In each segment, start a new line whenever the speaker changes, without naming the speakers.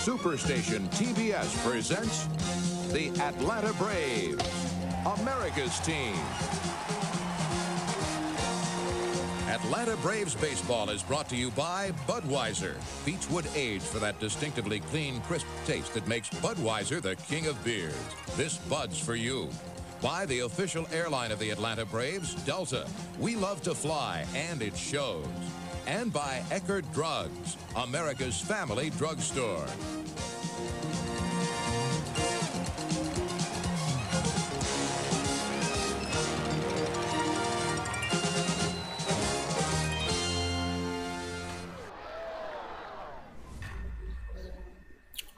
Superstation TBS presents the Atlanta Braves, America's team. Atlanta Braves baseball is brought to you by Budweiser. Beechwood Age for that distinctively clean, crisp taste that makes Budweiser the king of beers. This Bud's for you. By the official airline of the Atlanta Braves, Delta. We love to fly, and it shows. And by Eckerd Drugs, America's family drugstore.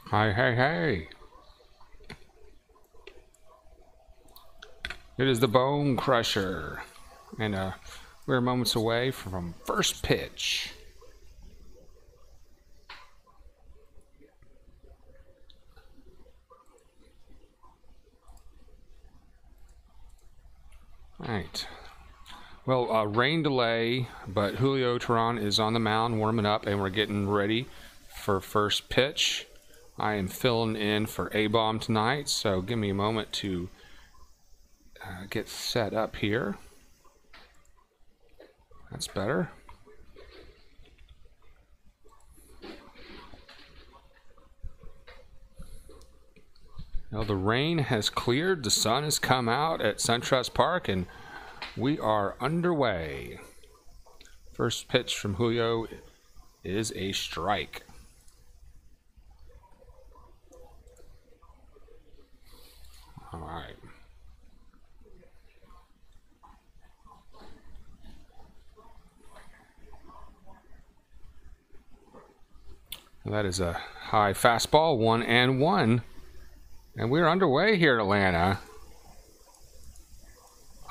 Hi, hey, hey. It is the Bone Crusher. And we're moments away from first pitch. Alright. Well, rain delay, but Julio Teheran is on the mound warming up, and we're getting ready for first pitch. I am filling in for A-Bomb tonight, so give me a moment to get set up here. That's better. Now the rain has cleared, the sun has come out at SunTrust Park, and we are underway. First pitch from Julio is a strike. All right. That is a high fastball, 1-1. And we're underway here at Atlanta.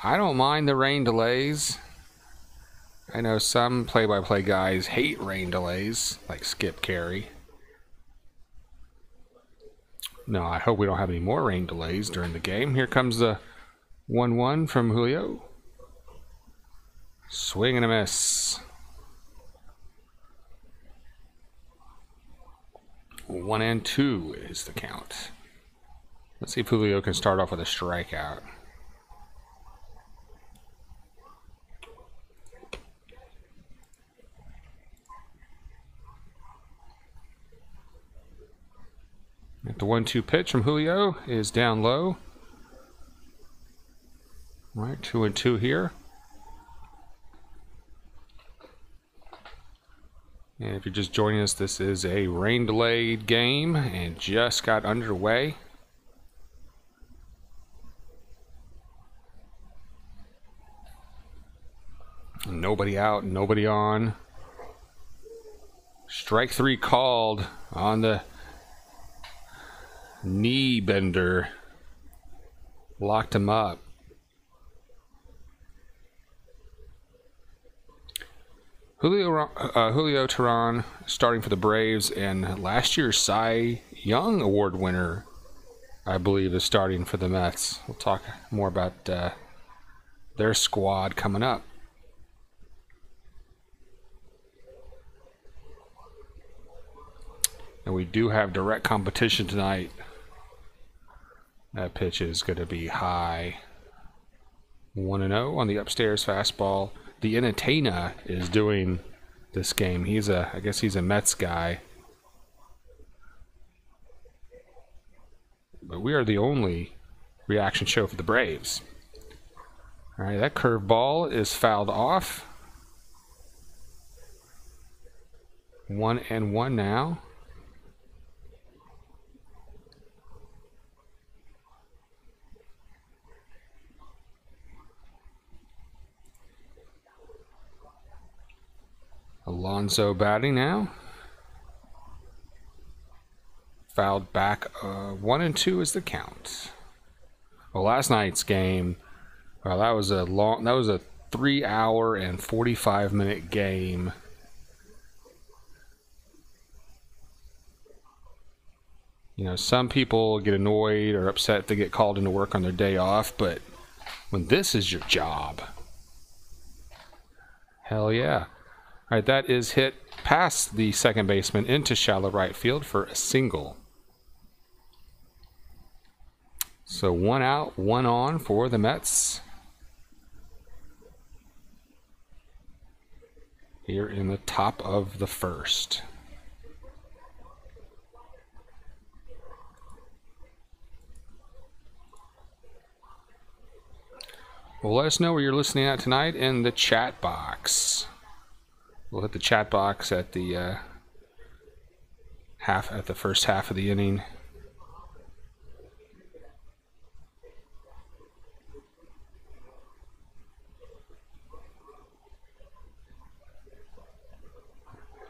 I don't mind the rain delays. I know some play-by-play guys hate rain delays, like Skip Carey. No, I hope we don't have any more rain delays during the game. Here comes the 1-1 from Julio. Swing and a miss. 1-2 is the count. Let's see if Julio can start off with a strikeout. The 1-2 pitch from Julio is down low. All right, 2-2 here. And if you're just joining us, this is a rain-delayed game and just got underway. Nobody out, nobody on. Strike 3 called on the knee bender. Locked him up. Julio Teheran starting for the Braves, and last year's Cy Young Award winner, I believe, is starting for the Mets. We'll talk more about their squad coming up. And we do have direct competition tonight. That pitch is going to be high. 1-0 on the upstairs fastball. The Entertainer is doing this game. I guess he's a Mets guy. But we are the only reaction show for the Braves. All right, that curveball is fouled off. 1-1 now. Alonso batting now. Fouled back. 1-2 is the count. Well, last night's game, well, that was a 3-hour and 45-minute game. You know, some people get annoyed or upset if they get called into work on their day off, but when this is your job, hell yeah. All right, that is hit past the second baseman into shallow right field for a single. So 1 out, 1 on for the Mets. Here in the top of the first. Well, let us know where you're listening at tonight in the chat box. We'll hit the chat box at the first half of the inning.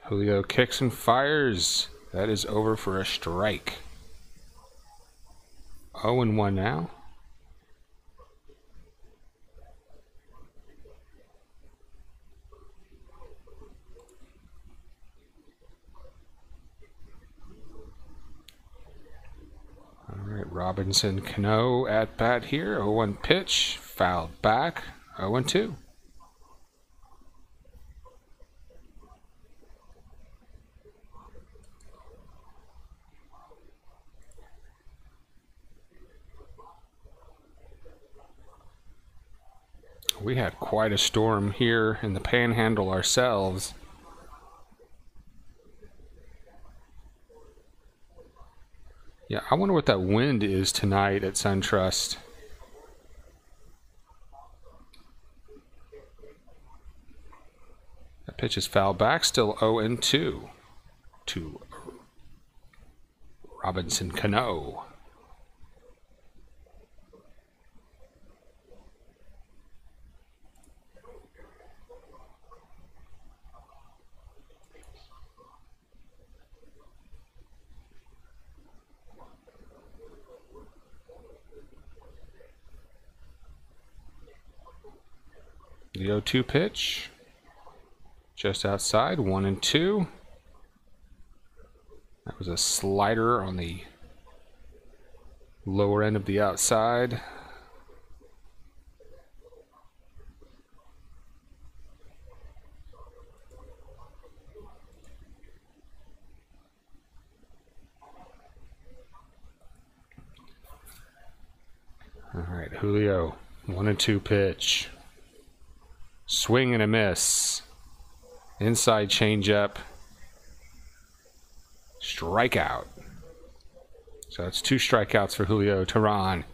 Julio kicks and fires. That is over for a strike. 0-1 now. All right, Robinson Cano at bat here. 0-1 pitch, fouled back. 0-2. We had quite a storm here in the Panhandle ourselves. Yeah, I wonder what that wind is tonight at SunTrust. That pitch is fouled back, still 0-2 to Robinson Cano. The 0-2 pitch, just outside, 1-2. That was a slider on the lower end of the outside. All right, Julio, 1-2 pitch. Swing and a miss. Inside changeup. Strikeout. So that's 2 strikeouts for Julio Teheran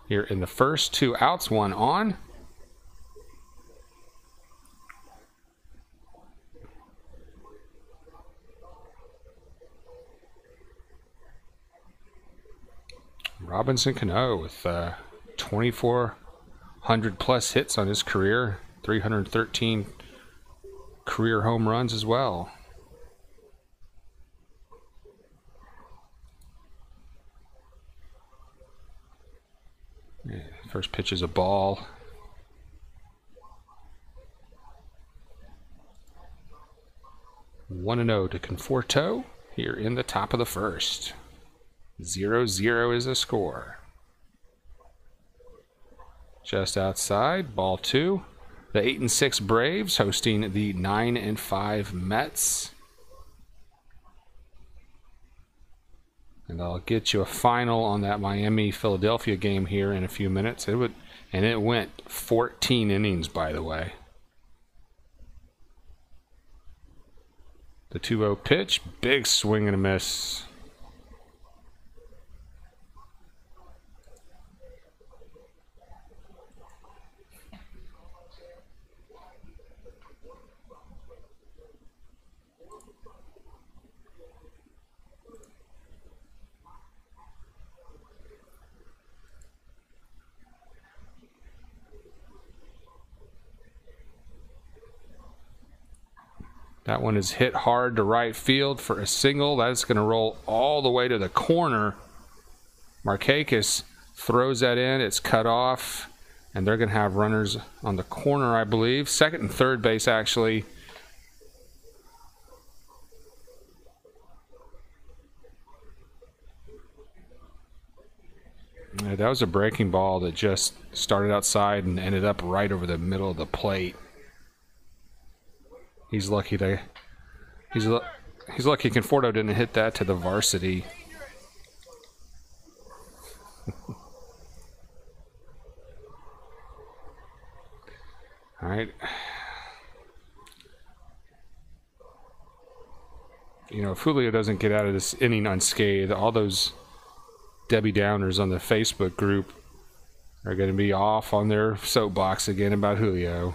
here in the first. 2 outs, 1 on. Robinson Cano with 2,400 plus hits on his career. 313 career home runs as well. Yeah, first pitch is a ball. One 1-0 to Conforto here in the top of the first. 0-0 is the score. Just outside, ball 2. The 8-6 Braves hosting the 9-5 Mets. And I'll get you a final on that Miami-Philadelphia game here in a few minutes. It went 14 innings, by the way. The 2-0 pitch, big swing and a miss. That one is hit hard to right field for a single. That's going to roll all the way to the corner. Markakis throws that in. It's cut off, and they're going to have runners on the corner, I believe. Second and third base, actually. Yeah, that was a breaking ball that just started outside and ended up right over the middle of the plate. He's lucky he's lucky Conforto didn't hit that to the varsity. All right. You know, if Julio doesn't get out of this inning unscathed, all those Debbie Downers on the Facebook group are going to be off on their soapbox again about Julio.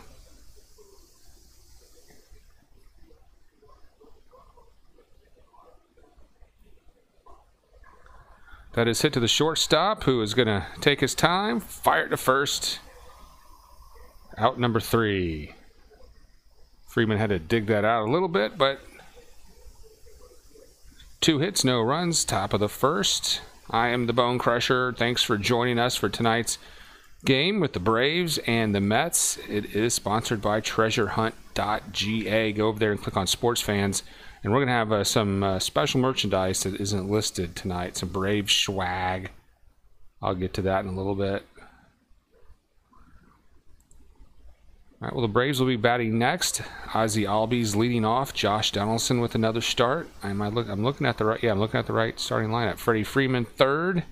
That is hit to the shortstop, who is going to take his time, fire it to first. Out number 3. Freeman had to dig that out a little bit, but 2 hits, no runs, top of the first. I am the Bone Crusher. Thanks for joining us for tonight's game with the Braves and the Mets. It is sponsored by treasurehunt.ga. Go over there and click on Sports Fans. And we're going to have some special merchandise that isn't listed tonight. Some Braves swag. I'll get to that in a little bit. All right, well, the Braves will be batting next. Ozzie Albies leading off. Josh Donaldson with another start. I'm looking at the right. Yeah, I'm looking at the right starting lineup. Freddie Freeman third.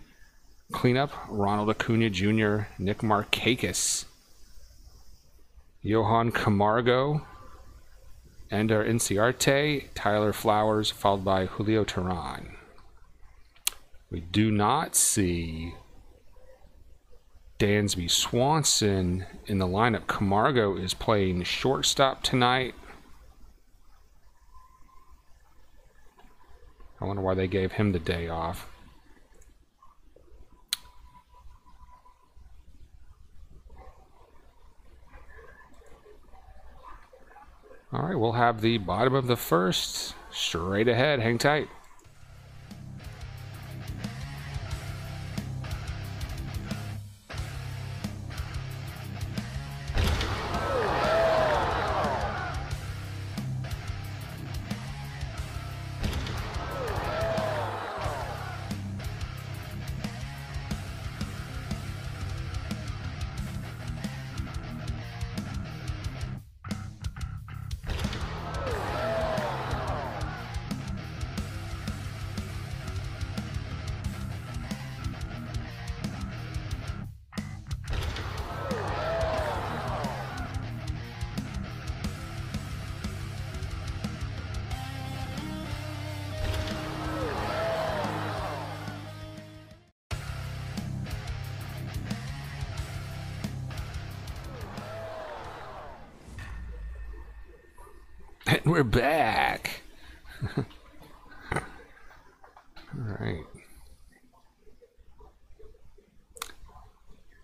Cleanup: Ronald Acuna Jr., Nick Markakis, Johan Camargo, Ender Inciarte, Tyler Flowers, followed by Julio Teheran. We do not see Dansby Swanson in the lineup. Camargo is playing shortstop tonight. I wonder why they gave him the day off. All right, we'll have the bottom of the first straight ahead. Hang tight. And we're back. All right.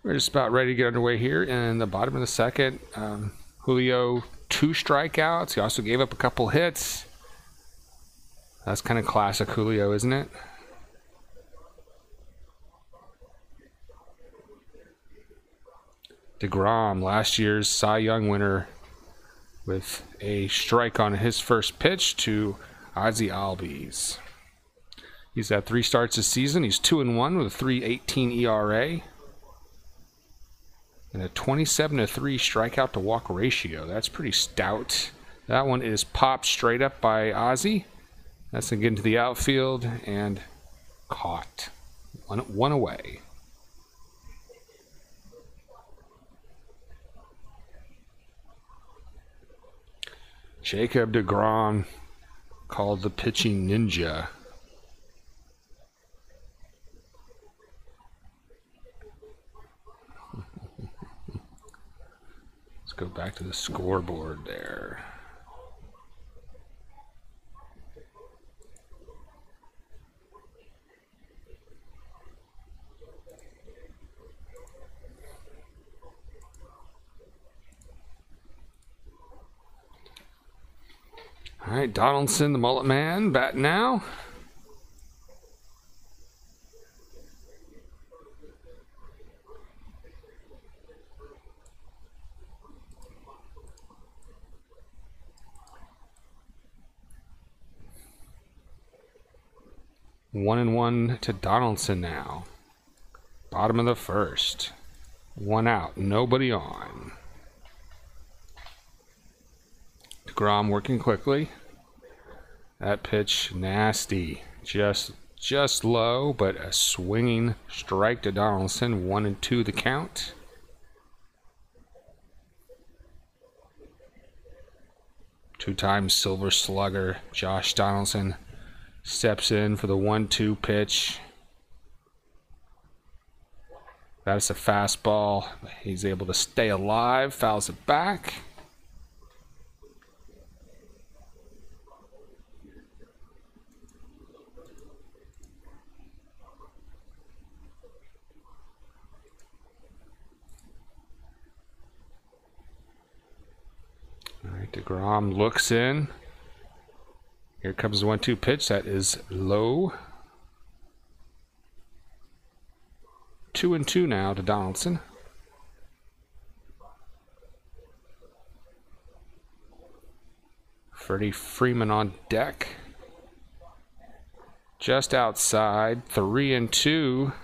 We're just about ready to get underway here in the bottom of the second. Julio, 2 strikeouts. He also gave up a couple hits. That's kind of classic Julio, isn't it? DeGrom, last year's Cy Young winner, with a strike on his first pitch to Ozzie Albies. He's had 3 starts this season. He's 2-1 with a 3.18 ERA and a 27-3 strikeout to walk ratio. That's pretty stout. That one is popped straight up by Ozzie. That's going to get into the outfield and caught. One away. Jacob deGrom, called the pitching ninja. Let's go back to the scoreboard there. All right, Donaldson, the mullet man, batting now. One and one to Donaldson now. Bottom of the first. 1 out, nobody on. DeGrom working quickly. That pitch nasty. Just low, but a swinging strike to Donaldson. 1-2 the count. Two-time Silver Slugger Josh Donaldson steps in for the 1-2 pitch. That's a fastball. He's able to stay alive, fouls it back. All right, DeGrom looks in. Here comes the 1-2 pitch. That is low. 2-2 now to Donaldson. Freddie Freeman on deck. Just outside. 3-2.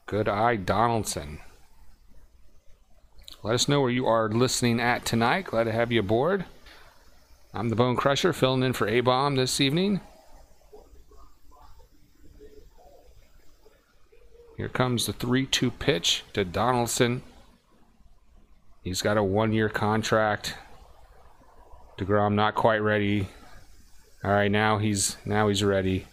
Good eye, Donaldson. Let us know where you are listening at tonight. Glad to have you aboard. I'm the Bone Crusher, filling in for A-Bomb this evening. Here comes the 3-2 pitch to Donaldson. He's got a 1-year contract. DeGrom not quite ready. All right, now he's ready.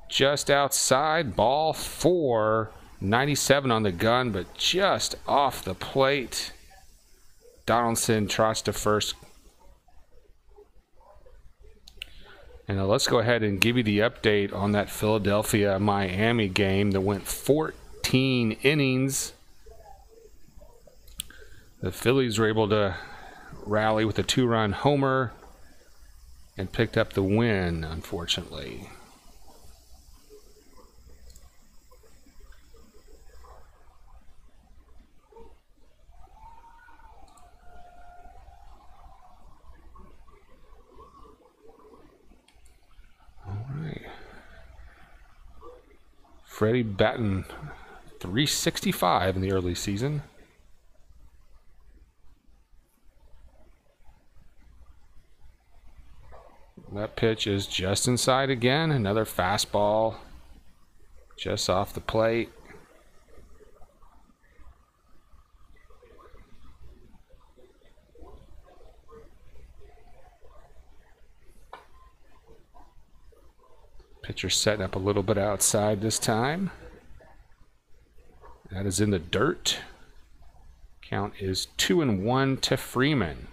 Just outside, ball 4. 97 on the gun, but just off the plate. Donaldson trots to first. And now let's go ahead and give you the update on that Philadelphia-Miami game that went 14 innings. The Phillies were able to rally with a 2-run homer and picked up the win, unfortunately. Freddie batting .365 in the early season. That pitch is just inside again. Another fastball just off the plate. Pitcher setting up a little bit outside this time. That is in the dirt. Count is 2-1 to Freeman.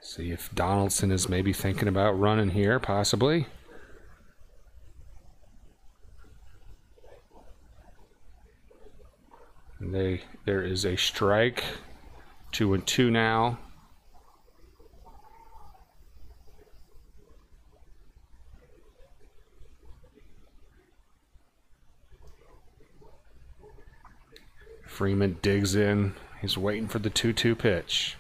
See if Donaldson is maybe thinking about running here, possibly. There is a strike. 2-2 now. Freeman digs in. He's waiting for the 2-2 pitch.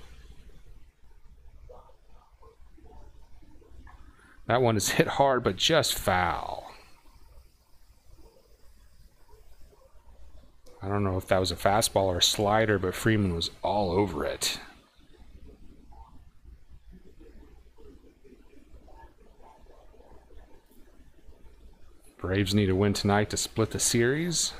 That one is hit hard, but just foul. I don't know if that was a fastball or a slider, but Freeman was all over it. Braves need a win tonight to split the series.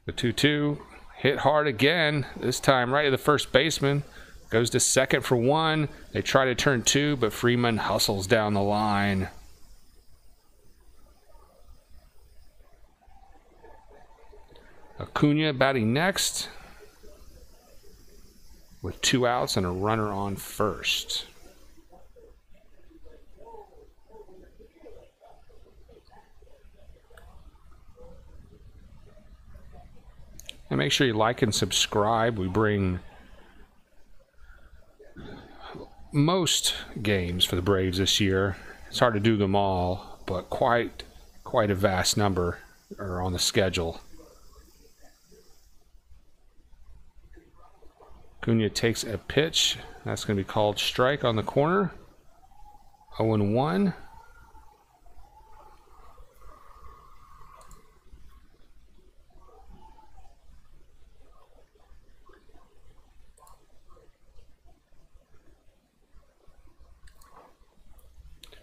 The 2-2 hit hard again, this time right at the first baseman. Goes to second for 1. They try to turn 2, but Freeman hustles down the line. Acuna batting next with 2 outs and a runner on first. And make sure you like and subscribe. We bring most games for the Braves this year. It's hard to do them all, but quite a vast number or on the schedule. Acuna takes a pitch. That's going to be called strike on the corner. 0-1.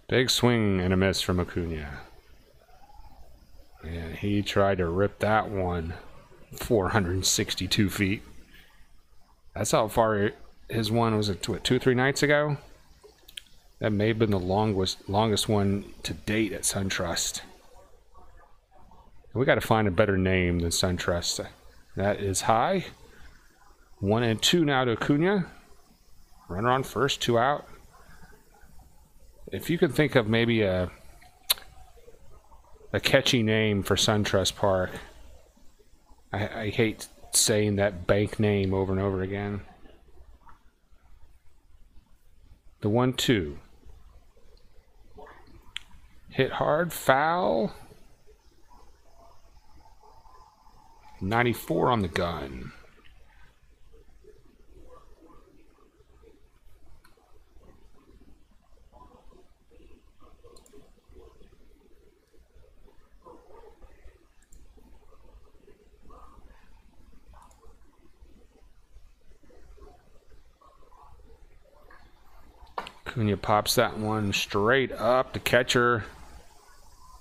Big swing and a miss from Acuna. And he tried to rip that one 462 feet. That's how far his one was, what, 2 or 3 nights ago? That may have been the longest one to date at SunTrust. We got to find a better name than SunTrust. That is high. 1-2 now to Acuna. Runner on first, 2 out. If you can think of maybe a catchy name for SunTrust Park. I hate saying that bank name over and over again. The 1-2. Hit hard, foul. 94 on the gun. Acuna pops that one straight up. The catcher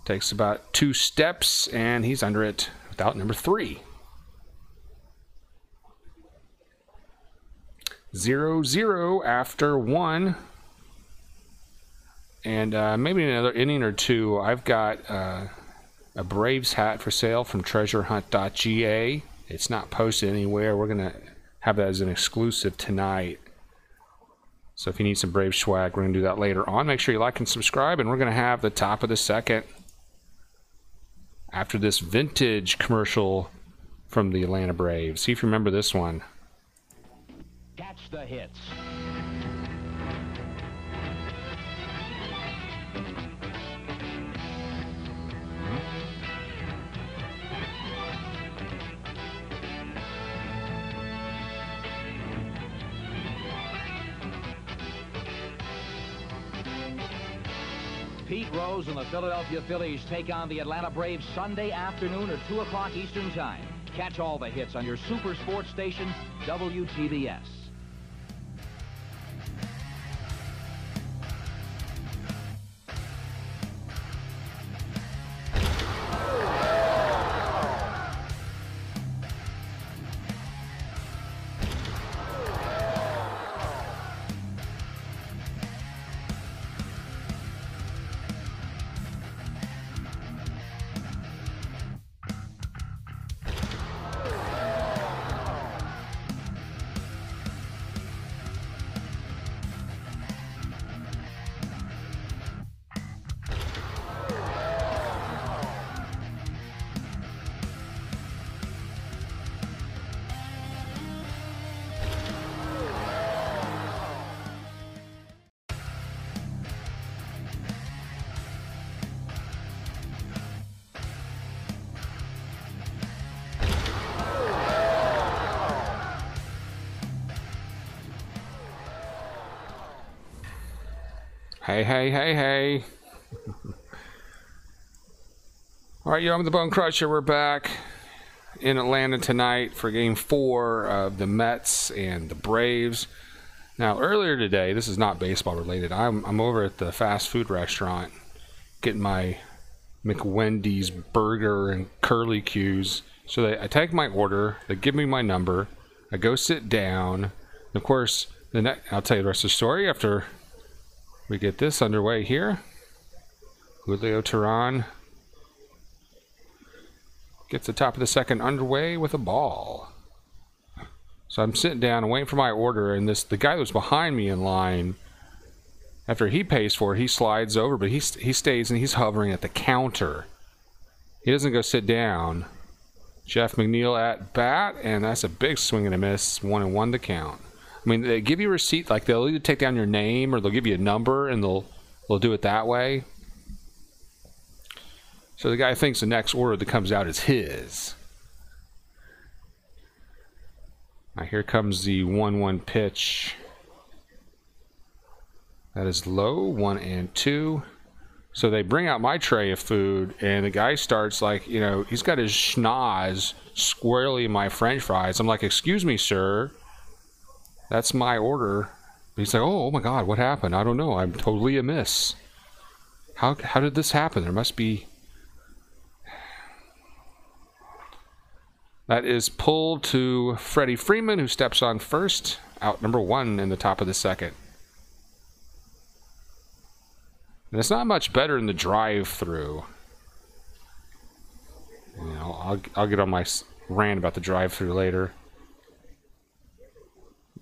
takes about 2 steps, and he's under it without number 3. 0-0 after 1. And maybe another inning or 2. I've got a Braves hat for sale from treasurehunt.ga. It's not posted anywhere. We're going to have that as an exclusive tonight. So if you need some Braves swag, we're going to do that later on. Make sure you like and subscribe, and we're going to have the top of the second after this vintage commercial from the Atlanta Braves. See if you remember this one.
Catch the hits. Pete Rose and the Philadelphia Phillies take on the Atlanta Braves Sunday afternoon at 2 o'clock Eastern Time. Catch all the hits on your super sports station, WTBS.
Hey. All right, I'm the Bone Crusher. We're back in Atlanta tonight for Game 4 of the Mets and the Braves. Now, earlier today, this is not baseball related. I'm over at the fast food restaurant getting my McWendy's burger and curly Q's. So I take my order, they give me my number, I go sit down, and of course, I'll tell you the rest of the story after we get this underway here. Julio Teheran gets the top of the second underway with a ball. So I'm sitting down and waiting for my order, and the guy that was behind me in line, after he pays for it, he slides over, but he stays and he's hovering at the counter. He doesn't go sit down. Jeff McNeil at bat, and that's a big swing and a miss. 1-1 to count. I mean, they give you a receipt, like they'll either take down your name or they'll give you a number, and they'll do it that way. So the guy thinks the next order that comes out is his. Now here comes the 1-1 pitch. That is low, 1 and 2. So they bring out my tray of food, and the guy starts like, you know, he's got his schnoz squarely in my French fries. I'm like, excuse me, sir. That's my order. He's like, oh my God, what happened? I don't know. I'm totally amiss. How did this happen? There must be... That is pulled to Freddie Freeman, who steps on first. Out number 1 in the top of the second. And it's not much better in the drive-through. You know, I'll get on my rant about the drive-through later.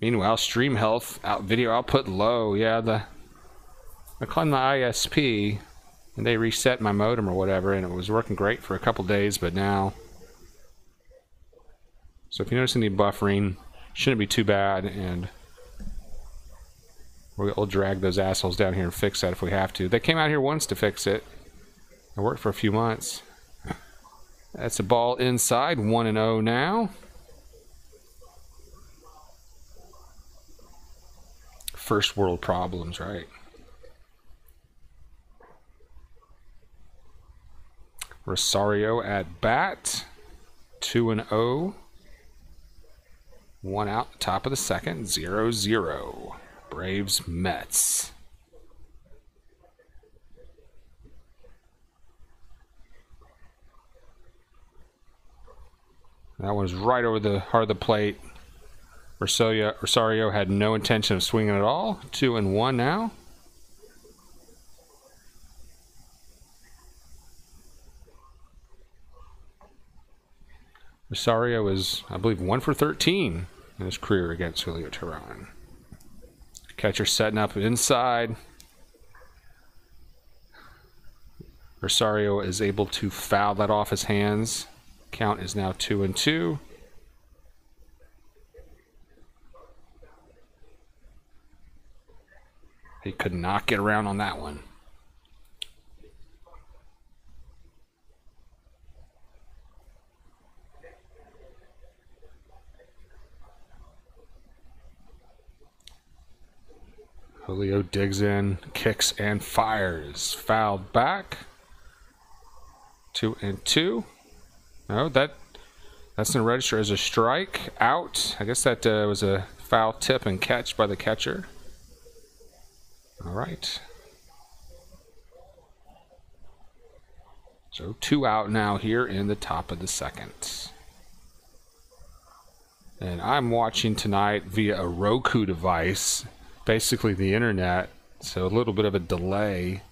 Meanwhile, Stream Health video output low. Yeah, I climbed the ISP and they reset my modem or whatever, and it was working great for a couple days, but now. So if you notice any buffering, shouldn't be too bad, and we'll drag those assholes down here and fix that if we have to. They came out here once to fix it. It worked for a few months. That's a ball inside, 1-0 now. First world problems, right? Rosario at bat, 2-0. 1 out, top of the second, 0-0. Braves, Mets. That one's right over the heart of the plate. Rosario had no intention of swinging at all. 2-1 now. Rosario is, I believe, 1 for 13 in his career against Julio Teheran. Catcher setting up inside. Rosario is able to foul that off his hands. Count is now 2-2. He could not get around on that one. Julio digs in, kicks and fires. Fouled back. 2-2. No, that's going to register as a strike. Out. I guess that was a foul tip and catch by the catcher. All right. So 2 out now here in the top of the second. And I'm watching tonight via a Roku device, basically the internet, so a little bit of a delay.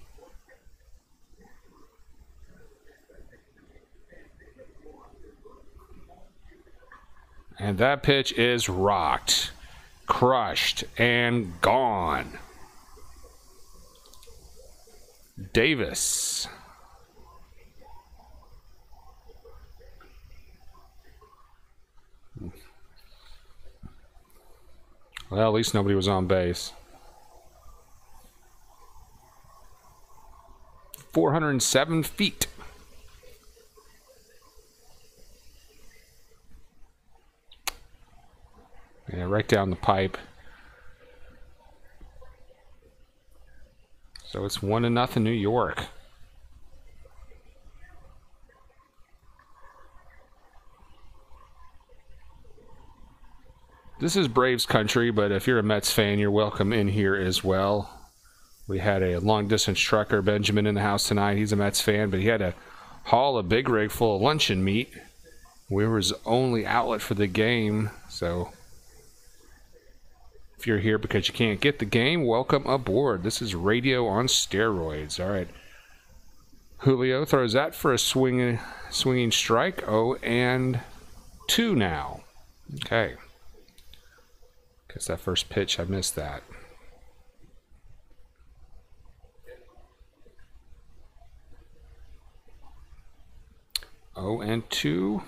And that pitch is rocked, crushed, and gone. Davis. Well, at least nobody was on base. 407 feet. Yeah, right down the pipe. So it's 1-0 New York. This is Braves country, but if you're a Mets fan, you're welcome in here as well. We had a long-distance trucker, Benjamin, in the house tonight. He's a Mets fan, but he had to haul a big rig full of luncheon meat. We were his only outlet for the game, so if you're here because you can't get the game, welcome aboard. This is radio on steroids. All right. Julio throws that for a swinging strike. 0-2 now. Okay. Guess that first pitch, I missed that. Oh, and 2.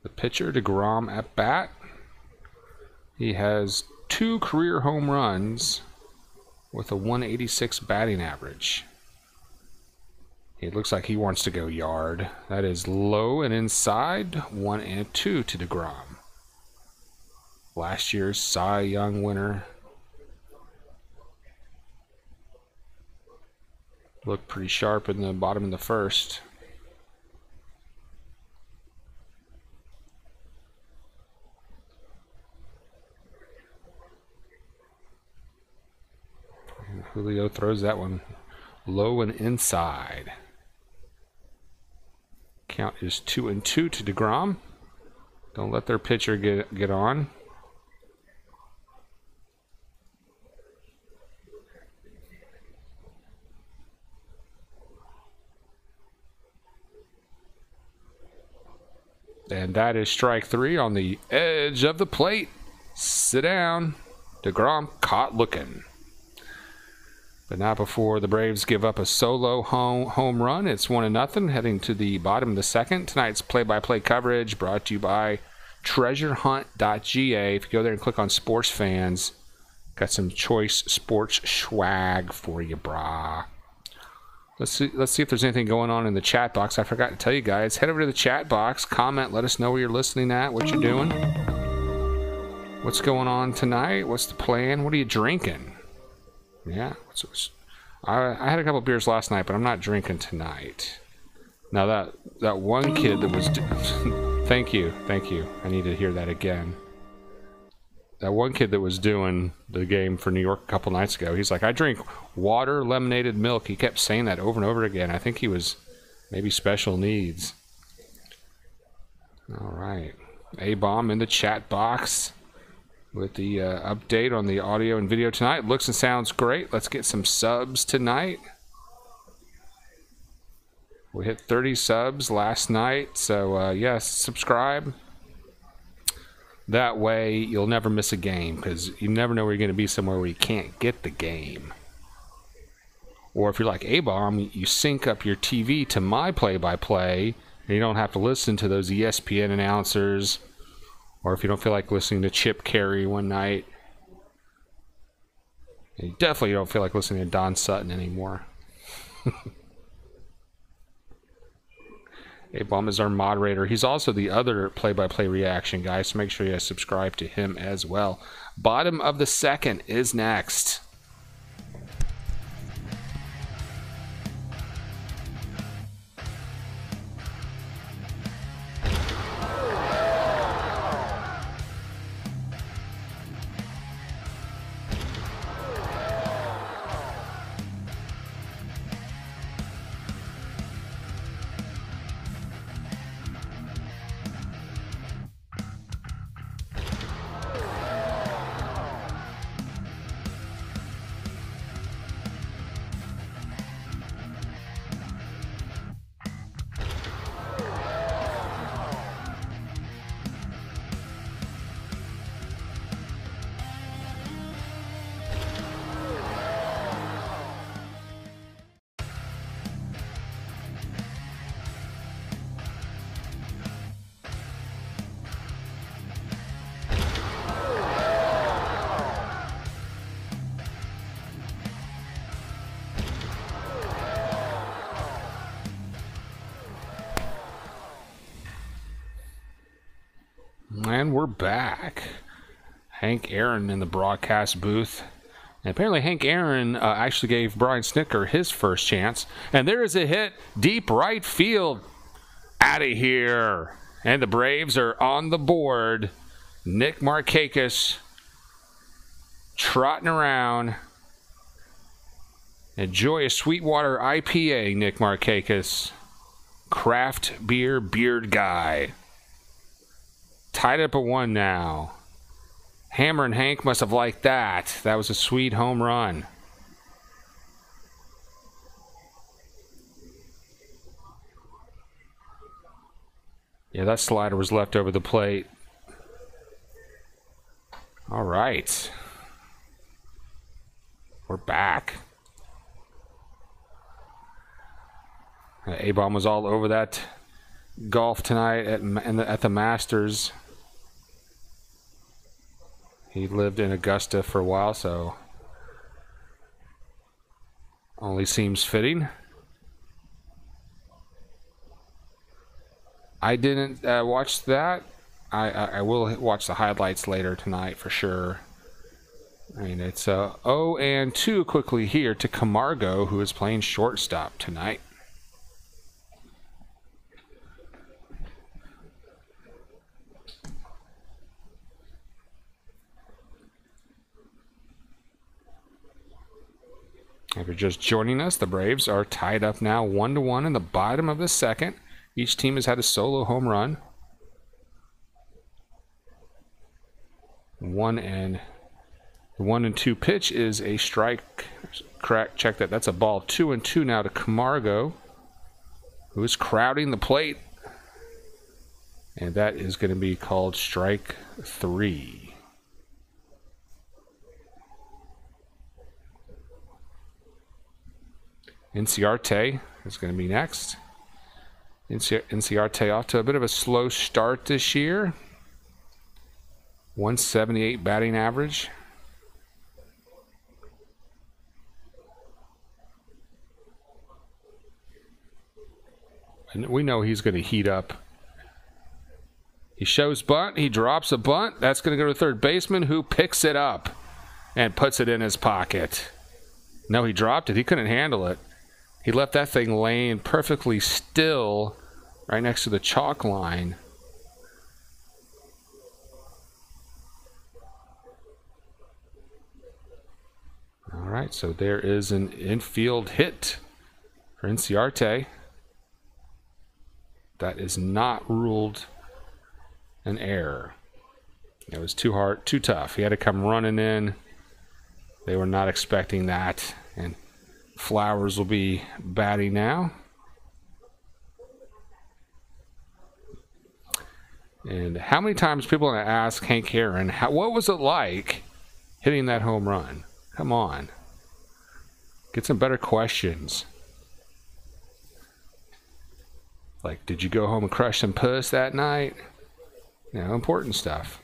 The pitcher, DeGrom, at bat. He has 2 career home runs with a 186 batting average. It looks like he wants to go yard. That is low and inside. 1-2 to DeGrom. Last year's Cy Young winner. Looked pretty sharp in the bottom of the first. And Julio throws that one low and inside. Count is 2-2 to DeGrom. Don't let their pitcher get on. And that is strike 3 on the edge of the plate. Sit down. DeGrom caught looking. But not before the Braves give up a solo home run. It's 1-0, heading to the bottom of the second. Tonight's play-by-play coverage brought to you by treasurehunt.ga. If you go there and click on Sports Fans, got some choice sports swag for you, brah. Let's see if there's anything going on in the chat box. I forgot to tell you guys. Head over to the chat box, comment, let us know where you're listening at, what you're doing. What's going on tonight? What's the plan? What are you drinking? Yeah, I had a couple beers last night, but I'm not drinking tonight. Now that one kid that was thank you. I need to hear that again. That one kid that was doing the game for New York a couple nights ago, he's like, I drink water, lemonade, milk. He kept saying that over and over again. I think he was maybe special needs. All right. A-Bomb in the chat box with the update on the audio and video tonight. Looks and sounds great. Let's get some subs tonight. We hit 30 subs last night, so yes, subscribe. That way you'll never miss a game, because you never know where you're going to be somewhere where you can't get the game. Or if you're like A-Bomb, you sync up your TV to my play-by-play, and you don't have to listen to those ESPN announcers. Or if you don't feel like listening to Chip Carey one night. And you definitely don't feel like listening to Don Sutton anymore. A-Bomb is our moderator. He's also the other play-by-play reaction guy, so make sure you subscribe to him as well. Bottom of the second is next. And we're back. Hank Aaron in the broadcast booth. And apparently Hank Aaron actually gave Brian Snitker his first chance. And there is a hit deep right field. Out of here. And the Braves are on the board. Nick Markakis trotting around. Enjoy a Sweetwater IPA, Nick Markakis. Craft beer beard guy. Tied up at 1 now. Hammer and Hank must have liked that. That was a sweet home run. Yeah, that slider was left over the plate. All right. We're back. A-Bomb was all over that golf tonight at the Masters. He lived in Augusta for a while, so only seems fitting. I didn't watch that. I will watch the highlights later tonight for sure. I mean, it's 0-2 quickly here to Camargo, who is playing shortstop tonight. If you're just joining us, the Braves are tied up now 1-1 in the bottom of the second. Each team has had a solo home run. 1-2 pitch is a strike. Correct. Check that. That's a ball. 2-2 now to Camargo, who is crowding the plate. And that is going to be called strike 3. Inciarte is going to be next. Inciarte off to a bit of a slow start this year. 178 batting average. And we know he's going to heat up. He shows bunt. He drops a bunt. That's going to go to third baseman, who picks it up and puts it in his pocket. No, he dropped it. He couldn't handle it. He left that thing laying perfectly still right next to the chalk line. All right, so there is an infield hit for Inciarte. That is not ruled an error. It was too hard, too tough. He had to come running in. They were not expecting that. And Flowers will be batting now. And how many times people are going to ask Hank Aaron, what was it like hitting that home run? Come on. Get some better questions. Like, did you go home and crush some puss that night? You know, important stuff.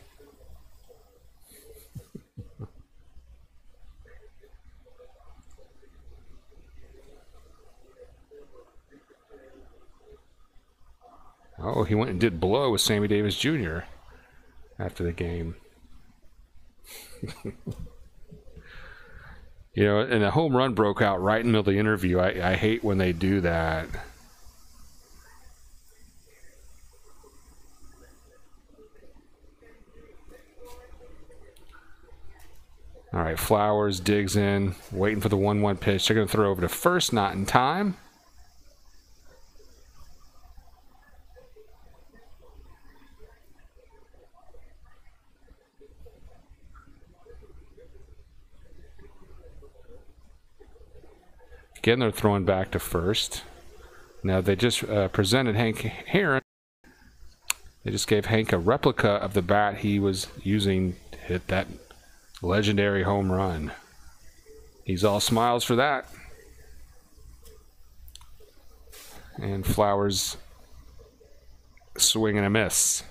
Oh, he went and did blow with Sammy Davis Jr. after the game. You know, and a home run broke out right in the middle of the interview. I hate when they do that. All right, Flowers digs in, waiting for the 1-1 pitch. They're going to throw over to first, not in time. Again, they're throwing back to first. Now, they just presented Hank Aaron. They just gave Hank a replica of the bat he was using to hit that legendary home run. He's all smiles for that. And Flowers swing and a miss.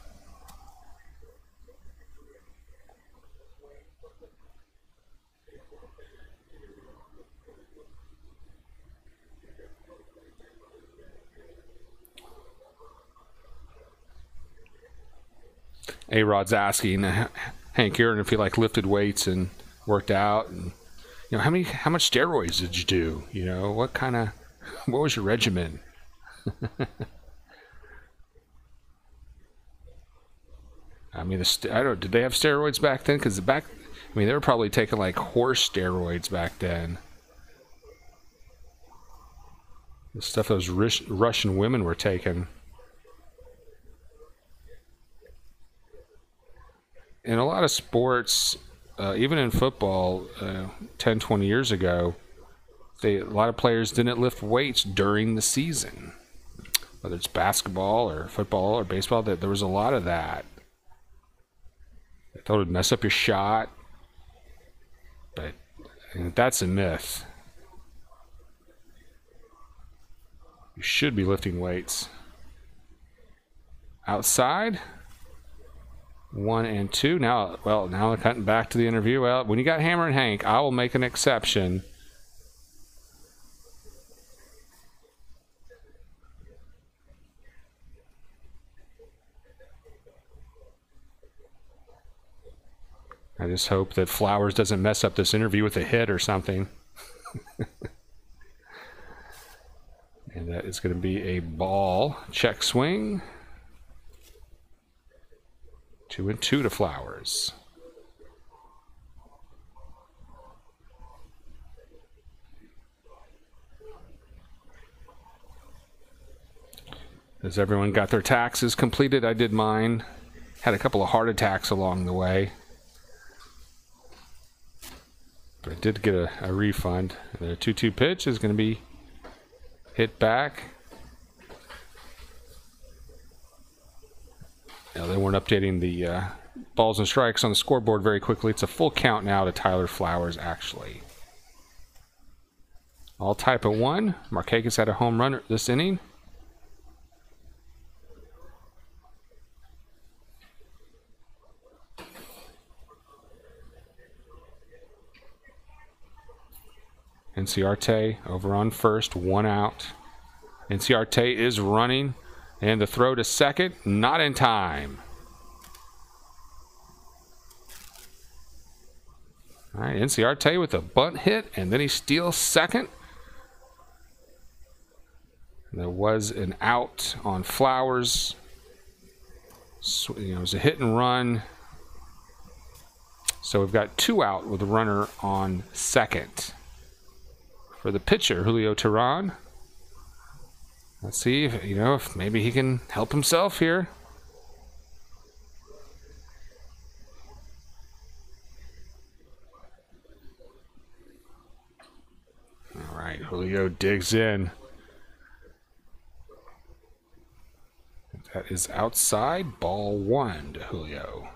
A-Rod's asking Hank Aaron if he lifted weights and worked out, and how much steroids did you do? What was your regimen? I mean, I don't. Did they have steroids back then? Because they were probably taking horse steroids back then. The stuff those Russian women were taking. In a lot of sports, even in football, 10, 20 years ago, a lot of players didn't lift weights during the season. Whether it's basketball or football or baseball, there was a lot of that. They thought it would mess up your shot. But that's a myth. You should be lifting weights. Outside. 1-2. Now they're cutting back to the interview. Well, when you got Hammer and Hank, I will make an exception. I just hope that Flowers doesn't mess up this interview with a hit or something. And that is going to be a ball. Check swing. 2-2 to Flowers. Has everyone got their taxes completed? I did mine. Had a couple of heart attacks along the way. But I did get a refund. The 2-2 pitch is going to be hit back. Now they weren't updating the balls and strikes on the scoreboard very quickly. It's a full count now to Tyler Flowers, actually. All type of 1. Markakis had a home run this inning. Inciarte over on first, 1 out. Inciarte is running, and the throw to second, not in time. All right, Inciarte with a bunt hit, and then he steals second. There was an out on Flowers. So, it was a hit and run. So we've got 2 out with a runner on second. For the pitcher, Julio Teheran. Let's see if maybe he can help himself here. All right, Julio digs in. That is outside, ball 1 to Julio.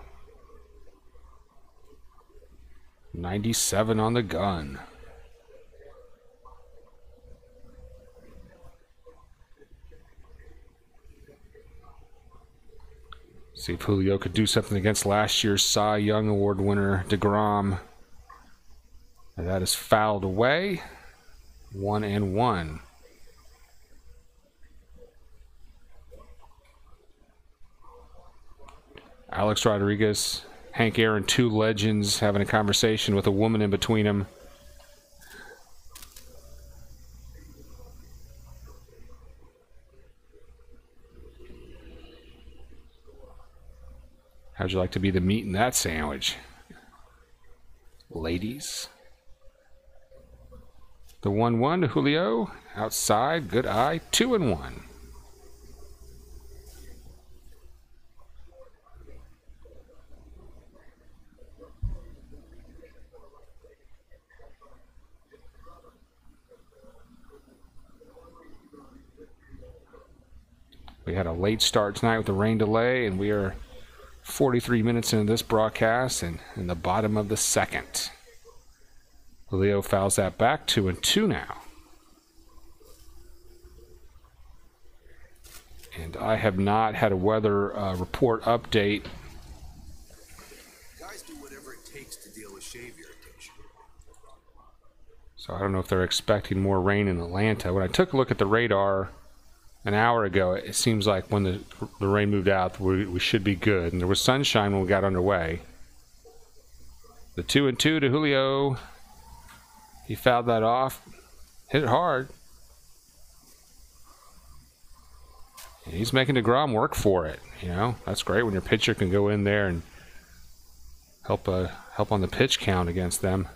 97 on the gun. See if Julio could do something against last year's Cy Young Award winner, DeGrom. And that is fouled away. 1-1. Alex Rodriguez, Hank Aaron, 2 legends having a conversation with a woman in between them. How'd you like to be the meat in that sandwich, ladies? The 1-1 to Julio. Outside, good eye, 2-1. We had a late start tonight with the rain delay, and we are 43 minutes into this broadcast and in the bottom of the second. Julio fouls that back, 2-2 now. And I have not had a weather report update.
Guys do whatever it takes to deal with shave irritation.
So I don't know if they're expecting more rain in Atlanta. When I took a look at the radar an hour ago, it seems like when the rain moved out, we should be good. And there was sunshine when we got underway. The 2-2 to Julio. He fouled that off. Hit it hard. And he's making DeGrom work for it. That's great when your pitcher can go in there and help on the pitch count against them.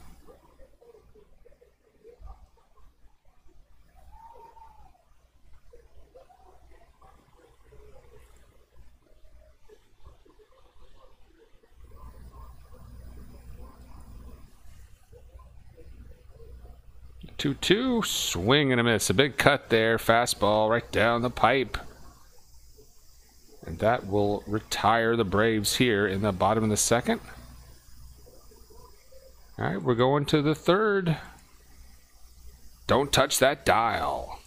Two, swing and a miss. A big cut there. Fastball right down the pipe. And that will retire the Braves here in the bottom of the second. All right, we're going to the third. Don't touch that dial.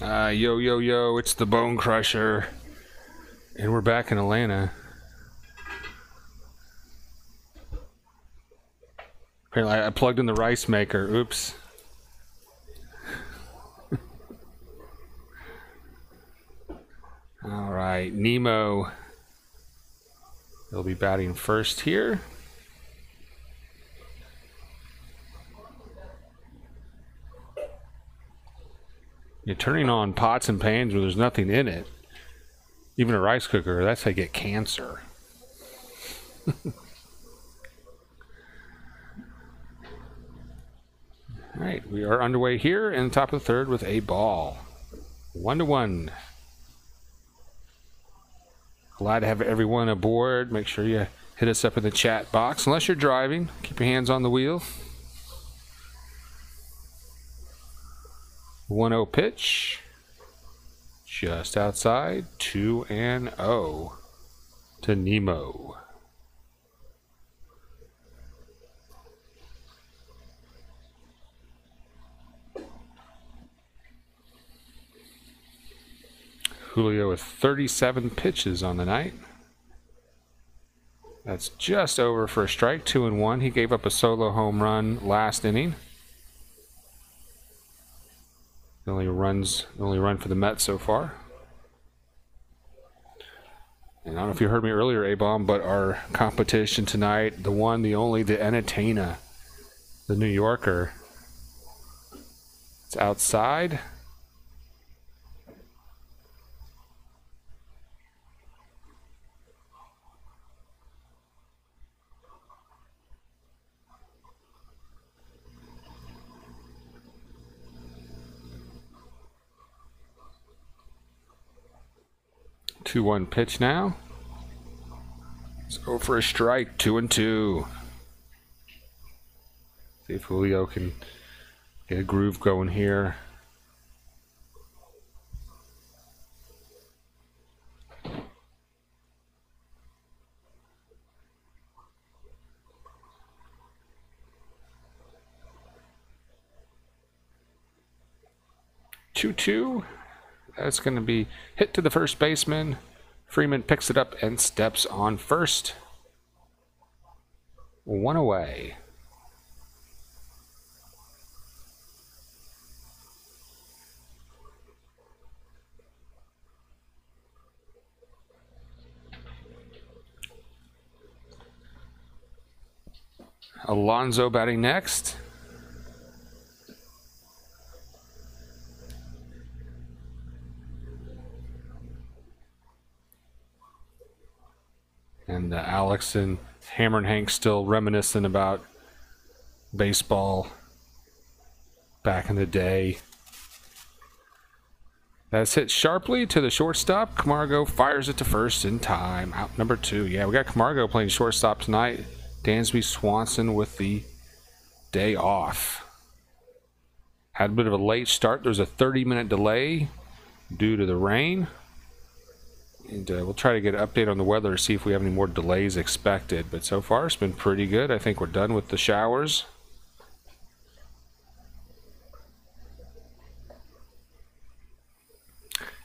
Yo, yo, yo, it's the Bone Crusher. And we're back in Atlanta. Apparently, I plugged in the rice maker. Oops. All right, Nemo. He'll be batting first here. You're turning on pots and pans where there's nothing in it. Even a rice cooker, that's how you get cancer. All right, we are underway here in the top of the third with a ball. 1-1. Glad to have everyone aboard. Make sure you hit us up in the chat box. Unless you're driving, keep your hands on the wheel. 1-0 pitch. Just outside. 2-0 to Nemo. Julio with 37 pitches on the night. That's just over for a strike, 2-1. He gave up a solo home run last inning. The only run for the Mets so far. And I don't know if you heard me earlier, A-Bomb, but our competition tonight, the one, the only, the Entertainer, the New Yorker. It's outside. Two-one pitch now. Let's go for a strike. 2-2. See if Julio can get a groove going here. Two-two. That's going to be hit to the first baseman. Freeman picks it up and steps on first. 1 away. Alonso batting next. And Alex and Hammer and Hank still reminiscing about baseball back in the day. That's hit sharply to the shortstop. Camargo fires it to first in time. Out number 2. Yeah, we got Camargo playing shortstop tonight. Dansby Swanson with the day off. Had a bit of a late start. There was a 30-minute delay due to the rain. And we'll try to get an update on the weather to see if we have any more delays expected. But so far, it's been pretty good. I think we're done with the showers.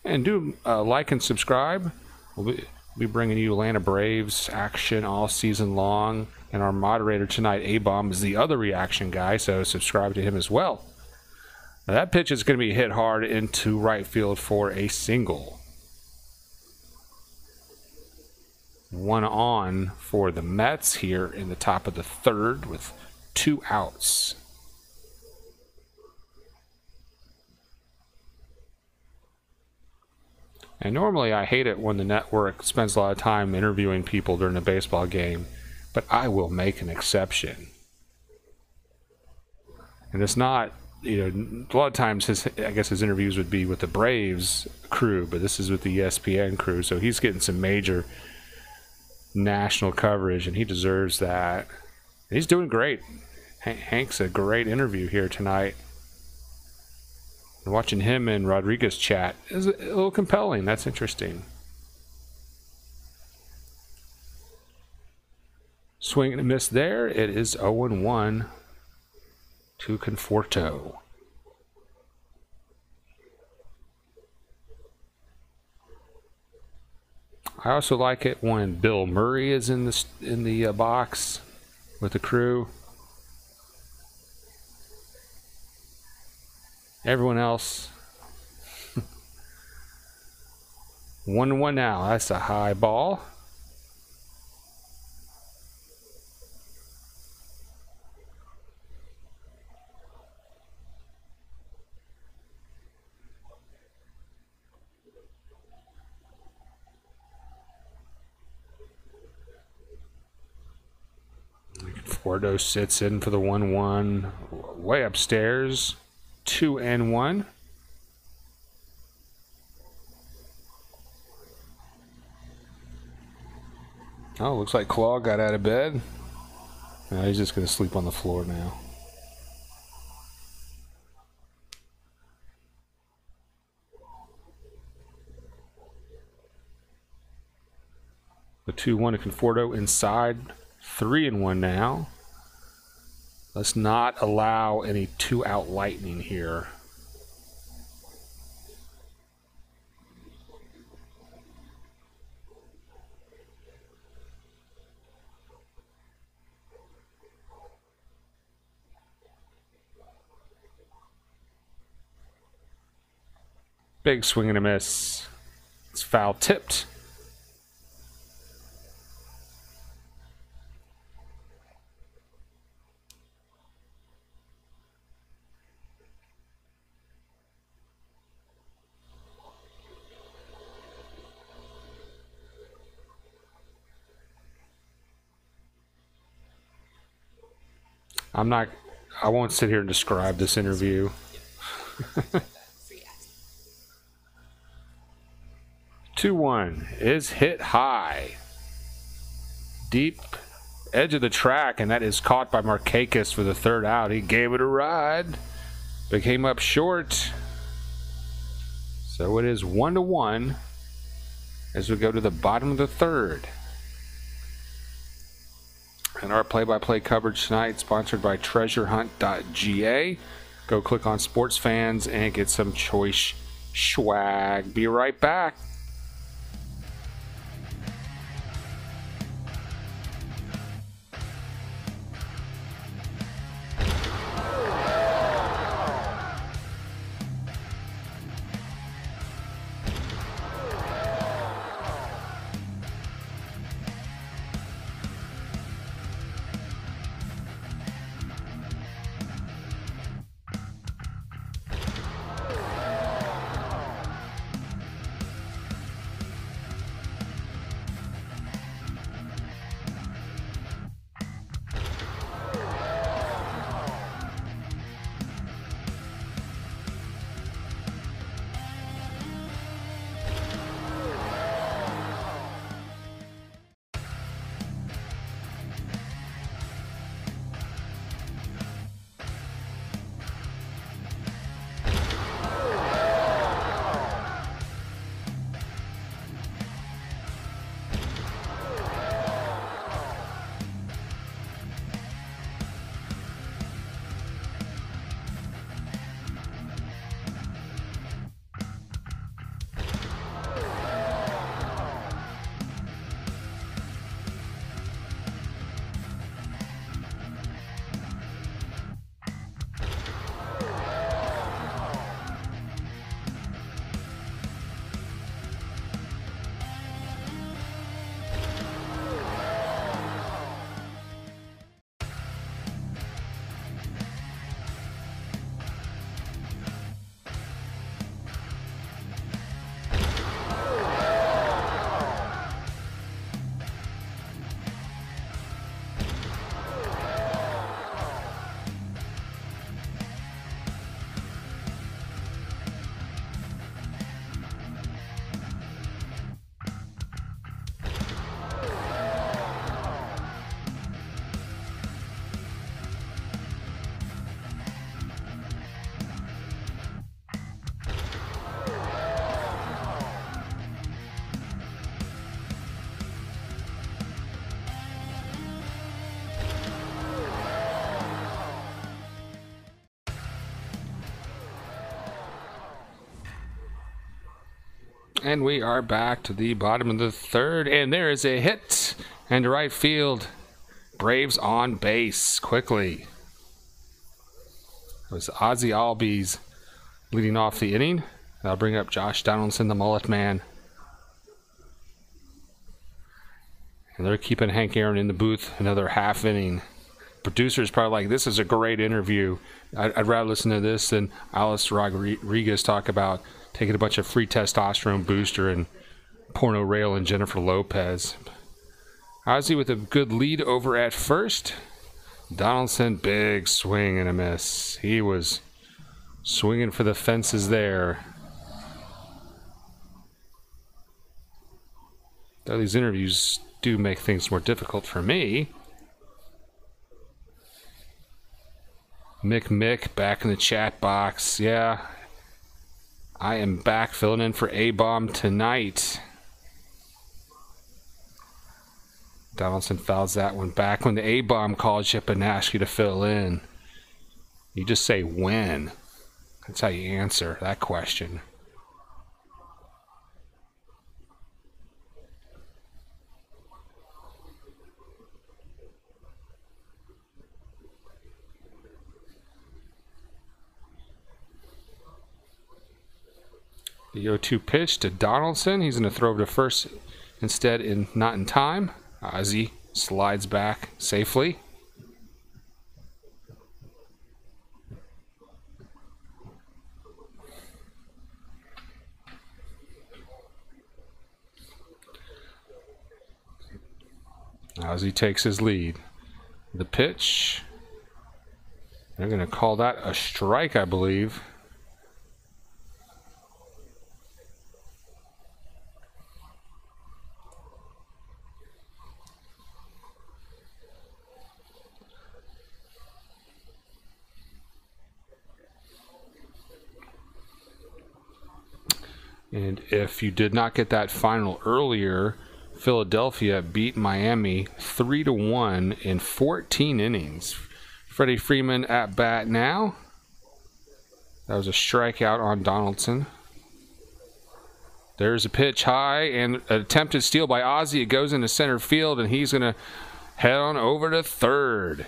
And do like and subscribe. We'll be bringing you Atlanta Braves action all season long. And our moderator tonight, A-Bomb, is the other reaction guy, so subscribe to him as well. Now, that pitch is going to be hit hard into right field for a single. 1 on for the Mets here in the top of the third with 2 outs. And normally I hate it when the network spends a lot of time interviewing people during a baseball game, but I will make an exception. And it's not, you know, a lot of times I guess his interviews would be with the Braves crew, but this is with the ESPN crew, so he's getting some major national coverage, and he deserves that. And he's doing great. Hank's a great interview here tonight. And watching him and Rodriguez chat is a little compelling. That's interesting. Swing and a miss there. It is 0-1 to Conforto. I also like it when Bill Murray is in the box with the crew. Everyone else. 1-1 now. That's a high ball. Conforto sits in for the 1-1. Way upstairs. 2-1. Oh, looks like Claw got out of bed. No, he's just going to sleep on the floor now. The 2-1 to Conforto inside. 3-1 now. Let's not allow any 2-out lightning here. Big swing and a miss. It's foul tipped. I won't sit here and describe this interview. 2-1 is hit high. Deep edge of the track, and that is caught by Markakis for the third out. He gave it a ride, but came up short. So it is 1-1 as we go to the bottom of the third. And our play-by-play coverage tonight sponsored by treasurehunt.ga. Go click on Sports Fans and get some choice swag. Be right back. And we are back to the bottom of the third, and there is a hit and right field. Braves on base quickly. It was Ozzie Albies leading off the inning. That'll bring up Josh Donaldson, the mullet man. And they're keeping Hank Aaron in the booth another half inning. Producer's probably like, this is a great interview. I'd rather listen to this than Alice Rodriguez talk about taking a bunch of free testosterone booster and porno rail and Jennifer Lopez. Ozzie with a good lead over at first. Donaldson, big swing and a miss. He was swinging for the fences there. Though these interviews do make things more difficult for me. Mick back in the chat box. Yeah, I am back filling in for A-Bomb tonight. Donaldson fouls that one back when the A-Bomb calls you up and asks you to fill in. You just say when. That's how you answer that question. The 0-2 pitch to Donaldson. He's going to throw over to first instead, not in time. Ozzie slides back safely. Ozzie takes his lead. The pitch. They're going to call that a strike, I believe. And if you did not get that final earlier, Philadelphia beat Miami 3-1 in 14 innings. Freddie Freeman at bat now. That was a strikeout on Donaldson. There's a pitch high and an attempted steal by Ozzie. It goes into center field, and he's going to head on over to third.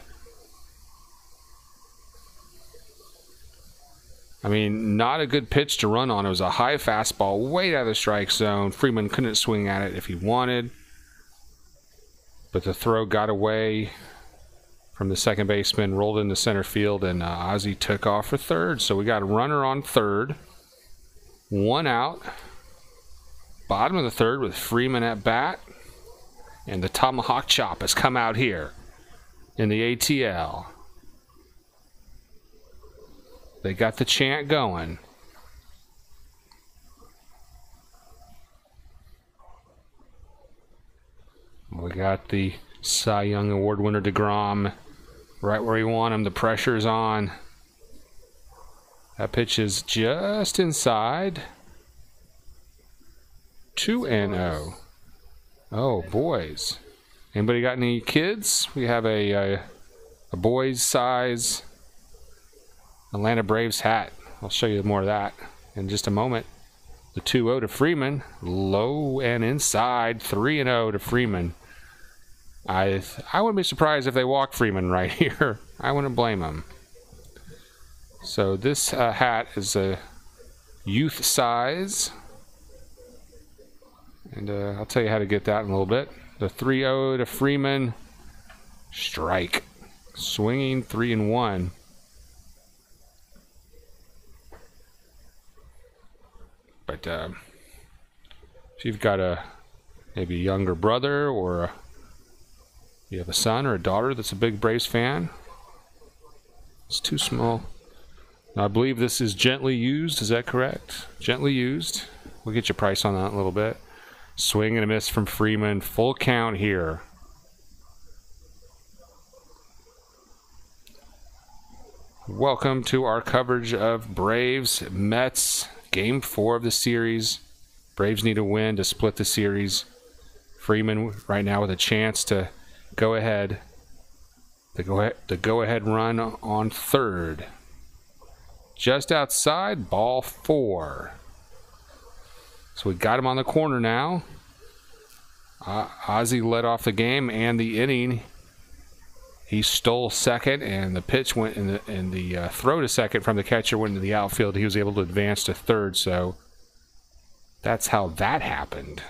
I mean, not a good pitch to run on. It was a high fastball way out of the strike zone. Freeman couldn't swing at it if he wanted. But the throw got away from the second baseman, rolled into center field, and Ozzie took off for third. So we got a runner on third. One out. Bottom of the third with Freeman at bat. And the tomahawk chop has come out here in the ATL. They got the chant going. We got the Cy Young Award winner DeGrom right where you want him. The pressure's on. That pitch is just inside. 2-0. Oh, boys. Anybody got any kids? We have a boy's size Atlanta Braves hat. I'll show you more of that in just a moment. The 2-0 to Freeman. Low and inside. 3-0 to Freeman. I wouldn't be surprised if they walk Freeman right here. I wouldn't blame him. So this hat is a youth size. And I'll tell you how to get that in a little bit. The 3-0 to Freeman. Strike. Swinging 3-1. But if you've got maybe a younger brother, or you have a son or a daughter that's a big Braves fan, it's too small. Now, I believe this is gently used. Is that correct? Gently used. We'll get your price on that in a little bit. Swing and a miss from Freeman. Full count here. Welcome to our coverage of Braves Mets. Game 4 of the series. Braves need a win to split the series. Freeman right now with a chance to go ahead. The go-ahead run on third. Just outside, ball 4. So we got him on the corner now. Ozzie led off the game and the inning. He stole second, and the pitch went in the throw to second from the catcher went into the outfield. He was able to advance to third, so that's how that happened.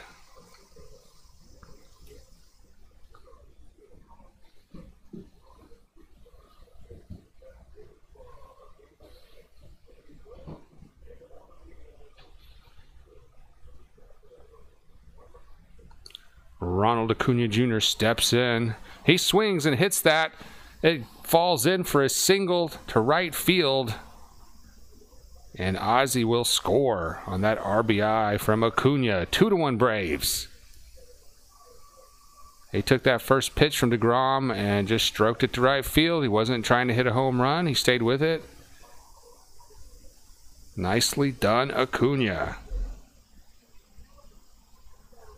Ronald Acuna Jr. steps in. He swings and hits that. It falls in for a single to right field. And Ozzie will score on that RBI from Acuna. 2-1 Braves. He took that first pitch from DeGrom and just stroked it to right field. He wasn't trying to hit a home run. He stayed with it. Nicely done, Acuna.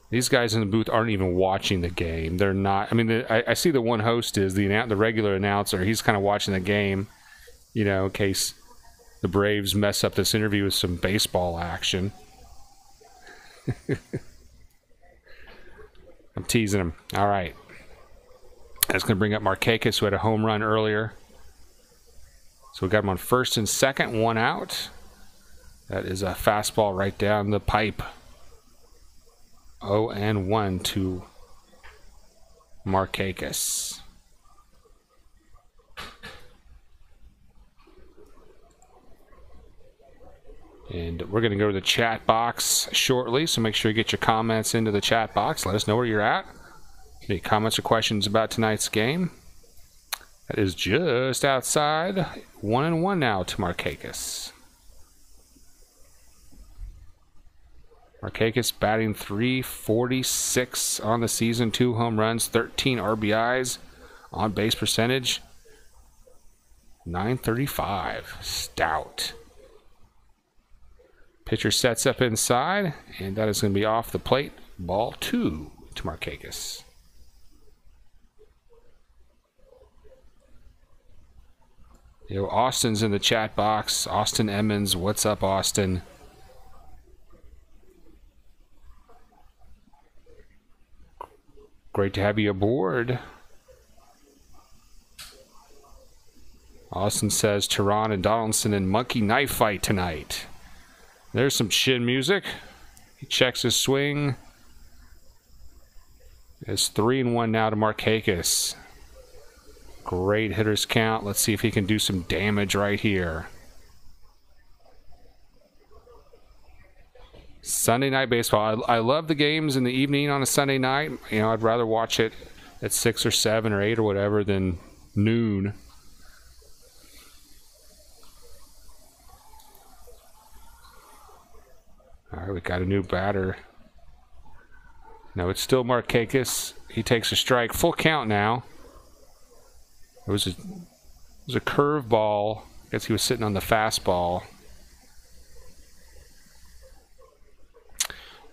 These guys in the booth aren't even watching the game. They're not. I mean, I see the one host is the regular announcer. He's kind of watching the game, you know, in case the Braves mess up this interview with some baseball action. I'm teasing him. All right. That's going to bring up Markakis, who had a home run earlier. So we got him on first and second, 1 out. That is a fastball right down the pipe. 0-1 to Markakis. And we're going to go to the chat box shortly, so make sure you get your comments into the chat box. Let us know where you're at. Any comments or questions about tonight's game? That is just outside. 1-1 now to Markakis. Markakis batting .346 on the season, 2 home runs, 13 RBIs, on base percentage .935. Stout. Pitcher sets up inside, and that is going to be off the plate. Ball 2 to Markakis. Yo, Austin's in the chat box. Austin Emmons, what's up, Austin? Great to have you aboard. Austin says Teheran and Donaldson in monkey knife fight tonight. There's some shin music. He checks his swing. It's 3-1 now to Markakis. Great hitter's count. Let's see if he can do some damage right here. Sunday night baseball. I love the games in the evening on a Sunday night. You know, I'd rather watch it at 6 or 7 or 8 or whatever than noon. All right, we got a new batter. No, it's still Markakis. He takes a strike. Full count now. It was a curve ball. I guess he was sitting on the fastball.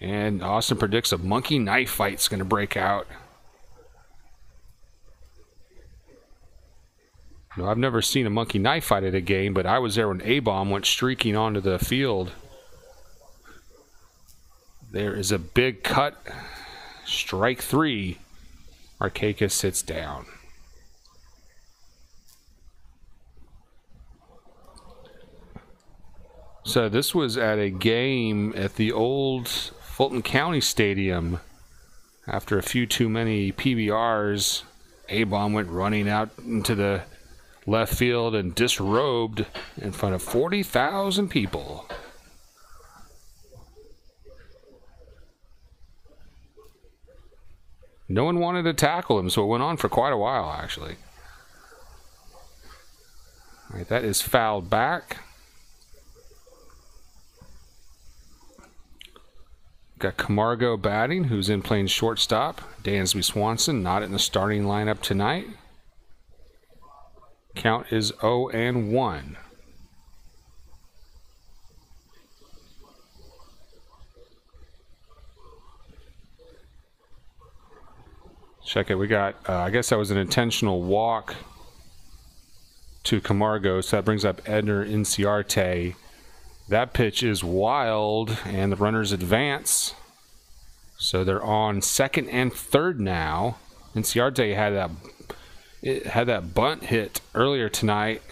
And Austin predicts a monkey knife fight's going to break out. No, I've never seen a monkey knife fight at a game, but I was there when A-Bomb went streaking onto the field. There is a big cut. Strike 3. Markakis sits down. So this was at a game at the old Fulton County Stadium. After a few too many PBRs, A-Bomb went running out into the left field and disrobed in front of 40,000 people. No one wanted to tackle him, so it went on for quite a while, actually. All right, that is fouled back. Got Camargo batting, who's in playing shortstop. Dansby Swanson not in the starting lineup tonight. Count is 0-1. Check it. We got, I guess that was an intentional walk to Camargo, so that brings up Edner Inciarte. That pitch is wild, and the runners advance. So they're on second and third now. Inciarte had that bunt hit earlier tonight.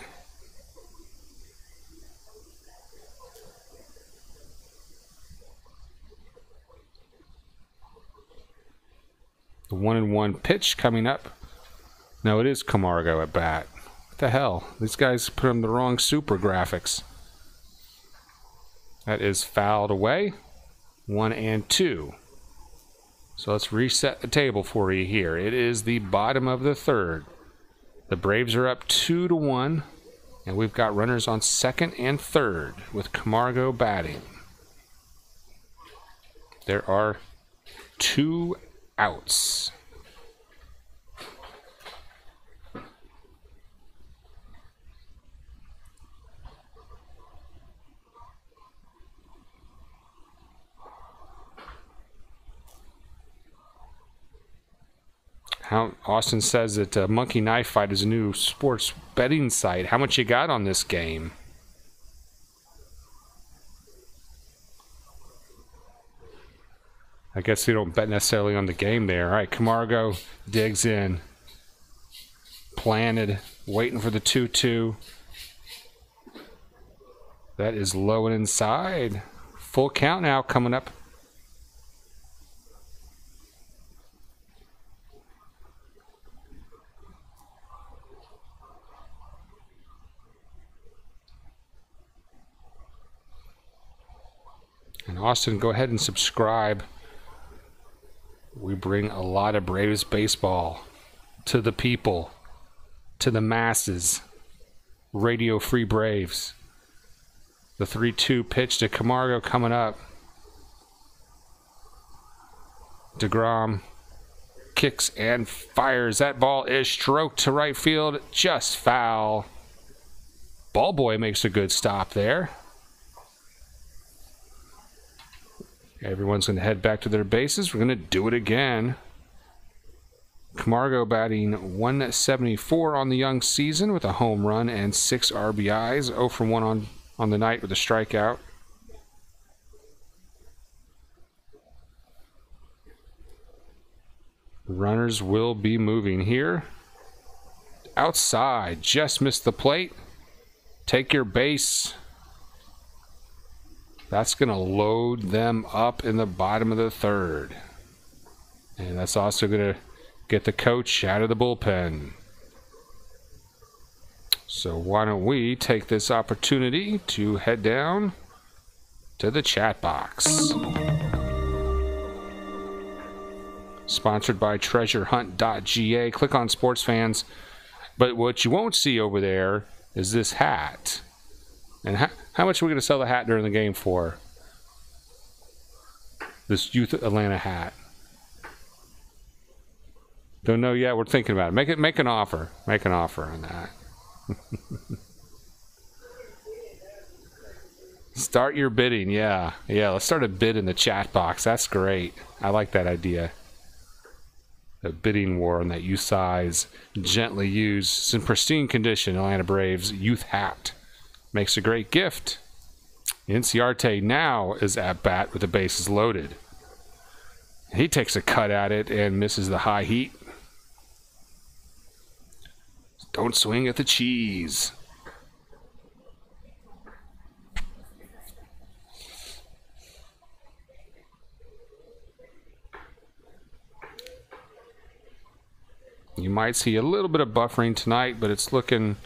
The 1-1 pitch coming up. No, it is Camargo at bat. What the hell? These guys put on the wrong super graphics. That is fouled away. 1-2. So let's reset the table for you here. It is the bottom of the third. The Braves are up 2-1, and we've got runners on second and third with Camargo batting. There are 2 outs. Austin says that Monkey Knife Fight is a new sports betting site. How much you got on this game? I guess we don't bet necessarily on the game there. All right, Camargo digs in. Planted, waiting for the 2-2. That is low and inside. Full count now coming up. And Austin, go ahead and subscribe. We bring a lot of Braves baseball to the people, to the masses. Radio Free Braves. The 3-2 pitch to Camargo coming up. DeGrom kicks and fires. That ball is stroked to right field. Just foul. Ball boy makes a good stop there. Everyone's going to head back to their bases. We're going to do it again. Camargo batting 174 on the young season with a home run and 6 RBIs. 0 for 1 on the night with a strikeout. Runners will be moving here. Outside, just missed the plate. Take your base. That's going to load them up in the bottom of the third. And that's also going to get the coach out of the bullpen. So why don't we take this opportunity to head down to the chat box. Sponsored by treasurehunt.ga. Click on sports fans. But what you won't see over there is this hat. And how much are we going to sell the hat during the game for? This Youth Atlanta hat. Don't know yet. We're thinking about it. Make an offer. Make an offer on that. Start your bidding. Yeah. Let's start a bid in the chat box. That's great. I like that idea. A bidding war on that U-size, gently used, it's in pristine condition, Atlanta Braves youth hat. Makes a great gift. Inciarte now is at bat with the bases loaded. He takes a cut at it and misses the high heat. Don't swing at the cheese. You might see a little bit of buffering tonight, but it's looking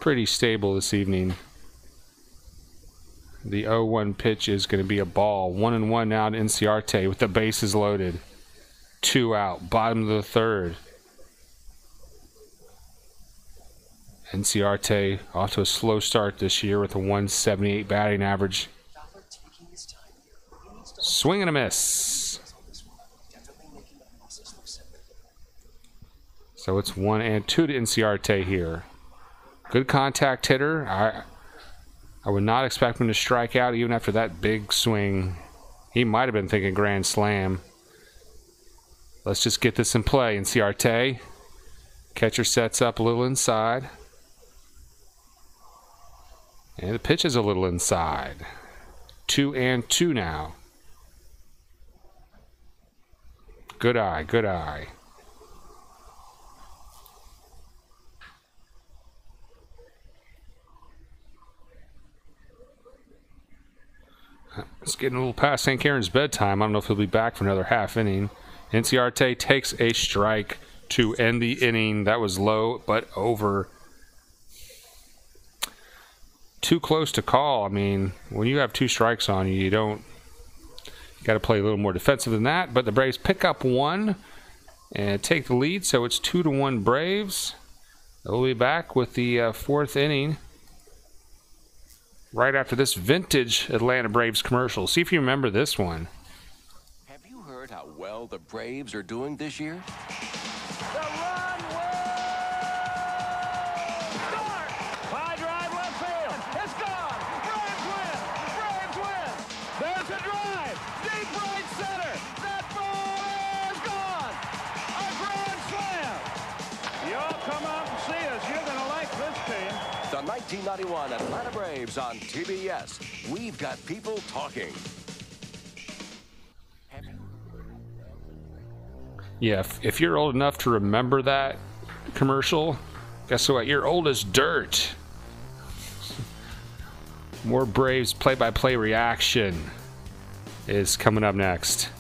pretty stable this evening. The 0-1 pitch is going to be a ball. 1-1 now to Inciarte with the bases loaded. 2 out, bottom of the third. Inciarte off to a slow start this year with a 178 batting average. Swing and a miss. So it's 1-2 to Inciarte here. Good contact hitter. I would not expect him to strike out even after that big swing. He might have been thinking grand slam. Let's just get this in play. Inciarte. Catcher sets up a little inside. And the pitch is a little inside. 2-2 now. Good eye, good eye. It's getting a little past St. Karen's bedtime. I don't know if he'll be back for another half inning. Inciarte takes a strike to end the inning. That was low, but over. Too close to call. I mean, when you have 2 strikes on you, you got to play a little more defensive than that. But the Braves pick up 1 and take the lead, so it's 2-1 Braves. They'll be back with the 4th inning right after this vintage Atlanta Braves commercial. See if you remember this one.
Have you heard how well the Braves are doing this year?
The run will start. High drive left field. It's gone. Braves win. Braves win. There's a drive. Deep right center. That ball is gone. A grand slam. Y'all come out and see us. You're going to like this team.
The 1991 Atlanta Braves on TBS. We've got people talking.
Yeah, if you're old enough to remember that commercial, guess what? You're old as dirt. More Braves play-by-play reaction is coming up next.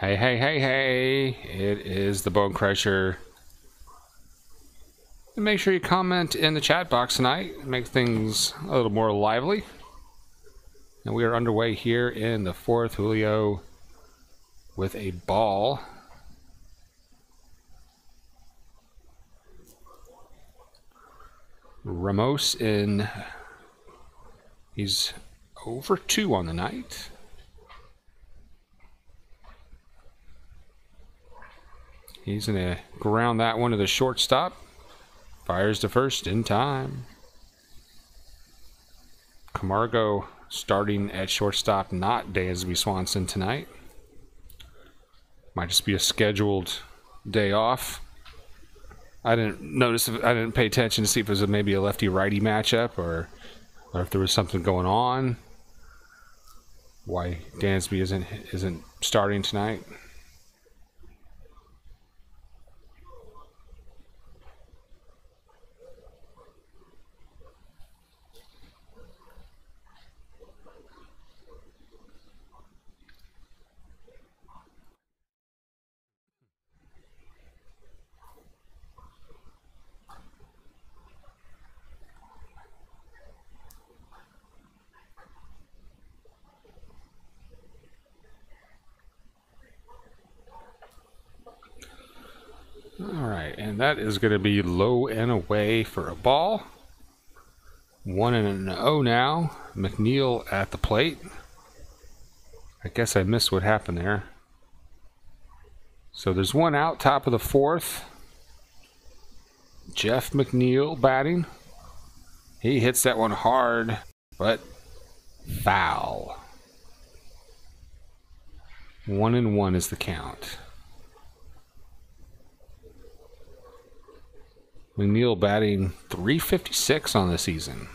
Hey, hey, hey, hey. It is the Bone Crusher. And make sure you comment in the chat box tonight. Make things a little more lively. And we are underway here in the 4th. Julio with a ball. Ramos in. He's over 2 on the night. He's going to ground that one to the shortstop. Fires to first in time. Camargo starting at shortstop, not Dansby Swanson tonight. Might just be a scheduled day off. I didn't pay attention to see if it was maybe a lefty-righty matchup or if there was something going on. Why Dansby isn't starting tonight. Alright, and that is going to be low and away for a ball. 1-0 now. McNeil at the plate. I guess I missed what happened there. So there's one out, top of the 4th. Jeff McNeil batting. He hits that one hard, but foul. 1-1 is the count. McNeil batting .356 on the season.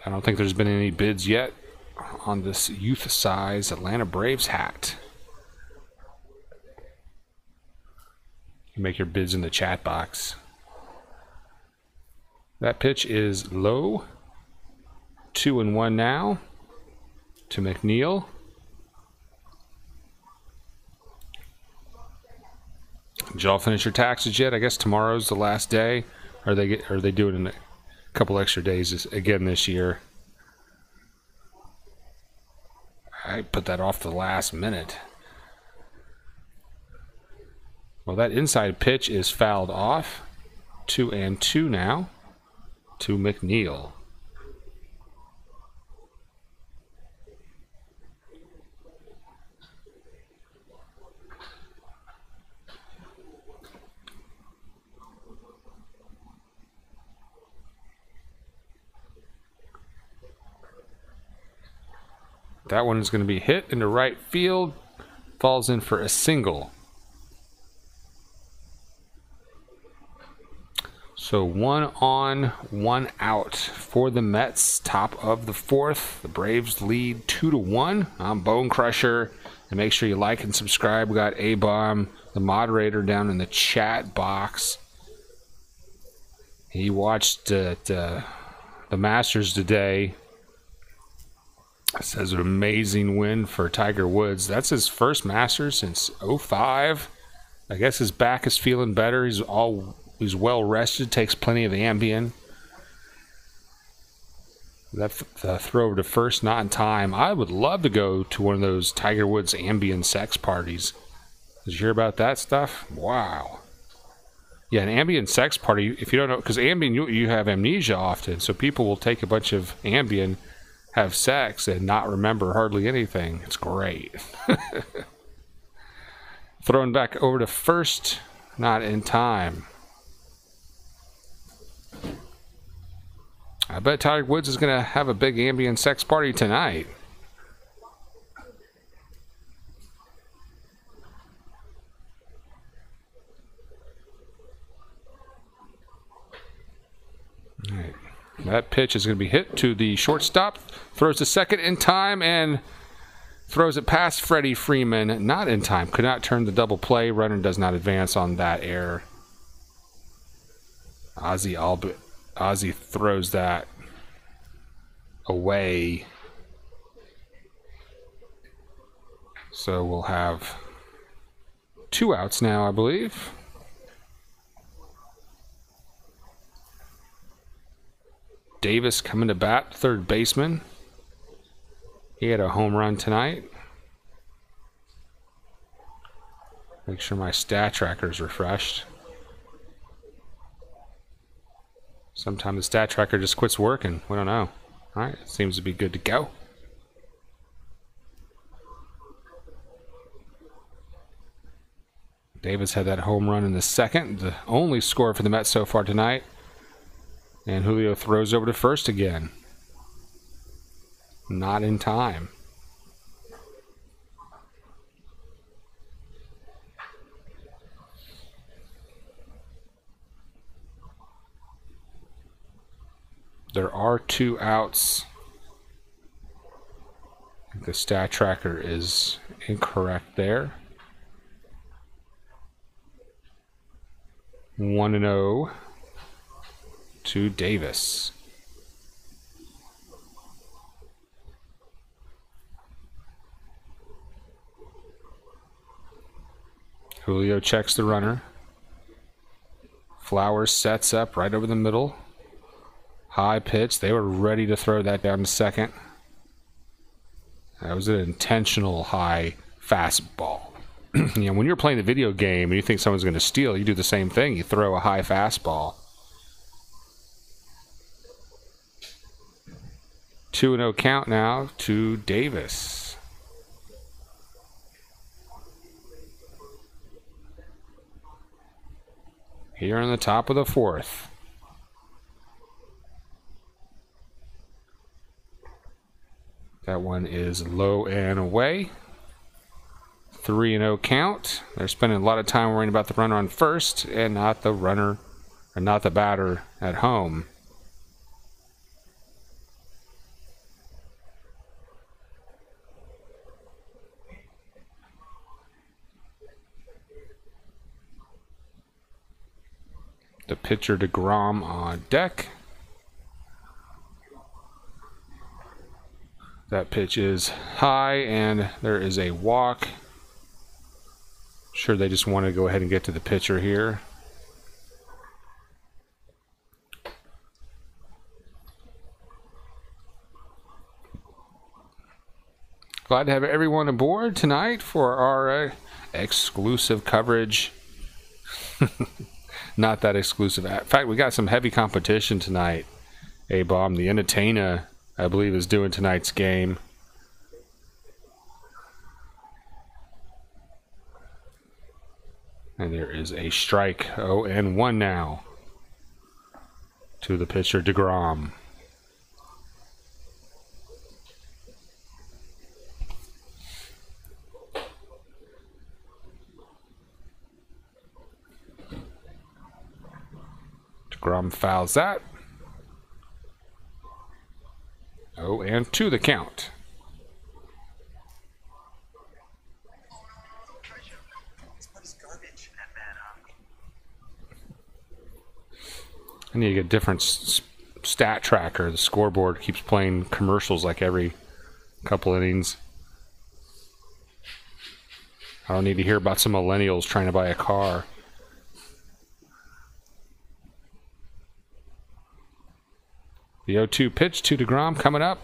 I don't think there's been any bids yet on this youth size Atlanta Braves hat. You make your bids in the chat box. That pitch is low. 2-1 now to McNeil. Did y'all finish your taxes yet? I guess tomorrow's the last day. Are they doing in a couple extra days again this year? I put that off the last minute. Well, that inside pitch is fouled off. 2-2 now to McNeil. That one is going to be hit into right field. Falls in for a single. So 1 on, 1 out for the Mets. Top of the 4th. The Braves lead 2-1. I'm Bone Crusher. And make sure you like and subscribe. We got A-Bomb, the moderator, down in the chat box. He watched the Masters today. Says an amazing win for Tiger Woods. That's his first Masters since '05. I guess his back is feeling better. He's well rested. Takes plenty of Ambien. That throw over to first, not in time. I would love to go to one of those Tiger Woods Ambien sex parties. Did you hear about that stuff? Wow. Yeah, an Ambien sex party. If you don't know, because Ambien, you have amnesia often, so people will take a bunch of Ambien, have sex, and not remember hardly anything. It's great. Thrown back over to first, not in time. I bet Tiger Woods is going to have a big Ambien sex party tonight. All right. That pitch is going to be hit to the shortstop. Throws the second in time and throws it past Freddie Freeman. Not in time. Could not turn the double play. Runner does not advance on that error. Ozzie throws that away. So we'll have 2 outs now, I believe. Davis coming to bat, third baseman. He had a home run tonight. Make sure my stat tracker is refreshed. Sometimes the stat tracker just quits working. We don't know. All right, it seems to be good to go. Davis had that home run in the second, the only score for the Mets so far tonight. And Julio throws over to first again. Not in time. There are 2 outs. The stat tracker is incorrect there. 1-0 to Davis. Julio checks the runner. Flowers sets up right over the middle. High pitch. They were ready to throw that down to second. That was an intentional high fastball. You know, when you're playing a video game and you think someone's going to steal, you do the same thing. You throw a high fastball. 2-0 count now to Davis. Here in the top of the 4th. That one is low and away. 3-0 count. They're spending a lot of time worrying about the runner on first and not the runner, or not the batter at home. The pitcher DeGrom on deck. That pitch is high and there is a walk. Sure, they just want to go ahead and get to the pitcher here. Glad to have everyone aboard tonight for our exclusive coverage. Not that exclusive. In fact, we got some heavy competition tonight. A-Bomb, the Entertainer, I believe, is doing tonight's game. And there is a strike. 0-1 now to the pitcher DeGrom. DeGrom fouls that. 0-2 the count. I need to get a different stat tracker. The scoreboard keeps playing commercials like every couple innings. I don't need to hear about some millennials trying to buy a car. The 0-2 pitch to DeGrom coming up.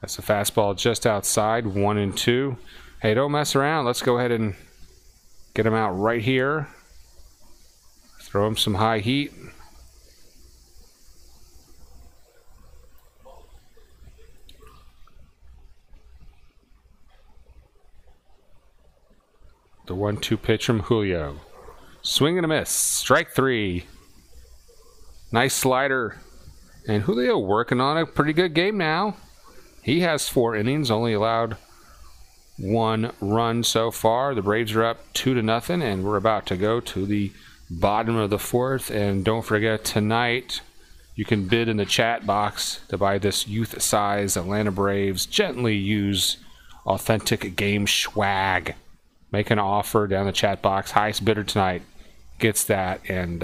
That's a fastball just outside, 1-2. Hey, don't mess around. Let's go ahead and get him out right here. Throw him some high heat. The 1-2 pitch from Julio. Swing and a miss. Strike 3. Nice slider. And Julio working on a pretty good game now. He has 4 innings, only allowed 1 run so far. The Braves are up 2-0, and we're about to go to the bottom of the 4th. And don't forget, tonight you can bid in the chat box to buy this youth-size Atlanta Braves Gently Used Authentic Game swag. Make an offer down the chat box. Highest bidder tonight gets that, and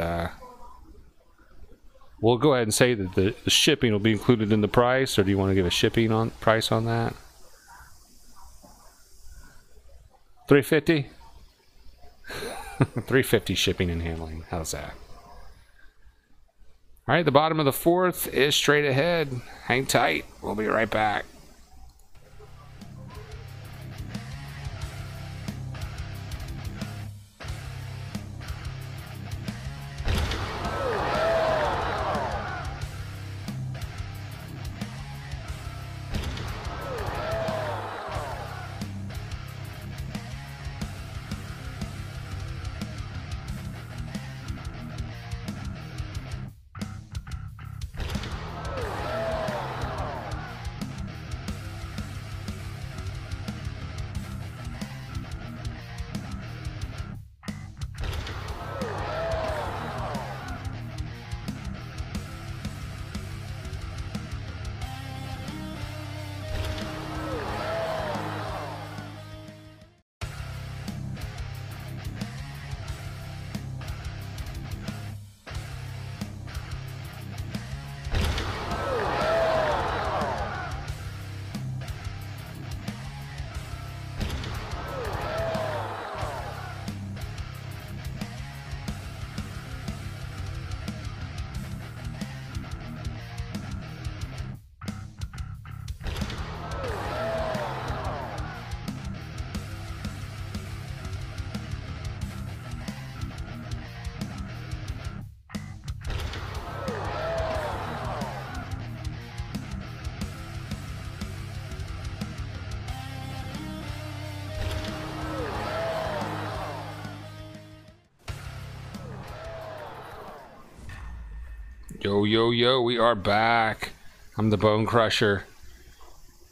we'll go ahead and say that the shipping will be included in the price, or do you want to give a shipping price on that? $350? $350 shipping and handling. How's that? All right, the bottom of the 4th is straight ahead. Hang tight. We'll be right back. Yo, yo, yo, we are back. I'm the Bone Crusher.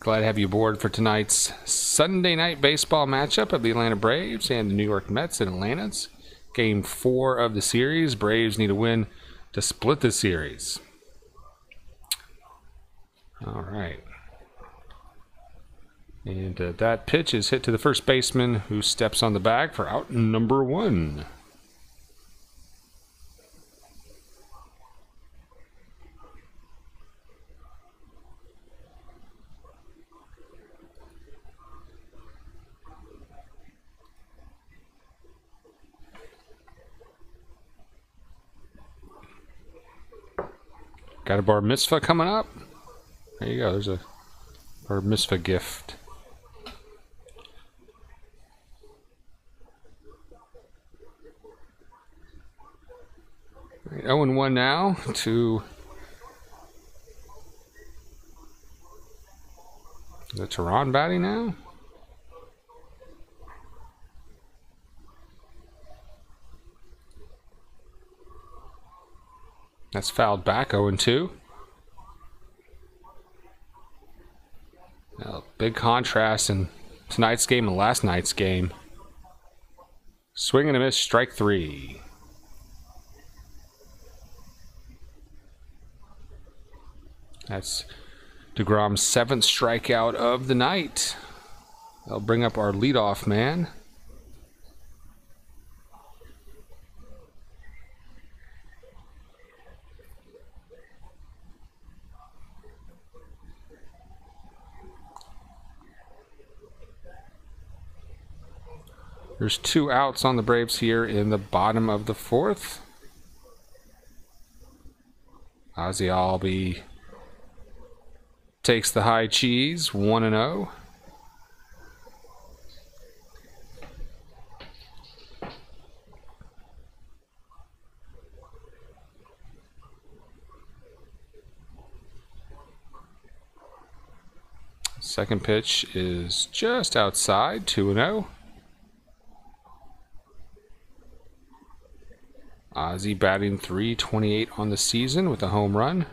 Glad to have you aboard for tonight's Sunday night baseball matchup of the Atlanta Braves and the New York Mets in Atlanta. It's Game 4 of the series. Braves need a win to split the series. All right. And that pitch is hit to the first baseman, who steps on the bag for out number 1. Got a bar mitzvah coming up. There you go. There's a bar mitzvah gift. Right, 0-1 now to the Teheran batting now. That's fouled back, 0-2. Now, big contrast in tonight's game and last night's game. Swing and a miss, strike 3. That's DeGrom's 7th strikeout of the night. That'll bring up our leadoff man. There's 2 outs on the Braves here in the bottom of the 4th. Ozzie Albies takes the high cheese, 1-0. Second pitch is just outside, 2-0. Ozzie batting .328 on the season with a home run.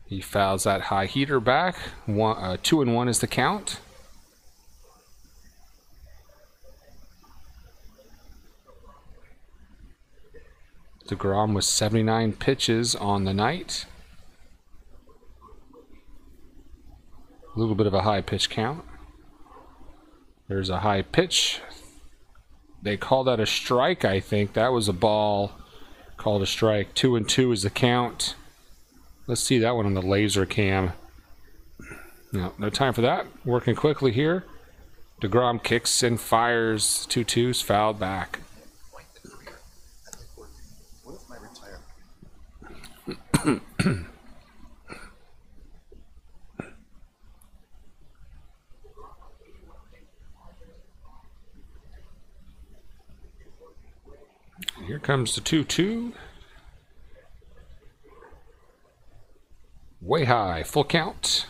He fouls that high heater back. 2-1 is the count. DeGrom with 79 pitches on the night. A little bit of a high pitch count. There's a high pitch. They call that a strike, I think. That was a ball called a strike. 2-2 is the count. Let's see that one on the laser cam. No time for that. Working quickly here. DeGrom kicks and fires. 2-2's fouled back.
What if I retire?
Here comes the 2-2. Way high, full count.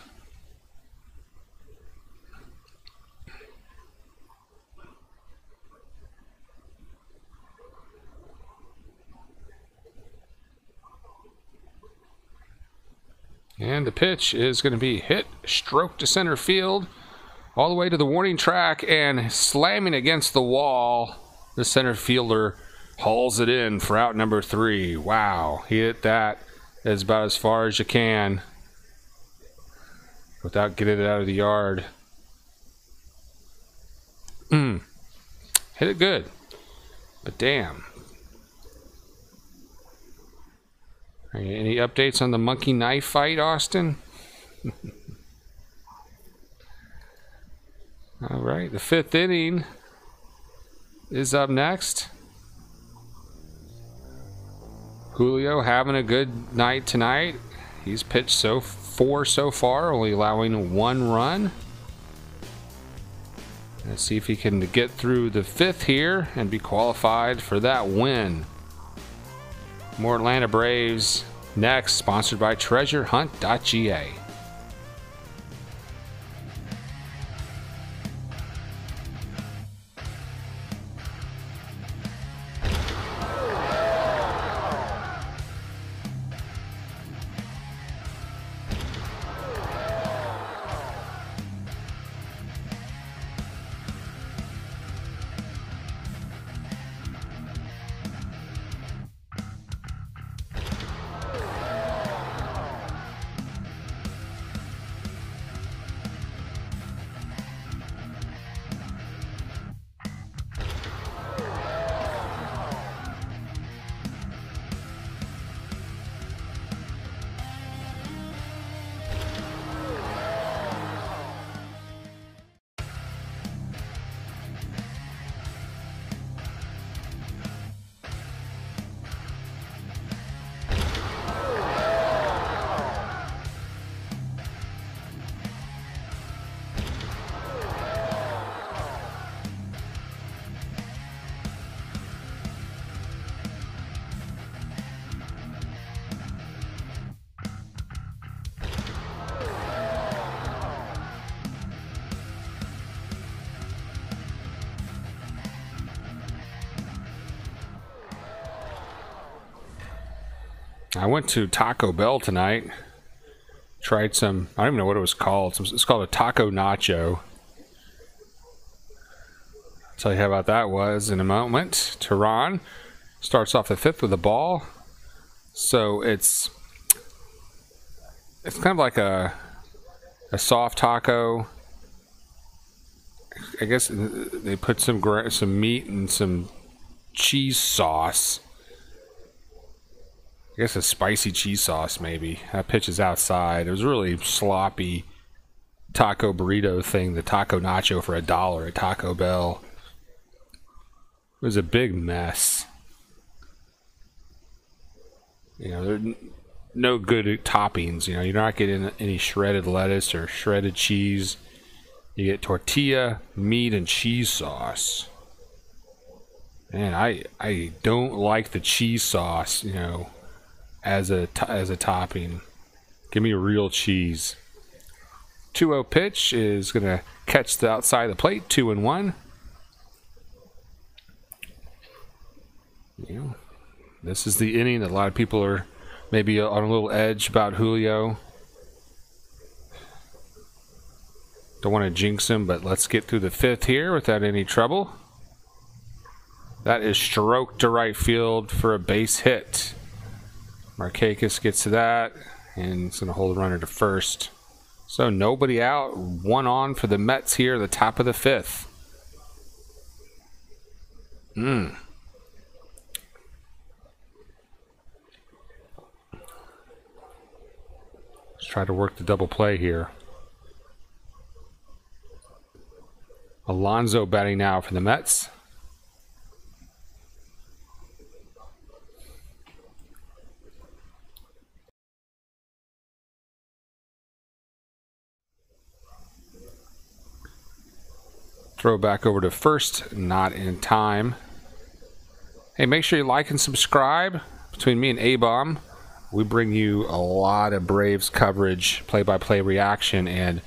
And the pitch is going to be hit, stroke to center field, all the way to the warning track, and slamming against the wall. The center fielder hauls it in for out number 3. Wow, he hit that. That's about as far as you can without getting it out of the yard. Hit it good, but damn. Any updates on the monkey knife fight, Austin? All right, the 5th inning is up next. Julio having a good night tonight. He's pitched 4 so far, only allowing 1 run. Let's see if he can get through the 5th here and be qualified for that win. More Atlanta Braves next, sponsored by TreasureHunt.ga. I went to Taco Bell tonight. Tried some, I don't even know what it was called. It's called a taco nacho. I'll tell you how about that was in a moment. Tehran starts off the 5th with a ball. So it's kind of like a soft taco. I guess they put some meat and some cheese sauce. I guess a spicy cheese sauce maybe. That pitch is outside. It was a really sloppy taco burrito thing. The taco nacho for $1 at Taco Bell. It was a big mess. You know, there are no good toppings. You know, you're not getting any shredded lettuce or shredded cheese. You get tortilla, meat, and cheese sauce. Man, I don't like the cheese sauce, you know, as a topping. Give me real cheese. 2-0 pitch is going to catch the outside of the plate. 2-1. You know, this is the inning that a lot of people are maybe on a little edge about Julio. Don't want to jinx him, but let's get through the 5th here without any trouble. That is stroked to right field for a base hit. Markakis gets to that, and it's going to hold the runner to first. So nobody out, 1 on for the Mets here at the top of the 5th. Let's try to work the double play here. Alonso batting now for the Mets. Throw back over to first, not in time. Hey, make sure you like and subscribe. Between me and A-Bomb, we bring you a lot of Braves coverage, play-by-play reaction, and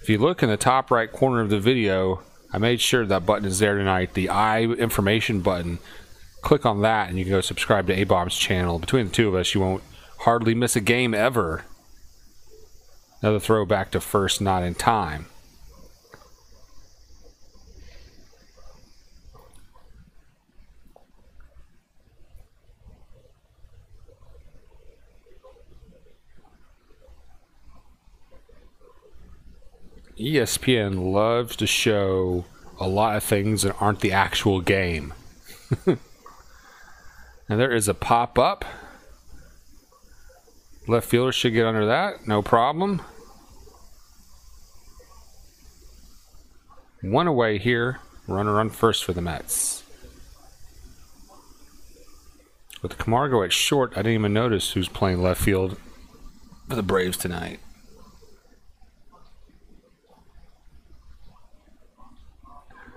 if you look in the top right corner of the video, I made sure that button is there tonight, the I information button. Click on that and you can go subscribe to A-Bomb's channel. Between the two of us, you won't hardly miss a game ever. Another throw back to first, not in time. ESPN loves to show a lot of things that aren't the actual game. And there is a pop-up. Left fielder should get under that, no problem. 1 away here. Runner on first for the Mets. With Camargo at short, I didn't even notice who's playing left field for the Braves tonight.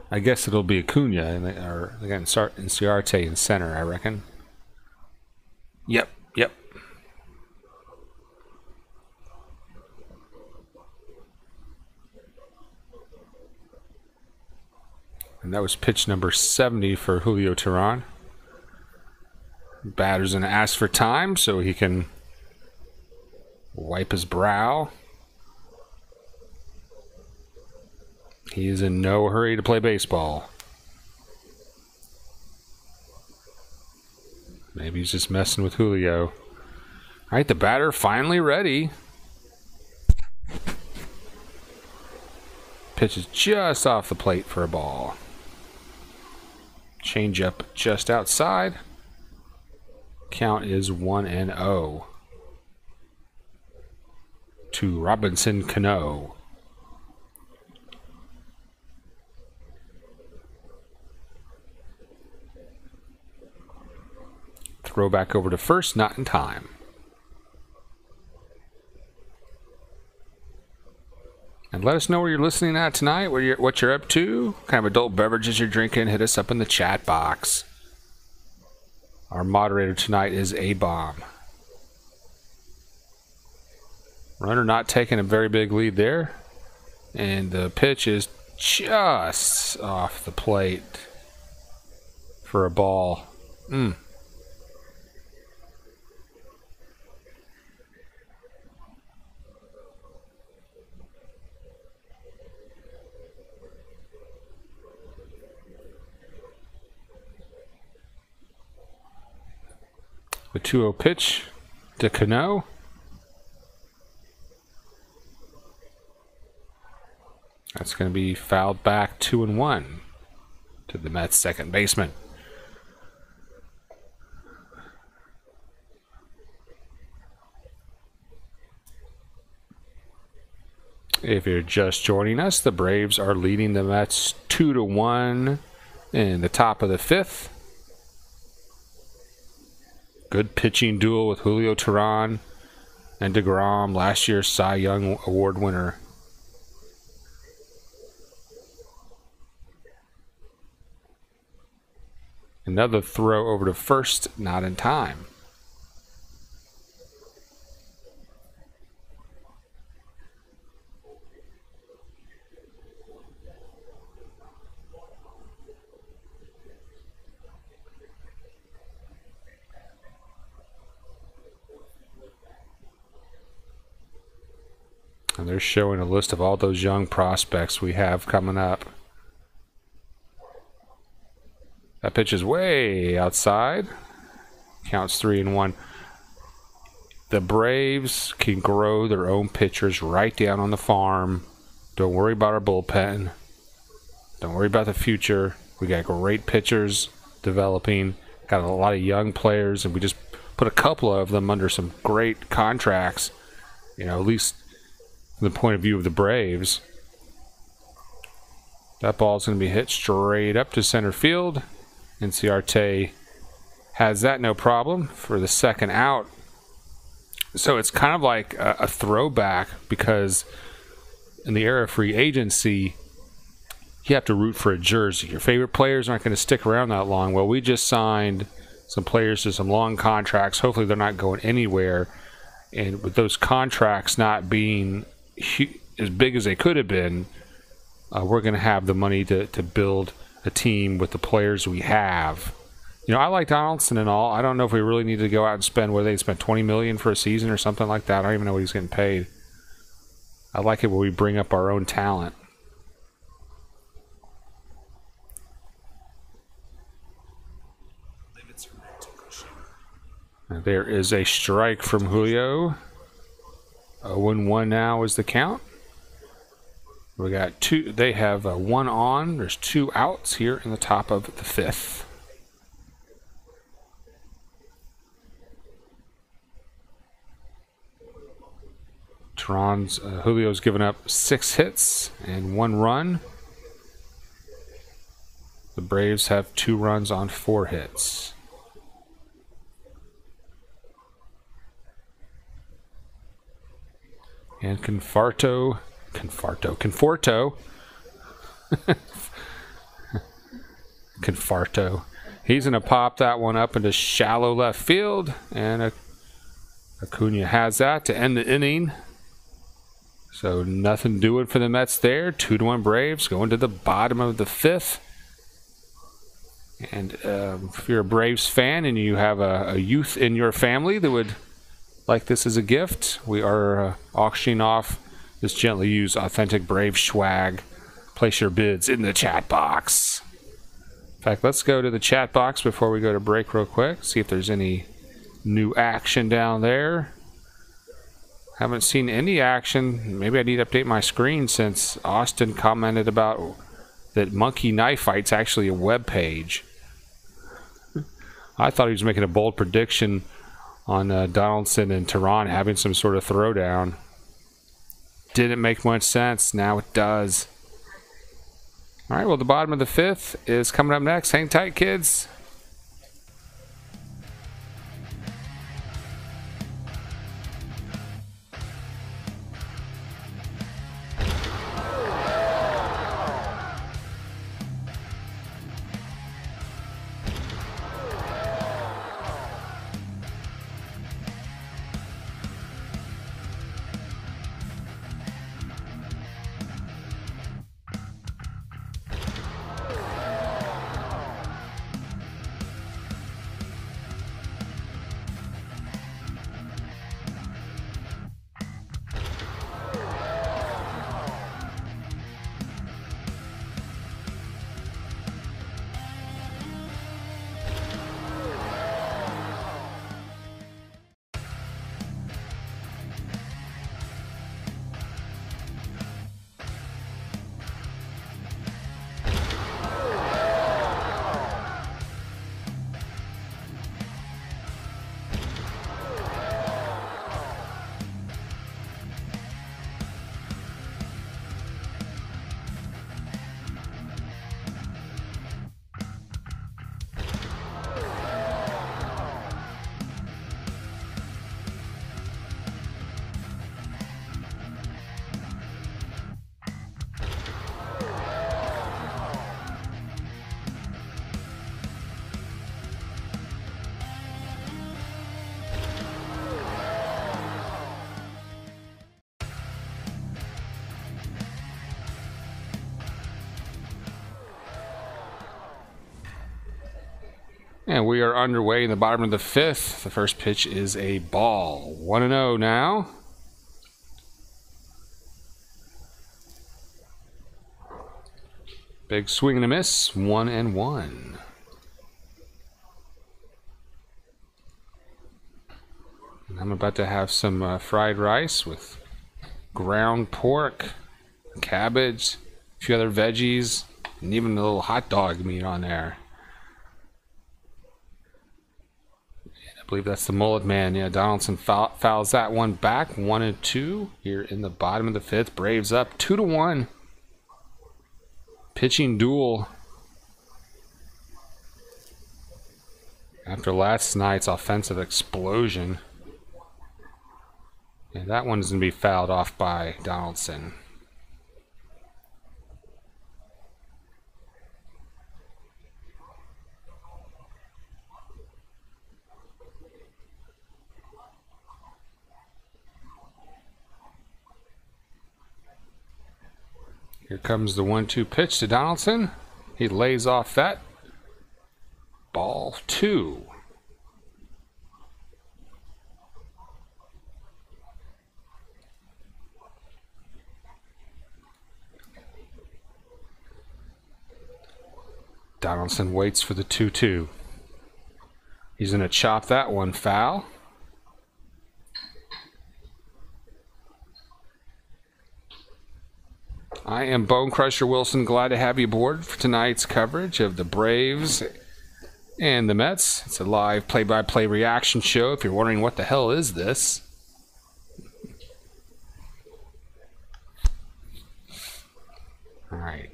I guess it'll be Acuna, and they got Inciarte in center, I reckon. Yep. And that was pitch number 70 for Julio Tehran. Batter's going to ask for time so he can wipe his brow. He is in no hurry to play baseball. Maybe he's just messing with Julio. All right, the batter finally ready. Pitch is just off the plate for a ball. Change up just outside. Count is 1-0 to Robinson Cano. Throw back over to first, not in time. And let us know where you're listening at tonight, what you're up to, what kind of adult beverages you're drinking. Hit us up in the chat box. Our moderator tonight is A-Bomb. Runner not taking a very big lead there. And the pitch is just off the plate for a ball. The 2-0 pitch to Cano. That's going to be fouled back 2-1 to the Mets second baseman. If you're just joining us, the Braves are leading the Mets 2-1 in the top of the fifth. Good pitching duel with Julio Teheran and DeGrom, last year's Cy Young Award winner. Another throw over to first, not in time. And they're showing a list of all those young prospects we have coming up. That pitch is way outside. Counts 3-1. The Braves can grow their own pitchers right down on the farm. Don't worry about our bullpen. Don't worry about the future. We got great pitchers developing. Got a lot of young players, and we just put a couple of them under some great contracts. You know, at least from the point of view of the Braves. That ball's going to be hit straight up to center field. Inciarte has that no problem for the second out. So it's kind of like a throwback, because in the era of free agency, you have to root for a jersey. Your favorite players aren't going to stick around that long. Well, we just signed some players to some long contracts. Hopefully they're not going anywhere. And with those contracts not being as big as they could have been, we're going to have the money to build a team with the players we have. You know, I like Donaldson and all. I don't know if we really need to go out and spend, where they spent $20 million for a season or something like that. I don't even know what he's getting paid. I like it when we bring up our own talent. There is a strike from Julio. 0-1 now is the count. We got two. They have one on. There's 2 outs here in the top of the fifth. Julio's given up 6 hits and 1 run. The Braves have 2 runs on 4 hits. And Conforto. He's going to pop that one up into shallow left field. And Acuna has that to end the inning. So nothing doing for the Mets there. 2-1 Braves going to the bottom of the fifth. And if you're a Braves fan and you have a youth in your family that would like this as a gift, we are auctioning off this gently used authentic Brave swag. Place your bids in the chat box. In fact, let's go to the chat box before we go to break real quick. See if there's any new action down there. Haven't seen any action. Maybe I need to update my screen, since Austin commented about that Monkey Knife Fight's actually a web page. I thought he was making a bold prediction on Donaldson and Teheran having some sort of throwdown. Didn't make much sense. Now it does. All right, well, the bottom of the fifth is coming up next. Hang tight, kids. And we are underway in the bottom of the 5th. The first pitch is a ball. 1-0 now. Big swing and a miss. 1-1. And I'm about to have some fried rice with ground pork, cabbage, a few other veggies, and even a little hot dog meat on there. I believe that's the mullet man. Yeah, Donaldson fouls that one back. 1-2 here in the bottom of the 5th. Braves up 2-1. Pitching duel. After last night's offensive explosion. Yeah, that one's going to be fouled off by Donaldson. Here comes the 1-2 pitch to Donaldson. He lays off that. Ball 2. Donaldson waits for the 2-2. He's going to chop that one foul. I am Bone Crusher Wilson. Glad to have you aboard for tonight's coverage of the Braves and the Mets. It's a live play-by-play reaction show. If you're wondering what the hell is this. All right.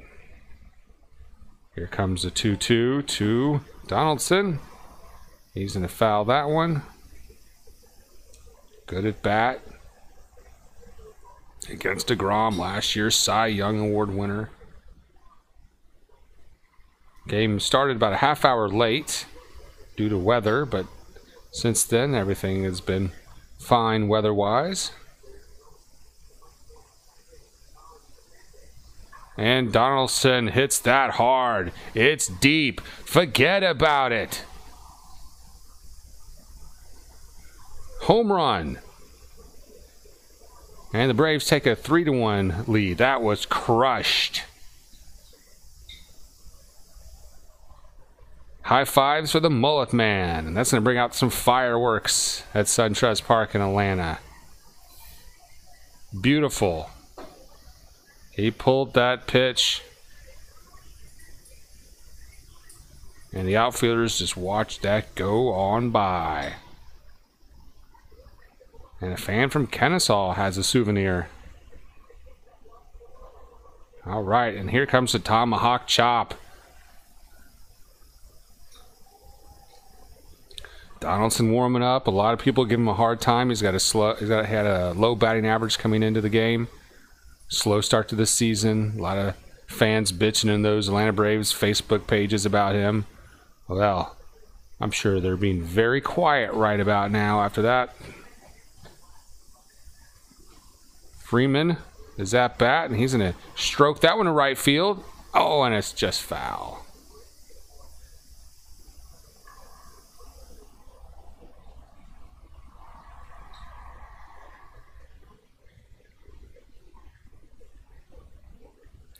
Here comes the 2-2 to Donaldson. He's going to foul that one. Good at bat. Against DeGrom, last year's Cy Young Award winner. Game started about a half hour late due to weather, but since then everything has been fine weather-wise. And Donaldson hits that hard. It's deep. Forget about it. Home run. And the Braves take a 3-1 lead. That was crushed. High fives for the mullet man. And that's going to bring out some fireworks at SunTrust Park in Atlanta. Beautiful. He pulled that pitch. And the outfielders just watched that go on by. And a fan from Kennesaw has a souvenir. All right, and here comes the tomahawk chop. Donaldson warming up. A lot of people give him a hard time. He's had a low batting average coming into the game. Slow start to the season. A lot of fans bitching in those Atlanta Braves Facebook pages about him. Well, I'm sure they're being very quiet right about now after that. Freeman is at bat, and he's going to stroke that one to right field. Oh, and it's just foul.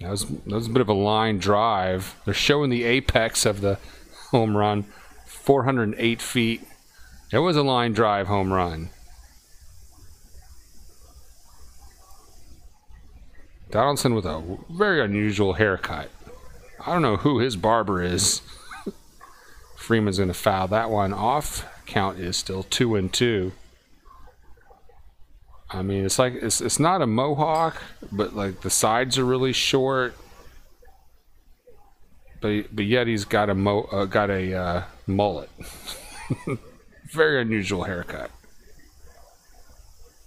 That was a bit of a line drive. They're showing the apex of the home run, 408 feet. It was a line drive home run. Donaldson with a very unusual haircut. I don't know who his barber is. Freeman's going to foul that one off. Count is still 2-2. I mean, it's like it's not a mohawk, but like the sides are really short. But yet he's got a mullet. Very unusual haircut.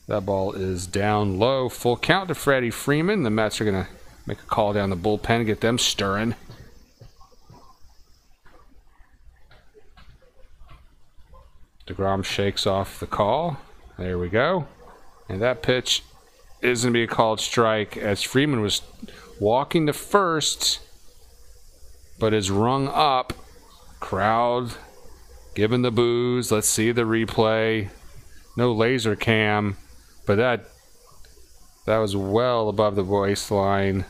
That ball is down low. Full count to Freddie Freeman. The Mets are going to make a call down the bullpen and get them stirring. DeGrom shakes off the call. There we go. And that pitch is going to be a called strike as Freeman was walking to first, but is rung up. Crowd Giving the boos. Let's see the replay. No laser cam, but that was well above the waistline.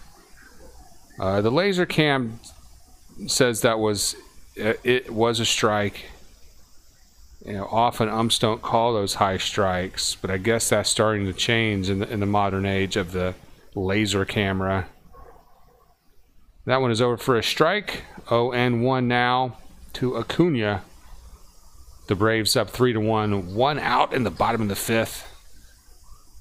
The laser cam says that it was a strike. You know, often umps don't call those high strikes, but I guess that's starting to change in the modern age of the laser camera. That one is over for a strike. 0-1 now to Acuna. The Braves up 3-1. 1 out in the bottom of the 5th.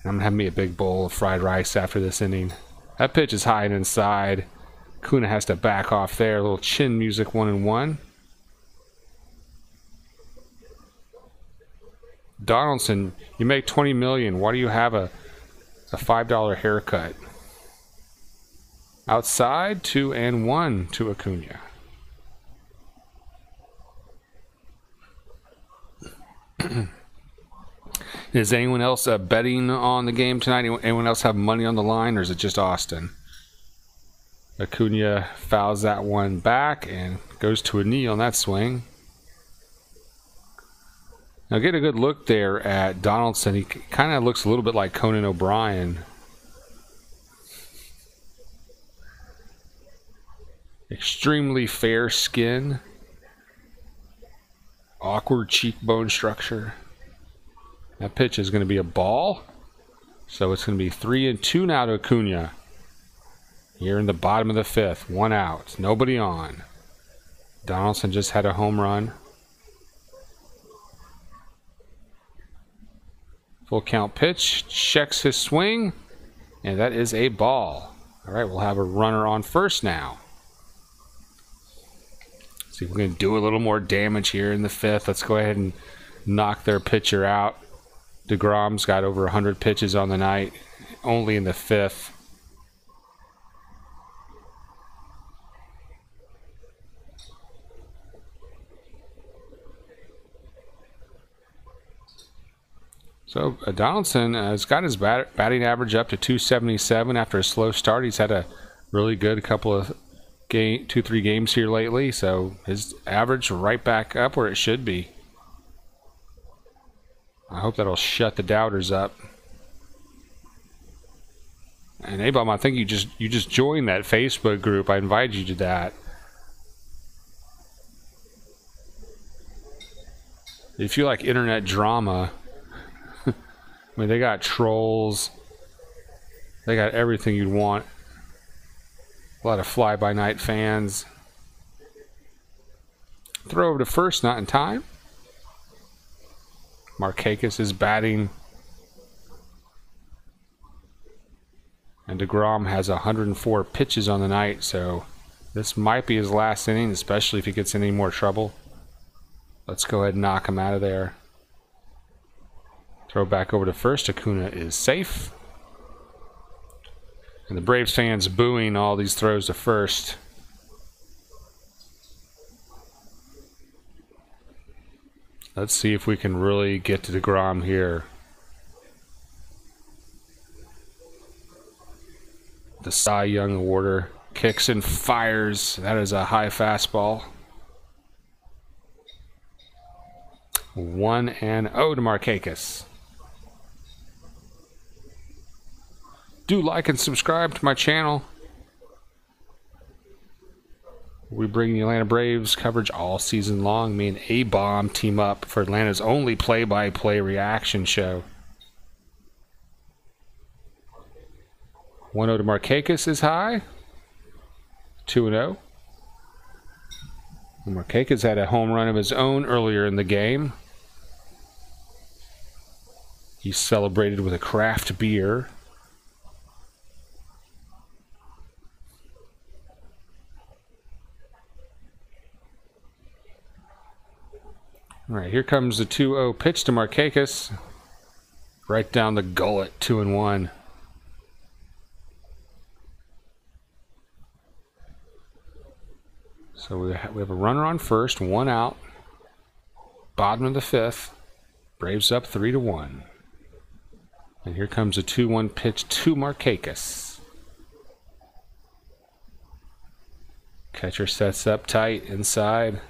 And I'm gonna have me a big bowl of fried rice after this inning. That pitch is high and inside. Acuna has to back off there. A little chin music, 1-1. Donaldson, you make $20 million. Why do you have a $5 haircut? Outside, 2-1 to Acuna. Is anyone else betting on the game tonight? Anyone else have money on the line, or is it just Austin? Acuna fouls that one back and goes to a knee on that swing. Now get a good look there at Donaldson. He kind of looks a little bit like Conan O'Brien. Extremely fair skin. Awkward cheekbone structure. That pitch is going to be a ball. So it's going to be 3-2 now to Acuna. Here in the bottom of the 5th. 1 out. Nobody on. Donaldson just had a home run. Full count pitch. Checks his swing. And that is a ball. All right, we'll have a runner on first now. See if we can do a little more damage here in the 5th. Let's go ahead and knock their pitcher out. DeGrom's got over 100 pitches on the night, only in the 5th. So Donaldson has got his batting average up to 277 after a slow start. He's had a really good couple of 2-3 games here lately, so his average right back up where it should be. I hope that'll shut the doubters up. And A-Bomb, I think you just joined that Facebook group. I invited you to that. If you like internet drama, I mean, they got trolls. They got everything you'd want. A lot of fly-by-night fans. Throw over to first, not in time. Markakis is batting. And DeGrom has 104 pitches on the night, so this might be his last inning, especially if he gets in any more trouble. Let's go ahead and knock him out of there. Throw back over to first. Acuna is safe. And the Braves fans booing all these throws to first. Let's see if we can really get to DeGrom here. The Cy Young Awarder kicks and fires. That is a high fastball. 1-0 to Markakis. Do like and subscribe to my channel. We bring the Atlanta Braves coverage all season long. Me and A-Bomb team up for Atlanta's only play-by-play reaction show. 1-0 to Markakis is high. 2-0. Markakis had a home run of his own earlier in the game. He celebrated with a craft beer. All right, here comes the 2-0 pitch to Markakis. Right down the gullet, 2-1. So we have a runner on first, 1 out. Bottom of the 5th. Braves up 3-1. And here comes a 2-1 pitch to Markakis. Catcher sets up tight inside.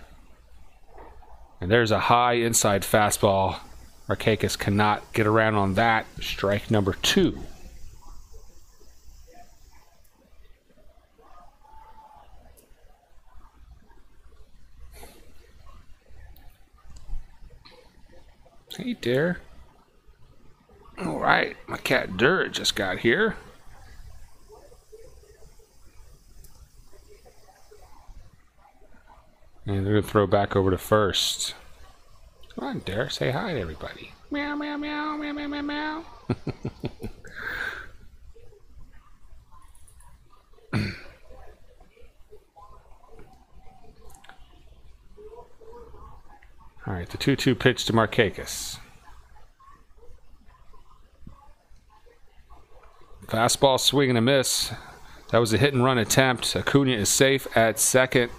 And there's a high inside fastball. Markakis cannot get around on that. Strike number 2. Hey, dear. All right, my cat Dirt just got here. And they're going to throw back over to first. Come on, Dirt, say hi to everybody. Meow, meow, meow, meow, meow, meow, meow. All right, the 2-2 pitch to Markakis. Fastball swing and a miss. That was a hit and run attempt. Acuna is safe at second.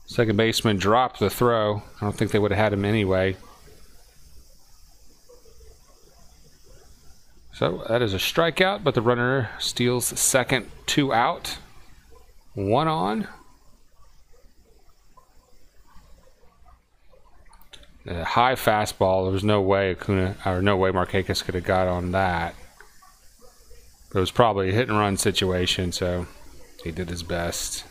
Second baseman dropped the throw. I don't think they would have had him anyway. So that is a strikeout, but the runner steals second, 2 out. 1 on. A high fastball. There was no way Markakis could have got on that. It was probably a hit and run situation, so he did his best.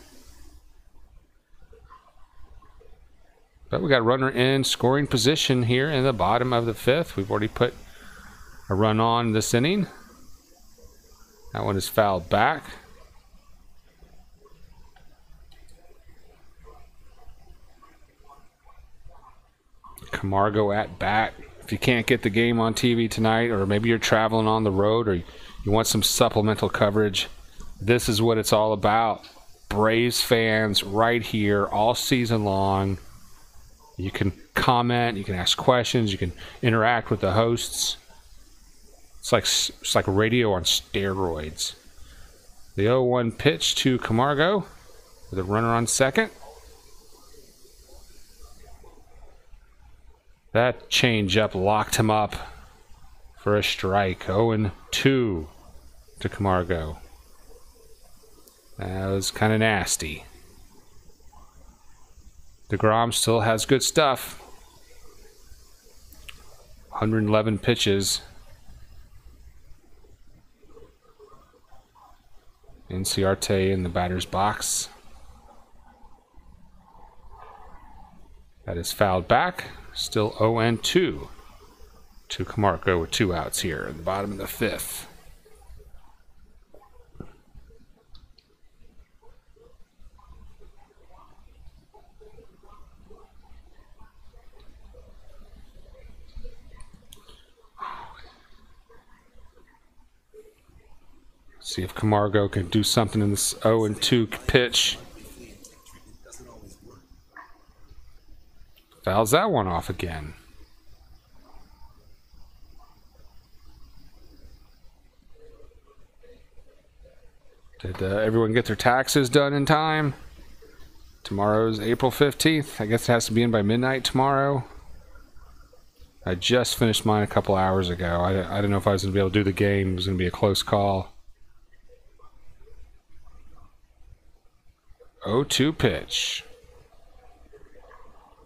But we got a runner in scoring position here in the bottom of the 5th. We've already put a run on this inning. That one is fouled back. Camargo at bat. If you can't get the game on TV tonight, or maybe you're traveling on the road, or you want some supplemental coverage, this is what it's all about. Braves fans right here all season long. You can comment, you can ask questions, you can interact with the hosts. It's like radio on steroids. The 0-1 pitch to Camargo with a runner on second. That changeup locked him up for a strike. 0-2 to Camargo. That was kind of nasty. DeGrom still has good stuff. 111 pitches. Inciarte in the batter's box. That is fouled back. Still 0-2 to Camargo with 2 outs here in the bottom of the 5th. See if Camargo can do something in this 0-2 pitch. Fouls that one off again. Did everyone get their taxes done in time? Tomorrow's April 15th. I guess it has to be in by midnight tomorrow. I just finished mine a couple hours ago. I didn't know if I was going to be able to do the game. It was going to be a close call. 0-2 pitch.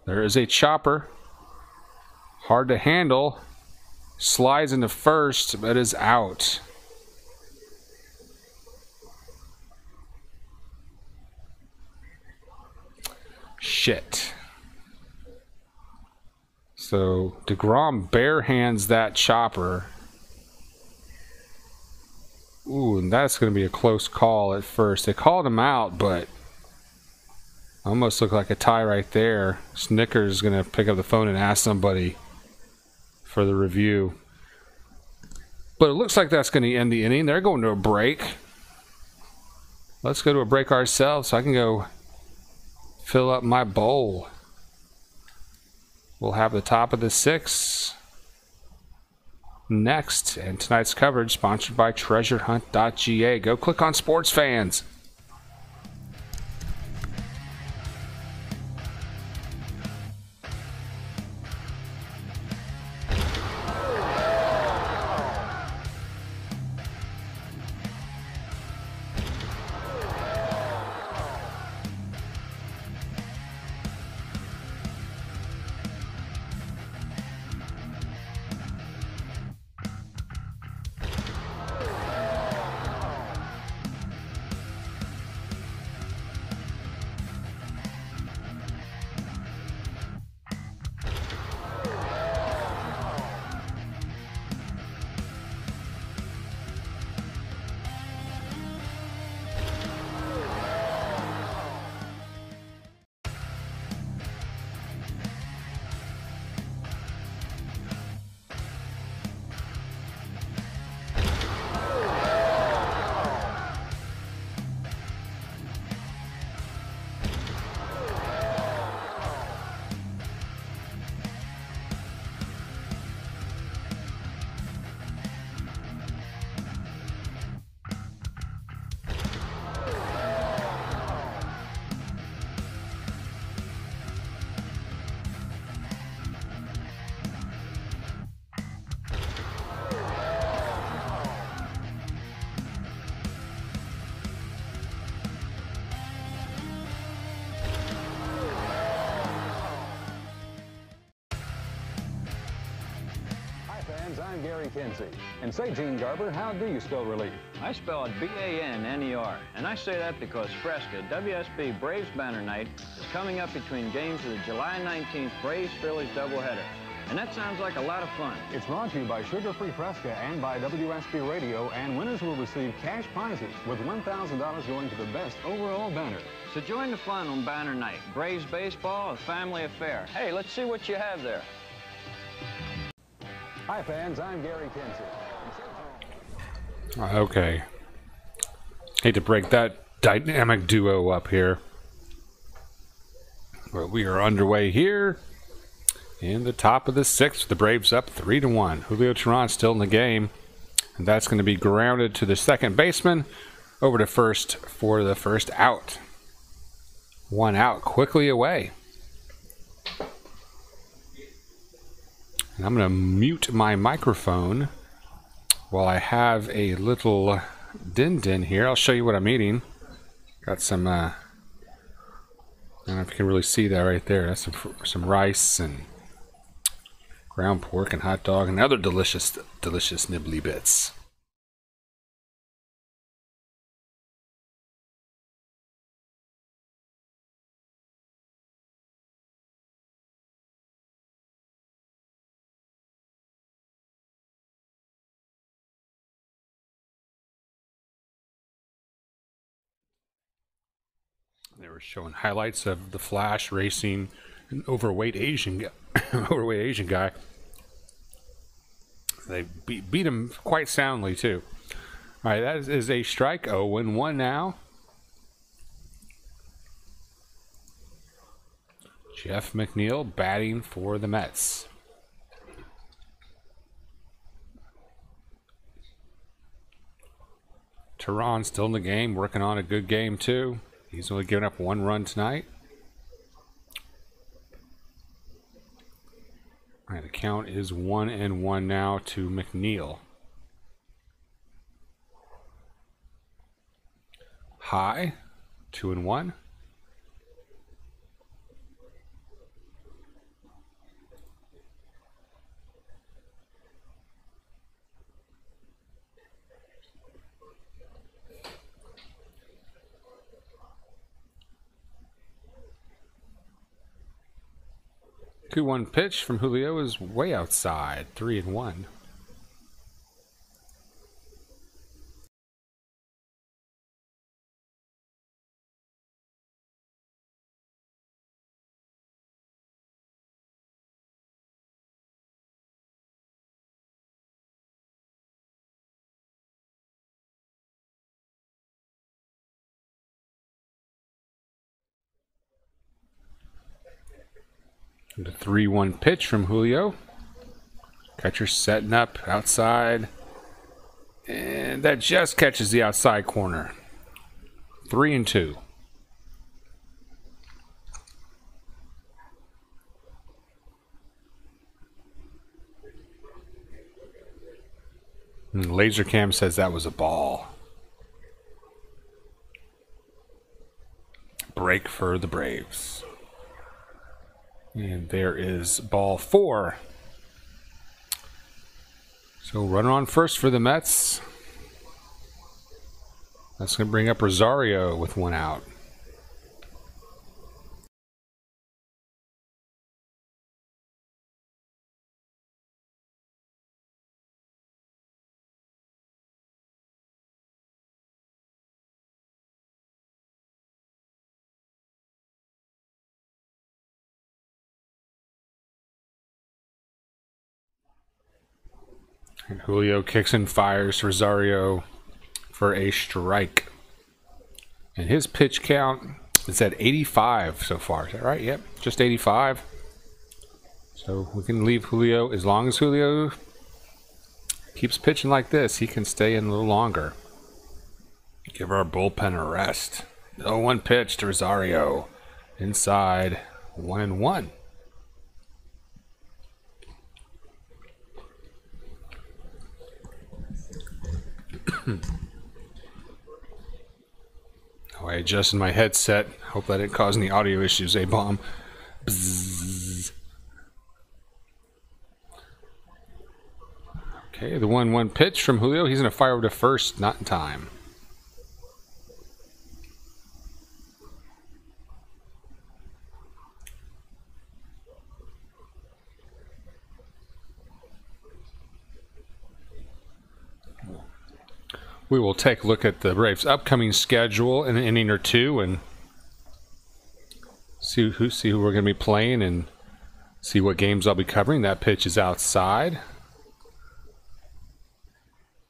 There is a chopper. Hard to handle. Slides into first, but is out. Shit. So DeGrom barehands that chopper. Ooh, and that's going to be a close call at first. They called him out, but almost looked like a tie right there. Snickers is going to pick up the phone and ask somebody for the review. But it looks like that's going to end the inning. They're going to a break. Let's go to a break ourselves so I can go fill up my bowl. We'll have the top of the 6th next. And tonight's coverage sponsored by treasurehunt.ga. Go click on Sports Fans.
Kinsey. And say, Gene Garber, how do you spell relief?
I spell it B-A-N-N-E-R, and I say that because Fresca WSB Braves Banner Night is coming up between games of the July 19th Braves-Phillies doubleheader. And that sounds like a lot of fun.
It's brought to you by Sugar Free Fresca and by WSB Radio, and winners will receive cash prizes with $1,000 going to the best overall banner.
So join the fun on Banner Night. Braves baseball, a family affair. Hey, let's see what you have there.
Hi, fans. I'm Gary Kinsey.
Okay. Hate to break that dynamic duo up here. But we are underway here in the top of the sixth. The Braves up 3-1. Julio Teheran still in the game. And that's going to be grounded to the second baseman. Over to first for the first out. One out, quickly away. And I'm going to mute my microphone while I have a little din-din here. I'll show you what I'm eating. Got some, I don't know if you can really see that right there. That's some rice and ground pork and hot dog and other delicious nibbly bits. They were showing highlights of the Flash racing an overweight Asian guy. They beat him quite soundly too. All right, that is a strike. 0-1 now. Jeff McNeil batting for the Mets. Teheran still in the game, working on a good game too. He's only given up one run tonight. All right, the count is 1-1 now to McNeil. High, 2-1. The 2-1 pitch from Julio is way outside. 3-1. The 3-1 pitch from Julio. Catcher setting up outside. And that just catches the outside corner. 3-2. And Laser Cam says that was a ball. Break for the Braves. And there is ball 4. So runner on first for the Mets. That's going to bring up Rosario with one out. And Julio kicks and fires Rosario for a strike. And his pitch count is at 85 so far. Is that right? Yep, just 85. So we can leave Julio. As long as Julio keeps pitching like this, he can stay in a little longer. Give our bullpen a rest. 0-1 pitch to Rosario. Inside, 1-1. Oh, I adjusted my headset. Hope that didn't cause any audio issues, A-bomb. Bzzz. Okay, the 1-1 pitch from Julio. He's going to fire over to first, not in time. We will take a look at the Braves' upcoming schedule in an inning or two and see who we're going to be playing and see what games I'll be covering. That pitch is outside.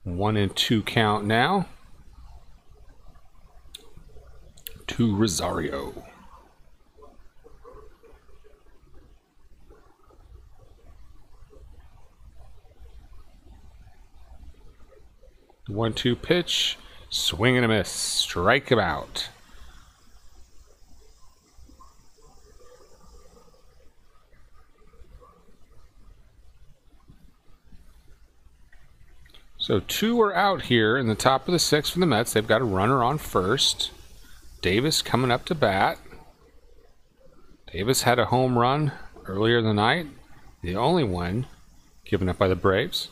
1-2 count now to Rosario. The 1-2 pitch, swing and a miss, strike him out. So 2 are out here in the top of the 6th for the Mets. They've got a runner on first. Davis coming up to bat. Davis had a home run earlier in the night, the only one given up by the Braves.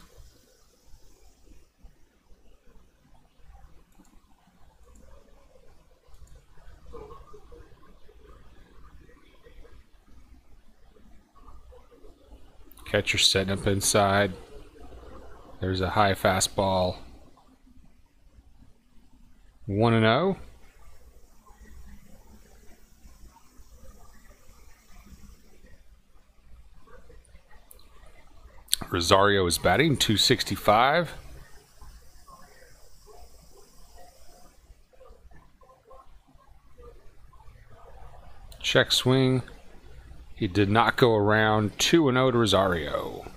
Catcher setting up inside. There's a high fastball. 1-0. Rosario is batting, 265. Check swing. He did not go around. 2-0 to Rosario.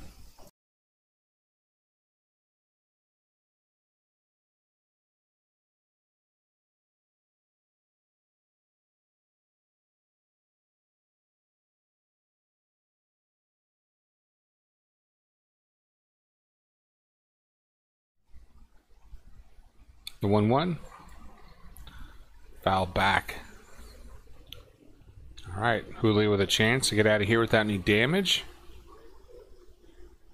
The 1-1. Foul back. All right, Julio with a chance to get out of here without any damage.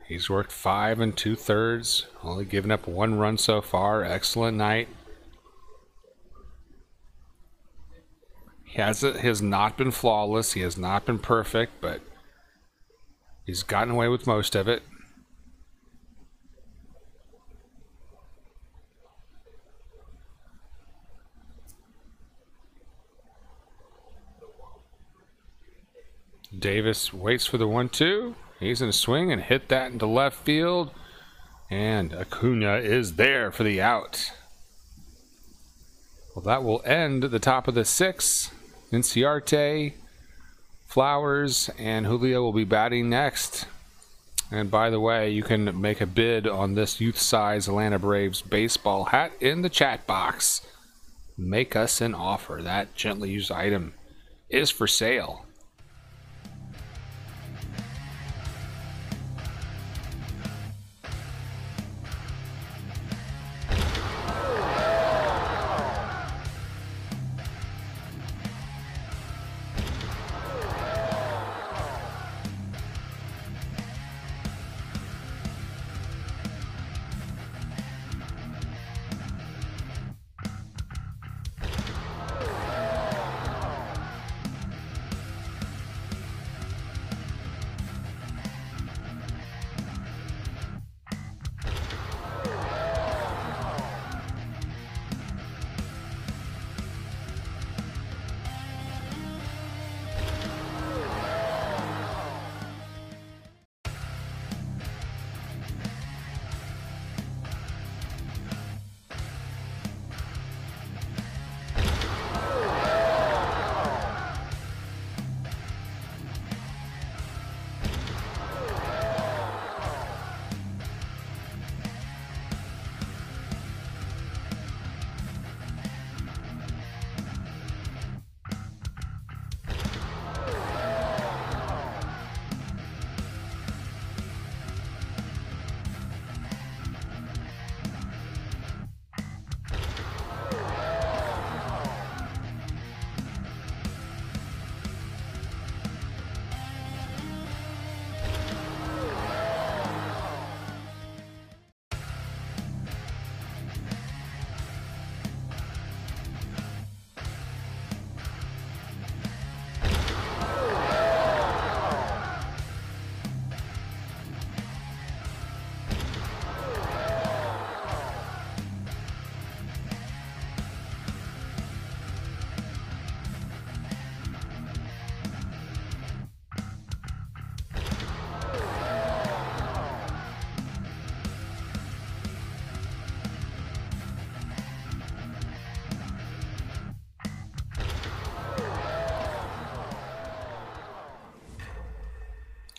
He's worked 5 2/3, only given up 1 run so far. Excellent night. He has not been flawless. He has not been perfect, but he's gotten away with most of it. Davis waits for the 1-2. He's going to swing and hit that into left field. And Acuna is there for the out. Well, that will end the top of the 6th. Inciarte, Flowers, and Julio will be batting next. And by the way, you can make a bid on this youth-size Atlanta Braves baseball hat in the chat box. Make us an offer. That gently used item is for sale.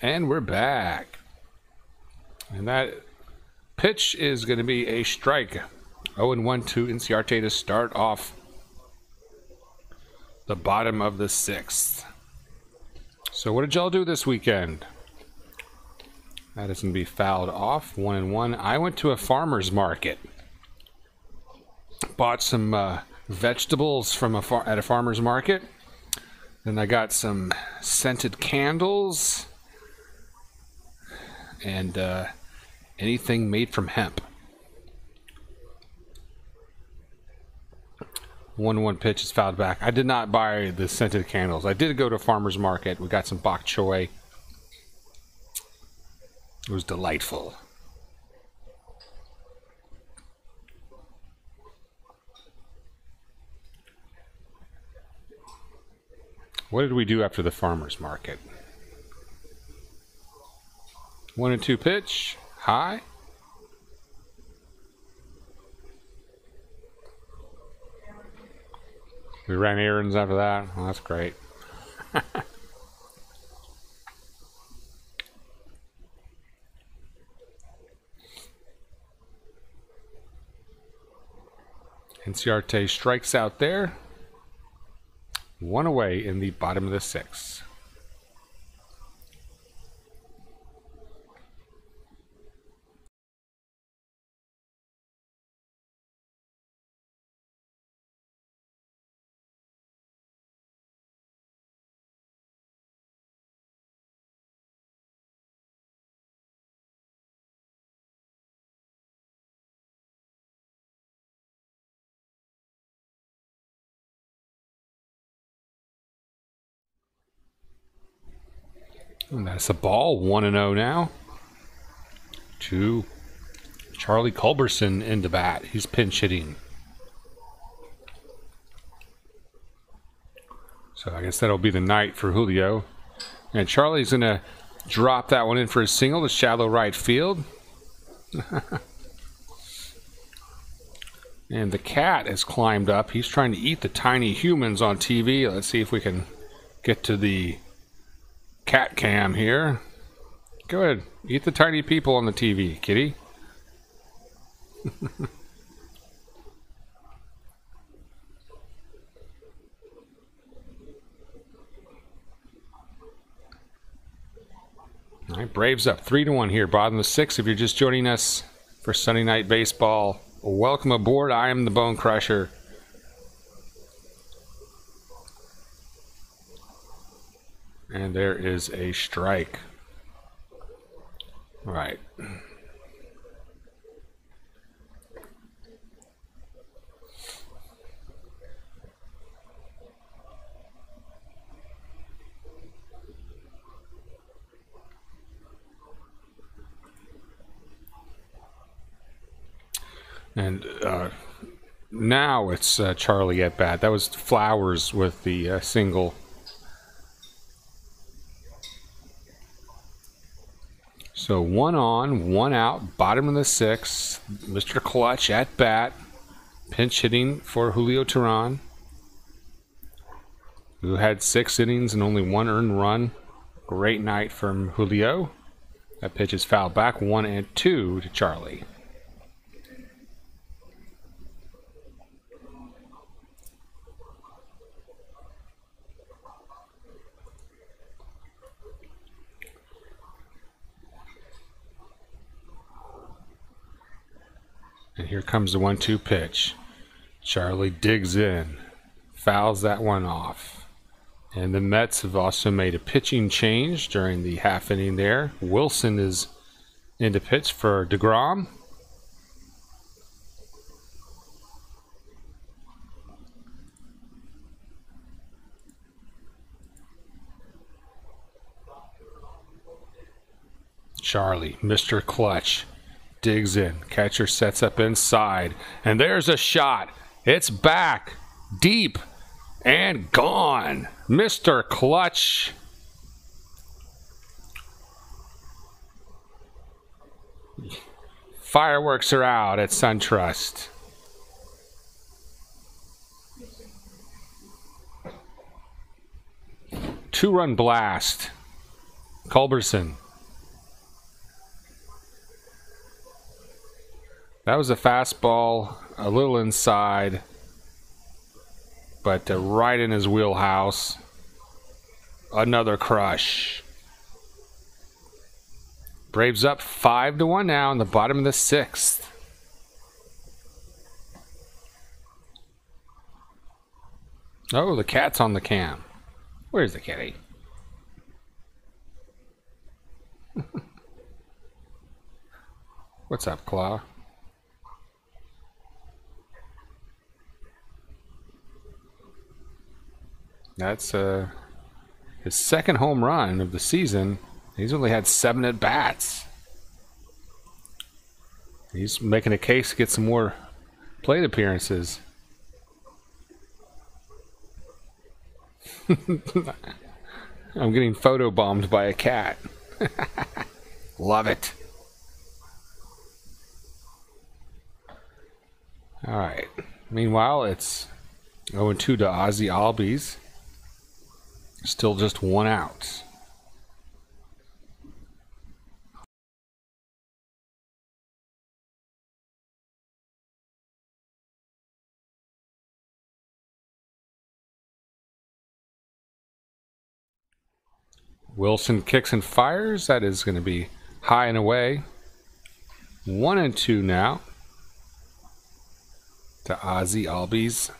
And we're back. And that pitch is going to be a strike. 0-1 to Inciarte to start off the bottom of the 6th. So what did y'all do this weekend? That is going to be fouled off. 1-1. I went to a farmer's market. Bought some vegetables from at a farmer's market. Then I got some scented candles and anything made from hemp. 1-1 pitch is fouled back. I did not buy the scented candles. I did go to a farmer's market. We got some bok choy. It was delightful. What did we do after the farmer's market? 1-2 pitch. High. We ran errands after that. Oh, that's great. Inciarte strikes out there. 1 away in the bottom of the 6th. And that's a ball. 1-0 now. To Charlie Culberson into bat. He's pinch hitting. So I guess that'll be the night for Julio. And Charlie's going to drop that one in for a single to shallow right field. And the cat has climbed up. He's trying to eat the tiny humans on TV. Let's see if we can get to the cat cam here. Go ahead. Eat the tiny people on the TV, kitty. All right, Braves up 3-1 here. Bottom of the 6th. If you're just joining us for Sunday Night Baseball, welcome aboard. I am the Bone Crusher. And there is a strike. All right. And now it's Charlie at bat. That was Flowers with the single. So 1 on, 1 out, bottom of the 6th. Mr. Clutch at bat. Pinch hitting for Julio Teheran, who had 6 innings and only 1 earned run. Great night from Julio. That pitch is fouled back. 1-2 to Charlie. And here comes the 1-2 pitch. Charlie digs in, fouls that one off. And the Mets have also made a pitching change during the half inning there. Wilson is in to pitch for DeGrom. Charlie, Mr. Clutch, digs in. Catcher sets up inside. And there's a shot. It's back, deep, and gone. Mr. Clutch. Fireworks are out at SunTrust. Two-run blast. Culberson. That was a fastball, a little inside, but right in his wheelhouse. Another crush. Braves up 5-1 now in the bottom of the 6th. Oh, the cat's on the cam. Where's the kitty? What's up, Claw? That's his second home run of the season. He's only had 7 at-bats. He's making a case to get some more plate appearances. I'm getting photobombed by a cat. Love it. All right. Meanwhile, it's 0-2 to Ozzie Albies. Still just 1 out. Wilson kicks and fires. That is going to be high and away. 1-2 now to Ozzie Albies.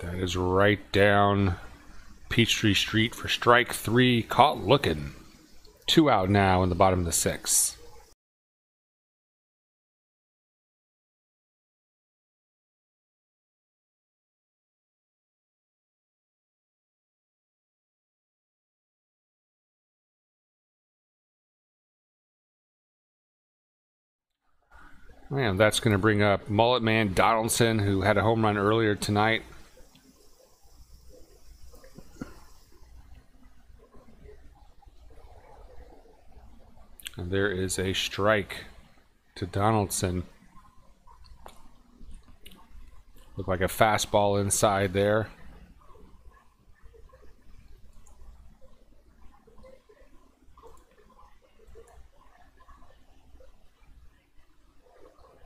That is right down Peachtree Street for strike 3. Caught looking. 2 out now in the bottom of the 6th. Man, that's going to bring up Mullet Man Donaldson, who had a home run earlier tonight. And there is a strike to Donaldson. Looked like a fastball inside there.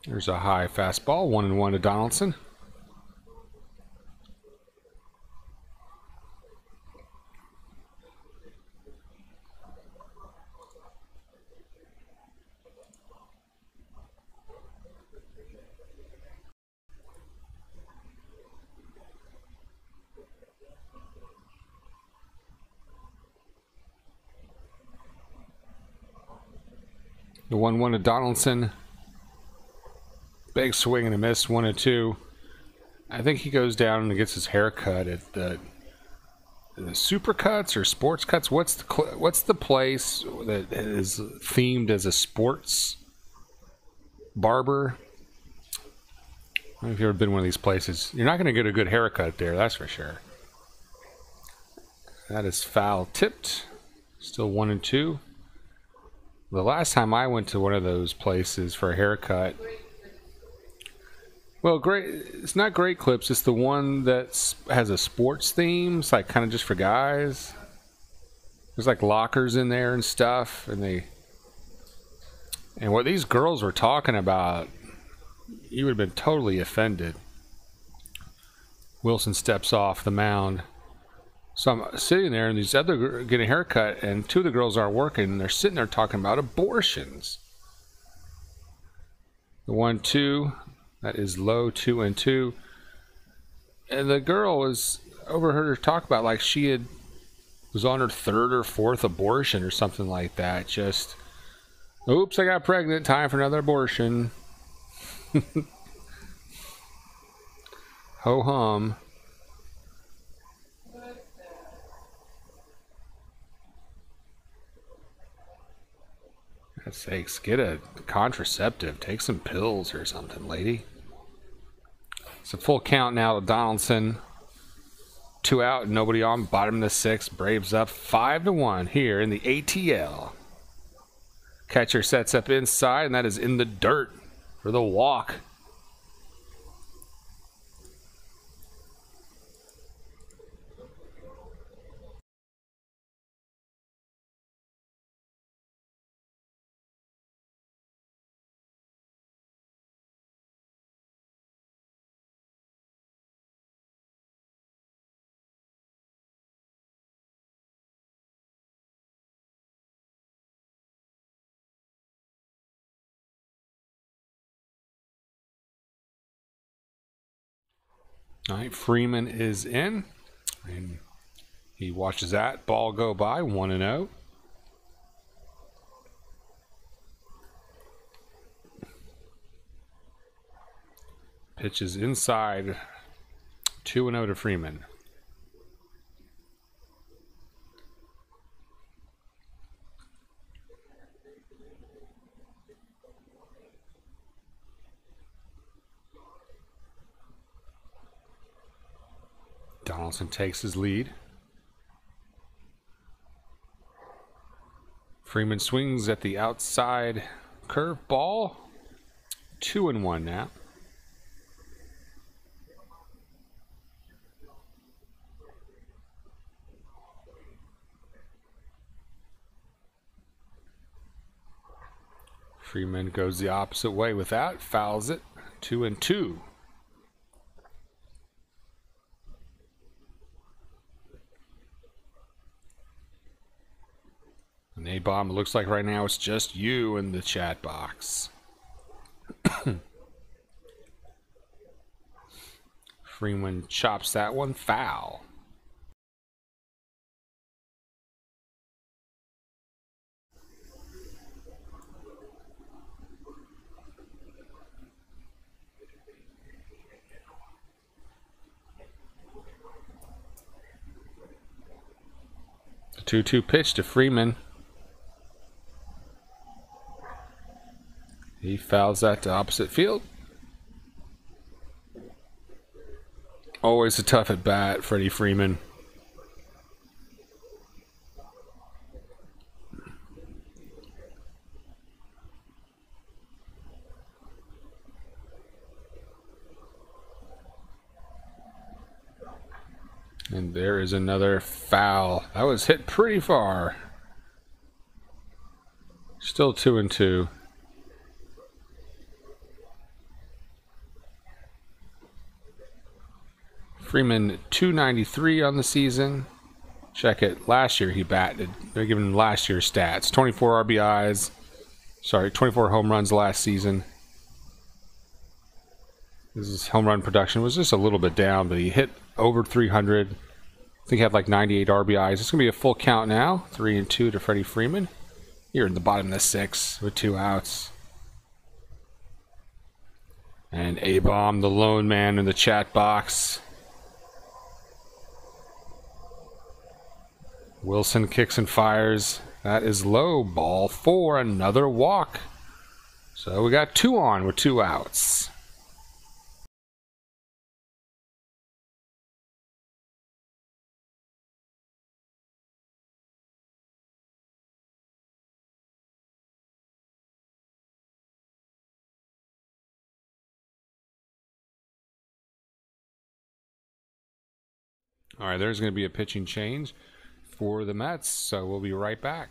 There's a high fastball, 1-1 to Donaldson. The 1-1 to Donaldson. Big swing and a miss, 1-2. I think he goes down and gets his hair cut at the Supercuts or Sports Cuts. What's the place that is themed as a sports barber? I don't know if you've ever been to one of these places. You're not going to get a good haircut there, that's for sure. That is foul tipped. Still 1-2. The last time I went to one of those places for a haircut, well, great. It's not Great Clips. It's the one that has a sports theme. It's like kind of just for guys. There's like lockers in there and stuff, and what these girls were talking about, you would have been totally offended. Wilson steps off the mound. So I'm sitting there, and these other getting a haircut, and 2 of the girls aren't working, and they're sitting there talking about abortions. The 1-2, that is low, 2-2. And the girl overheard her talk about like she was on her 3rd or 4th abortion or something like that. Just, oops, I got pregnant, time for another abortion. Ho hum. For sakes, get a contraceptive. Take some pills or something, lady. It's a full count now to Donaldson. 2 out, nobody on. Bottom of the 6th. Braves up 5-1 here in the ATL. Catcher sets up inside, and that is in the dirt. for the walk. All right, Freeman is in, and he watches that ball go by, 1-0. Pitch is inside, 2-0 to Freeman. Donaldson takes his lead. Freeman swings at the outside curve ball. 2-1 now. Freeman goes the opposite way with that, fouls it. 2-2. And A-Bomb, it looks like right now it's just you in the chat box. Freeman chops that one, foul. The 2-2 pitch to Freeman. He fouls that to opposite field. Always a tough at bat, Freddie Freeman. And there is another foul. That was hit pretty far. Still 2-2. Freeman 293 on the season. Check it. Last year he batted. They're giving him last year's stats. 24 RBIs. Sorry, 24 home runs last season. His home run production was just a little bit down, but he hit over 300. I think he had like 98 RBIs. It's going to be a full count now. 3-2 to Freddie Freeman. Here in the bottom of the 6th with 2 outs. And A-Bomb, the lone man in the chat box. Wilson kicks and fires. That is low. Ball 4. Another walk. So we got 2 on with 2 outs. All right, there's going to be a pitching change for the Mets, so we'll be right back.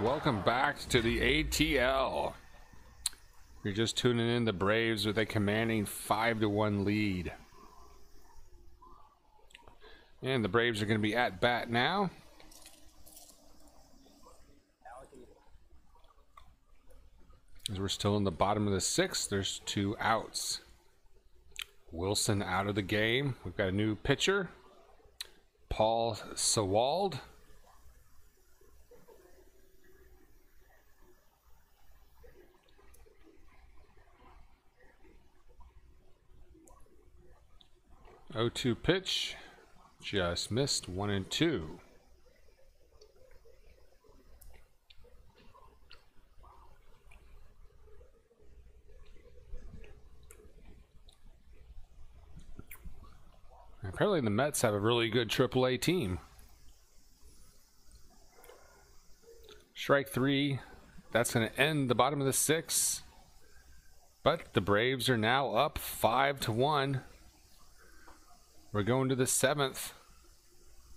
Welcome back to the ATL. You're just tuning in. The Braves with a commanding 5-1 lead. And the Braves are going to be at bat now. As we're still in the bottom of the sixth, there's 2 outs. Wilson out of the game. We've got a new pitcher, Paul Sewald. O2 pitch, just missed, 1-2. Apparently the Mets have a really good AAA team. Strike 3, that's going to end the bottom of the sixth. But the Braves are now up 5-1. We're going to the seventh.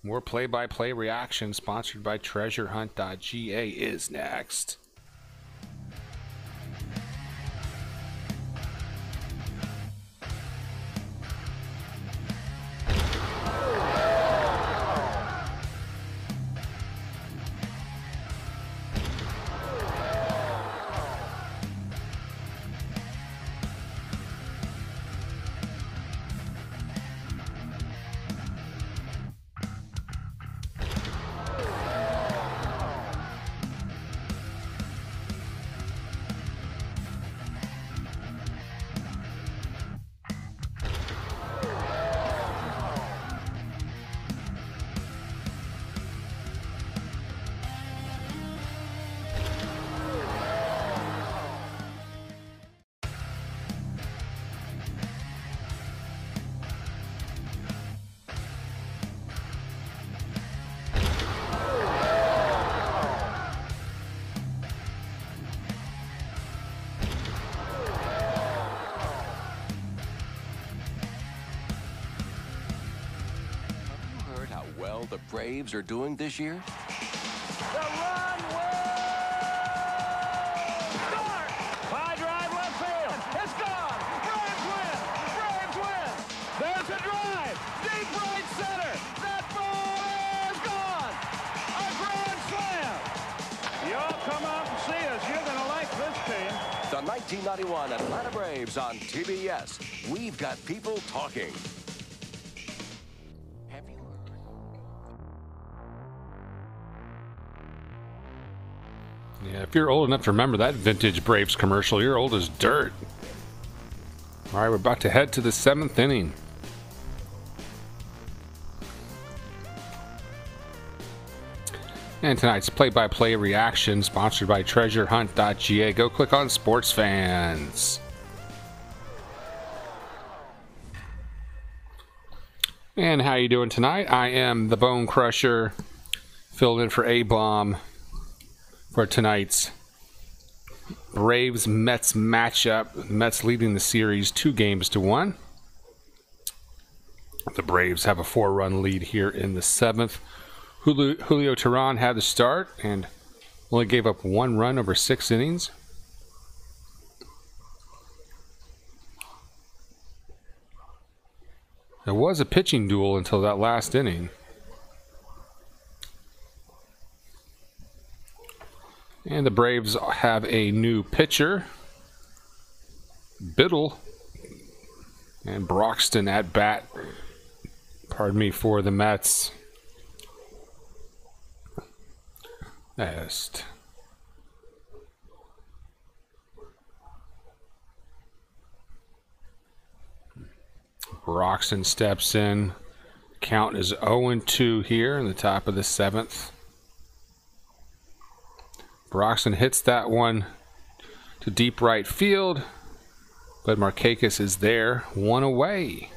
More play-by-play reaction sponsored by TreasureHunt.ga is next.
Well, the Braves are doing this year?
The run will start. High drive left field. It's gone. Braves win. Braves win. There's a drive. Deep right center. That ball is gone. A grand slam. Y'all come out and see us. You're going to like this team.
The 1991 Atlanta Braves on TBS. We've got people talking.
Yeah, if you're old enough to remember that vintage Braves commercial, you're old as dirt. All right, we're about to head to the seventh inning. And tonight's play-by-play reaction sponsored by TreasureHunt.ga. Go click on Sports Fans. And how you doing tonight? I am the Bone Crusher, filled in for A-Bomb for tonight's Braves-Mets matchup. Mets leading the series 2-1. The Braves have a 4-run lead here in the seventh. Julio Teheran had the start and only gave up 1 run over 6 innings. There was a pitching duel until that last inning. And the Braves have a new pitcher, Biddle, and Broxton at bat, for the Mets. Next. Broxton steps in. Count is 0-2 here in the top of the seventh. Broxton hits that one to deep right field, but Markakis is there, 1 away.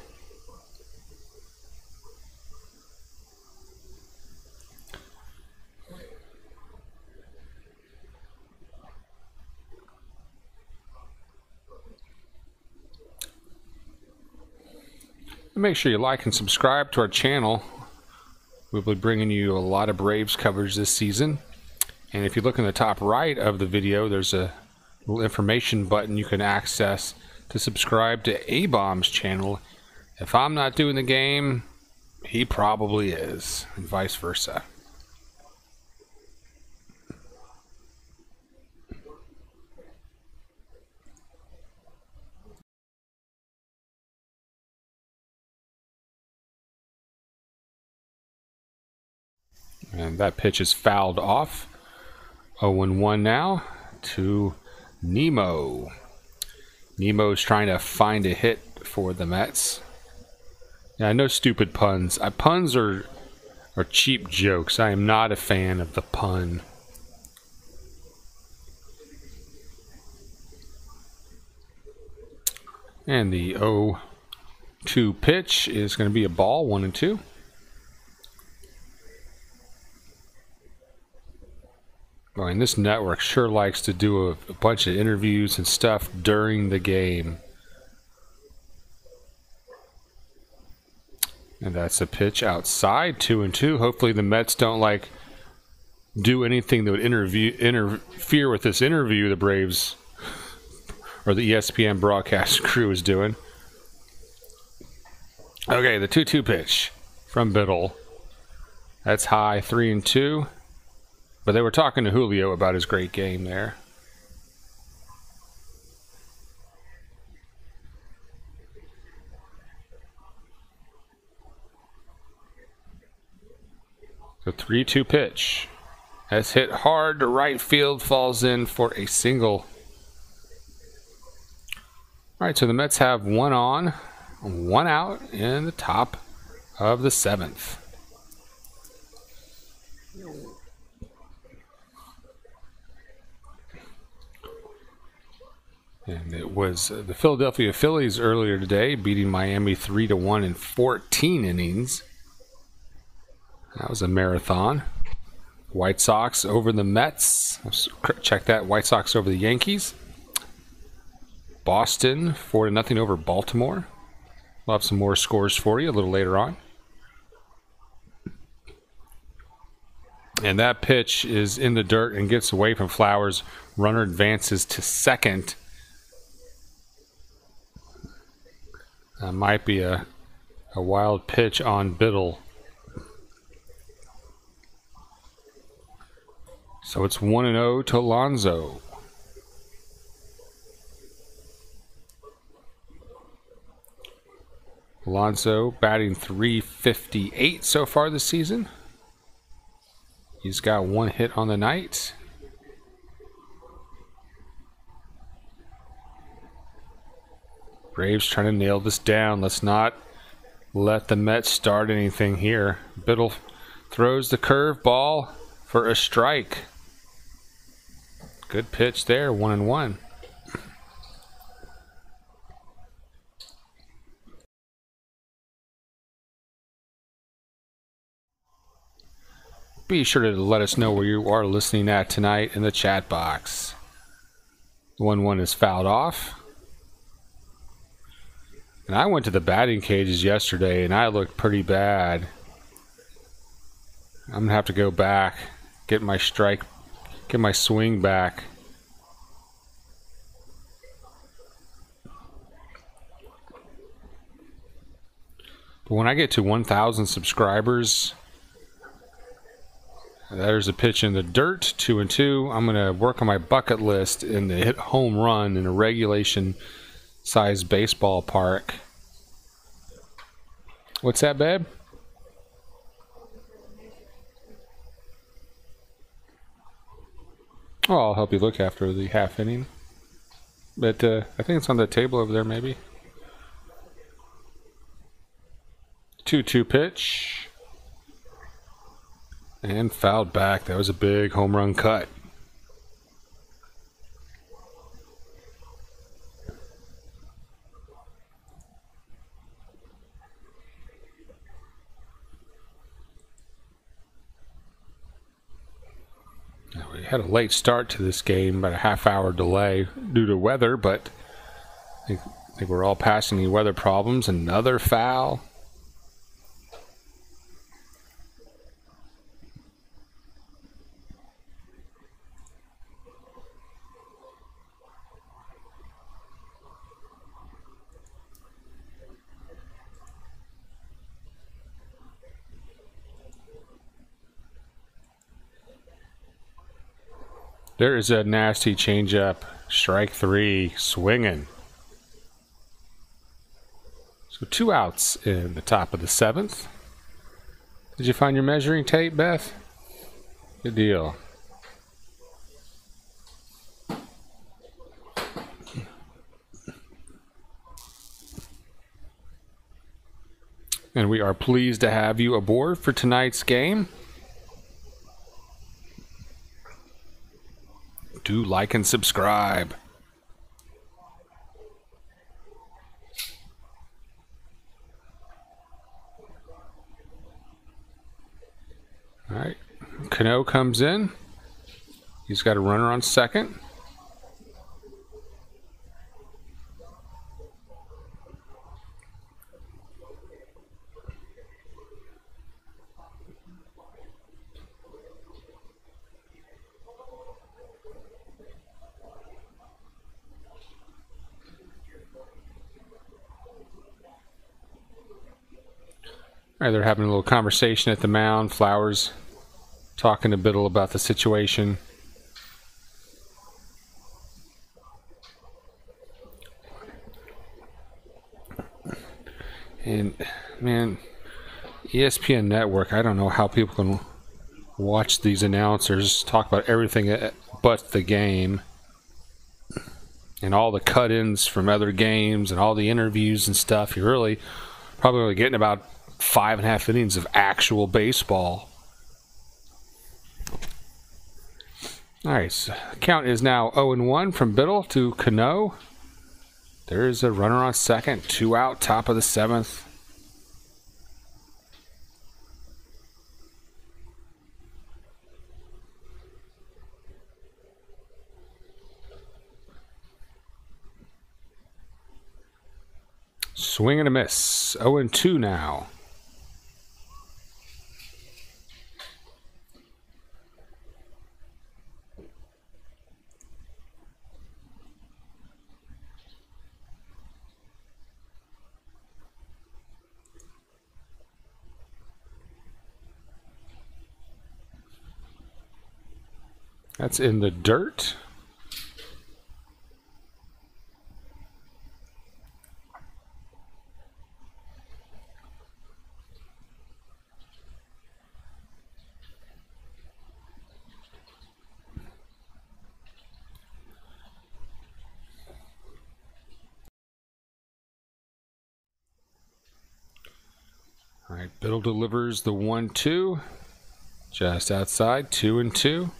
Make sure you like and subscribe to our channel. We'll be bringing you a lot of Braves coverage this season. And if you look in the top right of the video, there's a little information button you can access to subscribe to A-Bomb's channel. If I'm not doing the game, he probably is, and vice versa. And that pitch is fouled off. 0-1 now to Nemo. Nemo's trying to find a hit for the Mets. Yeah, no stupid puns. Puns are cheap jokes. I am not a fan of the pun. And the 0-2 pitch is going to be a ball, 1-2. Boy, and this network sure likes to do a bunch of interviews and stuff during the game. And that's a pitch outside, 2-2. Hopefully the Mets don't do anything that would interfere with this interview the Braves or the ESPN broadcast crew is doing. Okay, the 2-2 pitch from Biddle. That's high, 3-2. But they were talking to Julio about his great game there. The 3-2 pitch. That's hit hard to right field, falls in for a single. All right, so the Mets have 1 on, 1 out in the top of the 7th. And it was the Philadelphia Phillies earlier today beating Miami 3-1 in 14 innings. That was a marathon. White Sox over the Mets. Check that. White Sox over the Yankees. Boston 4-0 over Baltimore. We'll have some more scores for you a little later on. And that pitch is in the dirt and gets away from Flowers. Runner advances to second. That might be a wild pitch on Biddle. So it's 1-0 to Alonso. Alonso batting .358 so far this season. He's got 1 hit on the night. Braves trying to nail this down. Let's not let the Mets start anything here. Biddle throws the curve ball for a strike. Good pitch there, 1-1. Be sure to let us know where you are listening at tonight in the chat box. 1-1 is fouled off. And I went to the batting cages yesterday and I looked pretty bad. I'm going to have to go back, get my swing back. But when I get to 1,000 subscribers, there's a pitch in the dirt, 2-2. I'm going to work on my bucket list and to hit home run in a regulation size baseball park. What's that, babe? Oh, I'll help you look after the half inning. But I think it's on the table over there, maybe. 2-2 pitch. And fouled back. That was a big home run cut. We had a late start to this game, about a half-hour delay due to weather, but I think we're all passing the weather problems. Another foul. There is a nasty changeup. Strike 3. Swinging. So 2 outs in the top of the 7th. Did you find your measuring tape, Beth? Good deal. And we are pleased to have you aboard for tonight's game. Do like and subscribe. All right, Cano comes in. He's got a runner on second. All right, they're having a little conversation at the mound. Flowers talking to Biddle about the situation. And, man, ESPN Network, I don't know how people can watch these announcers talk about everything but the game. And all the cut-ins from other games and all the interviews and stuff. You're really probably only getting about 5.5 innings of actual baseball. All right, so count is now 0-1 from Biddle to Cano. There is a runner on second, 2 out, top of the 7th. Swing and a miss. 0-2 now. That's in the dirt. All right, Biddle delivers the 1-2. Just outside, 2-2.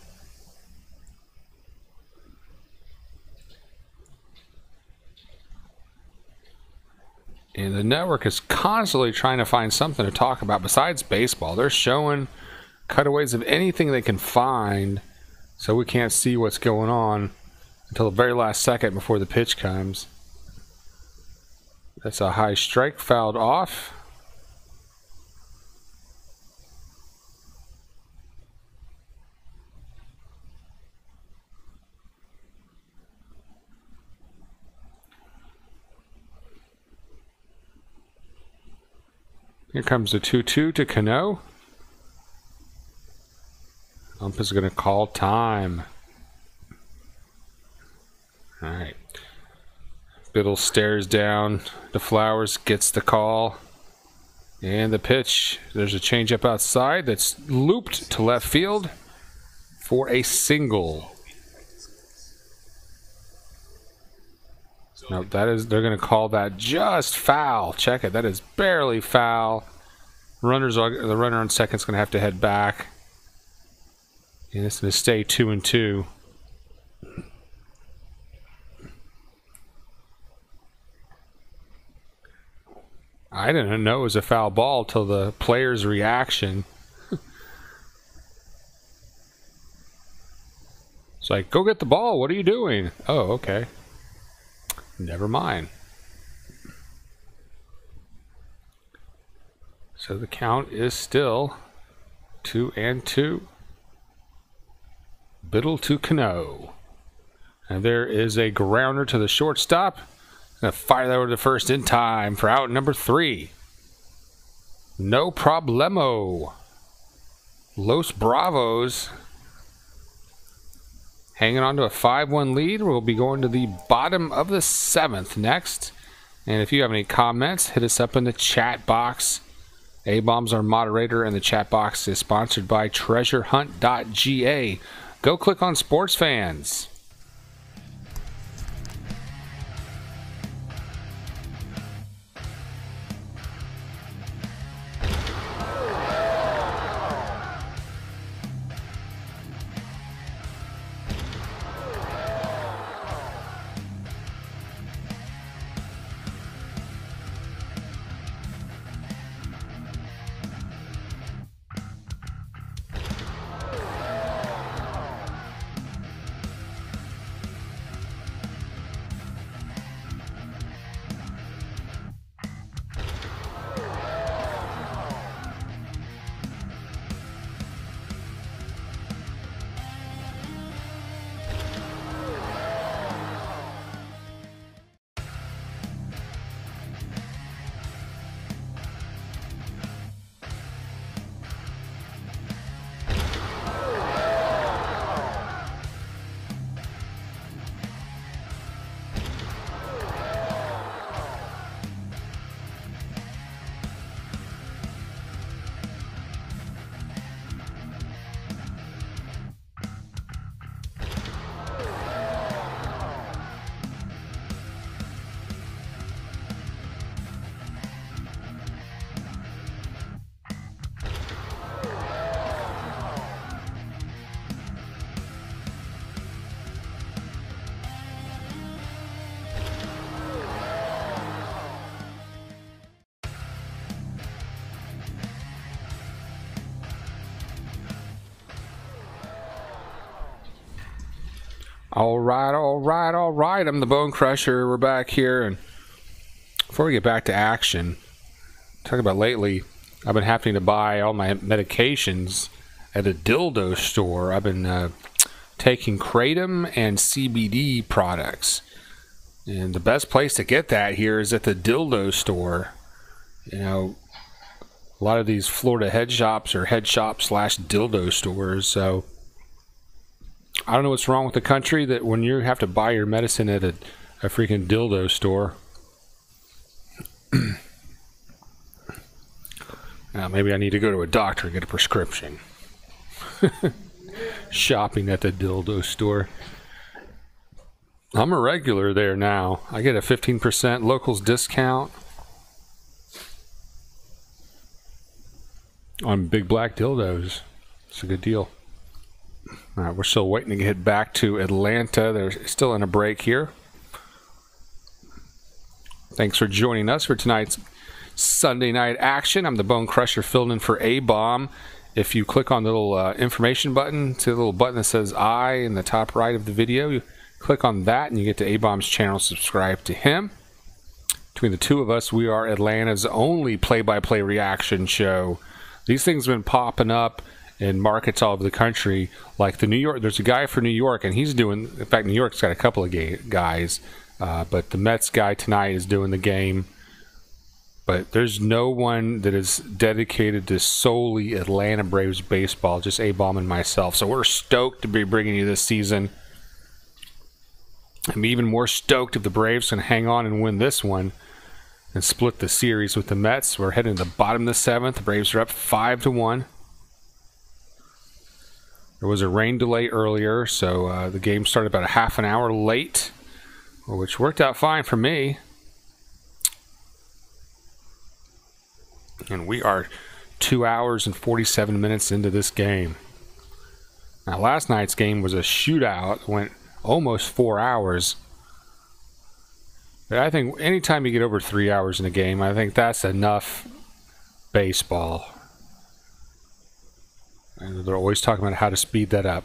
And the network is constantly trying to find something to talk about besides baseball. They're showing cutaways of anything they can find, so we can't see what's going on until the very last second before the pitch comes. That's a high strike, fouled off. Here comes the 2-2 to Cano. Ump is going to call time. All right. Biddle stares down the Flowers, gets the call. And the pitch. There's a changeup outside that's looped to left field for a single. No, they're going to call that just foul. Check it. That is barely foul. The runner on second is going to have to head back. And it's going to stay 2-2. I didn't know it was a foul ball till the player's reaction. It's like, go get the ball. What are you doing? Oh, okay. Never mind. So the count is still 2-2. Biddle to Cano. And there is a grounder to the shortstop. Gonna fire that over to first in time for out number 3. No problemo. Los Bravos hanging on to a 5-1 lead. We'll be going to the bottom of the 7th next. And if you have any comments, hit us up in the chat box. A-Bomb's our moderator, and the chat box is sponsored by treasurehunt.ga. Go click on Sports Fans. All right. I'm the Bone Crusher. We're back here, and before we get back to action, talking about lately, I've been having to buy all my medications at a dildo store. I've been taking Kratom and CBD products, and the best place to get that here is at the dildo store. You know, a lot of these Florida head shops are head shops / dildo stores, so I don't know what's wrong with the country that when you have to buy your medicine at a freaking dildo store. Now, maybe I need to go to a doctor and get a prescription. Shopping at the dildo store. I'm a regular there now. I get a 15% locals discount on big black dildos. It's a good deal. All right, we're still waiting to get back to Atlanta. They're still in a break here. Thanks for joining us for tonight's Sunday night action. I'm the Bone Crusher, filling in for A-Bomb. If you click on the little information button, to the little button that says I in the top right of the video, you click on that and you get to A-Bomb's channel. Subscribe to him. Between the two of us, we are Atlanta's only play-by-play reaction show. These things have been popping up in markets all over the country, like the New York. There's a guy for New York, and he's doing. In fact, New York's got a couple of guys, but the Mets guy tonight is doing the game. But there's no one that is dedicated to solely Atlanta Braves baseball, just A-Bomb and myself. So we're stoked to be bringing you this season. I'm even more stoked if the Braves can hang on and win this one and split the series with the Mets. We're heading to the bottom of the 7th. The Braves are up 5-1. There was a rain delay earlier, so the game started about a half an hour late, which worked out fine for me. And we are 2 hours and 47 minutes into this game. Now, last night's game was a shootout. It went almost 4 hours. But I think anytime you get over 3 hours in a game, I think that's enough baseball. And they're always talking about how to speed that up.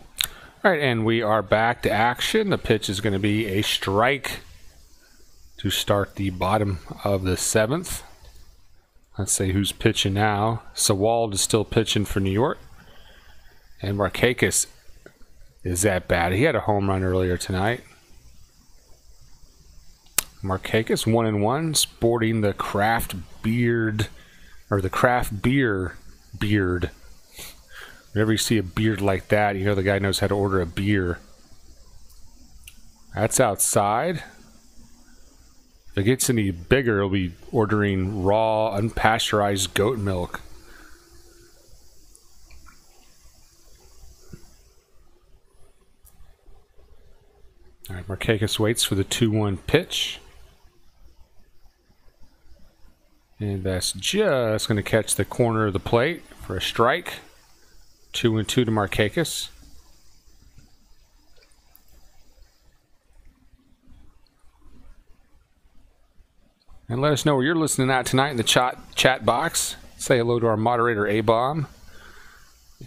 All right, and we are back to action. The pitch is going to be a strike to start the bottom of the 7th. Let's see who's pitching now. Sewald is still pitching for New York. And Markakis is that bad. He had a home run earlier tonight. Markakis 1-1, sporting the craft beard, or the craft beer beard. Whenever you see a beard like that, you know the guy knows how to order a beer. That's outside. If it gets any bigger, it'll be ordering raw, unpasteurized goat milk. All right, Markakis waits for the 2-1 pitch. And that's just going to catch the corner of the plate for a strike. 2-2 to Markakis. And let us know where you're listening at tonight in the chat box. Say hello to our moderator, A-Bomb.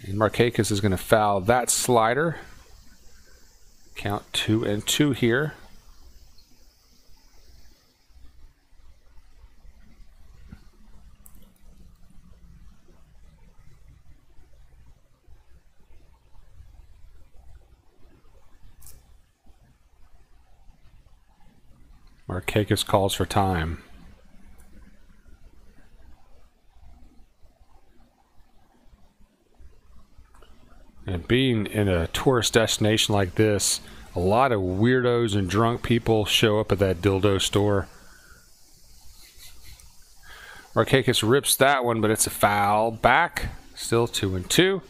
And Markakis is going to foul that slider. Count 2-2 here. Markakis calls for time. And being in a tourist destination like this, a lot of weirdos and drunk people show up at that dildo store. Markakis rips that one, but it's a foul back. Still 2-2.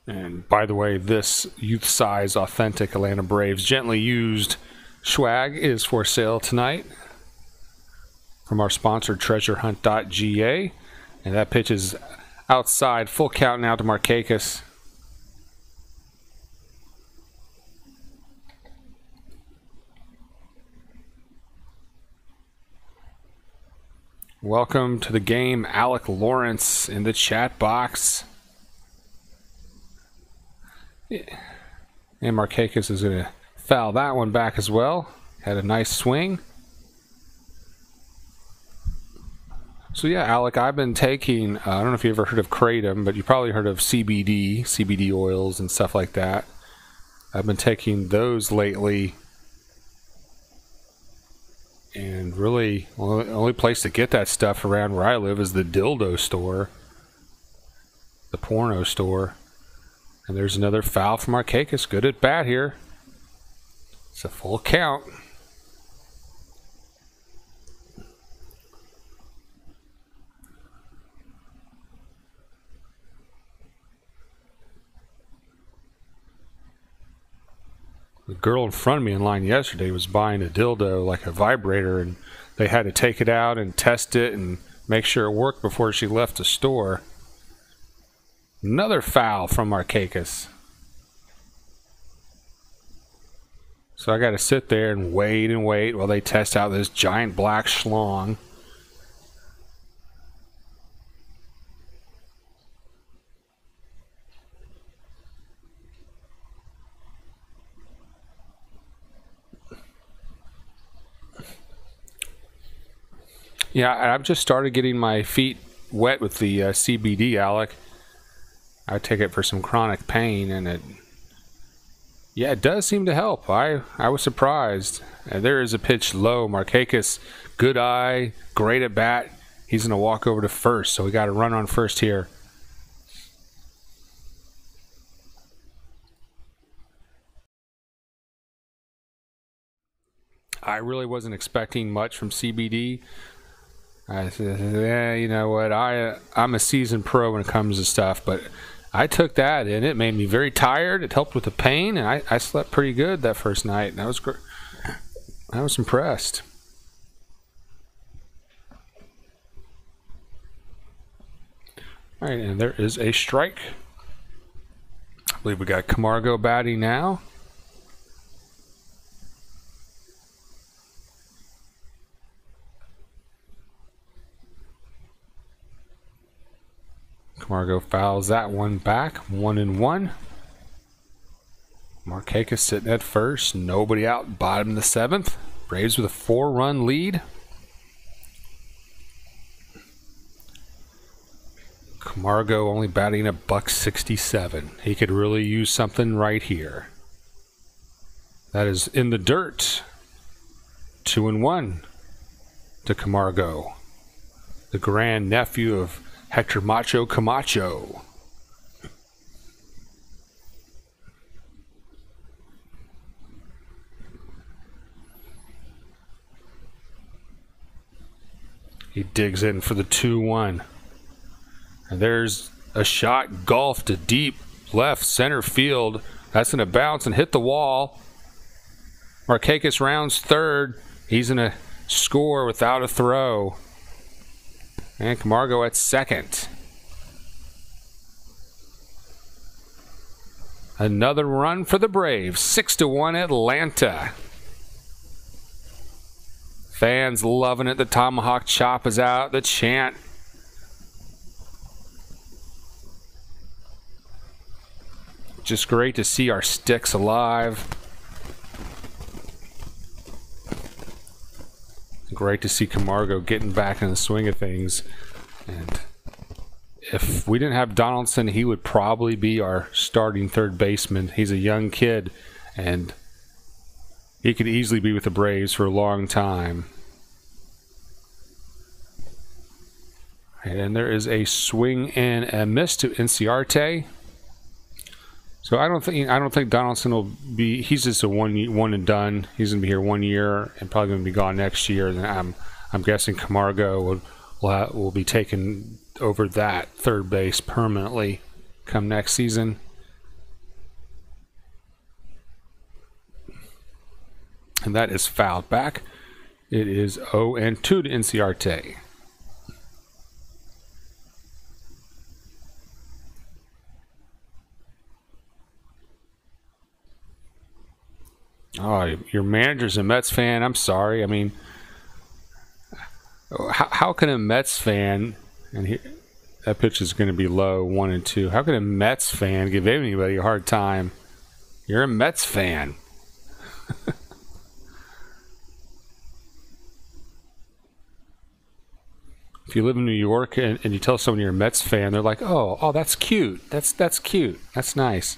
And by the way, this youth-size authentic Atlanta Braves gently used swag is for sale tonight from our sponsor treasurehunt.ga. And that pitch is outside. Full count now to Markakis. Welcome to the game, Alec Lawrence in the chat box. And Markakis is going to foul that one back as well. Had a nice swing. So yeah, Alec, I've been taking, I don't know if you ever heard of Kratom, but you probably heard of CBD oils and stuff like that. I've been taking those lately. And really, well, the only place to get that stuff around where I live is the dildo store. The porno store. And there's another foul from Markakis. Good at bat here. It's a full count. The girl in front of me in line yesterday was buying a dildo, like a vibrator, and they had to take it out and test it and make sure it worked before she left the store. Another foul from Markakis. So I got to sit there and wait while they test out this giant black schlong. Yeah, I've just started getting my feet wet with the CBD, Alec. I take it for some chronic pain, and it does seem to help. I was surprised. There is a pitch low. Markakis, good eye, great at bat. He's going to walk over to first, so we got a run on first here. I really wasn't expecting much from CBD. I said, yeah, you know what? I'm a seasoned pro when it comes to stuff, but I took that and it made me very tired. It helped with the pain, and I slept pretty good that first night. And I was impressed. All right, and there is a strike. I believe we got Camargo batting now. Camargo fouls that one back, 1-1. Markakis sitting at first, nobody out, bottom of the 7th. Braves with a 4-run lead. Camargo only batting a $167. He could really use something right here. That is in the dirt. 2-1 to Camargo, the grandnephew of Hector Macho Camacho. He digs in for the 2-1. And there's a shot golf to deep left center field. That's going to bounce and hit the wall. Markakis rounds third. He's going to score without a throw. And Camargo at second. Another run for the Braves. 6-1 Atlanta. Fans loving it. The tomahawk chop is out. The chant. Just great to see our sticks alive. Great to see Camargo getting back in the swing of things. And if we didn't have Donaldson, he would probably be our starting third baseman. He's a young kid, and he could easily be with the Braves for a long time. And there is a swing and a miss to Inciarte. So I don't think Donaldson will be. He's just a one and done. He's gonna be here 1 year and probably gonna be gone next year. And I'm guessing Camargo will be taking over that third base permanently come next season. And that is fouled back. It is 0-2 to Inciarte. Oh, your manager's a Mets fan. I'm sorry. I mean, how can a Mets fan, and that pitch is going to be low, 1-2. How can a Mets fan give anybody a hard time? You're a Mets fan. If you live in New York and you tell someone you're a Mets fan, they're like, oh, that's cute. That's cute. That's nice.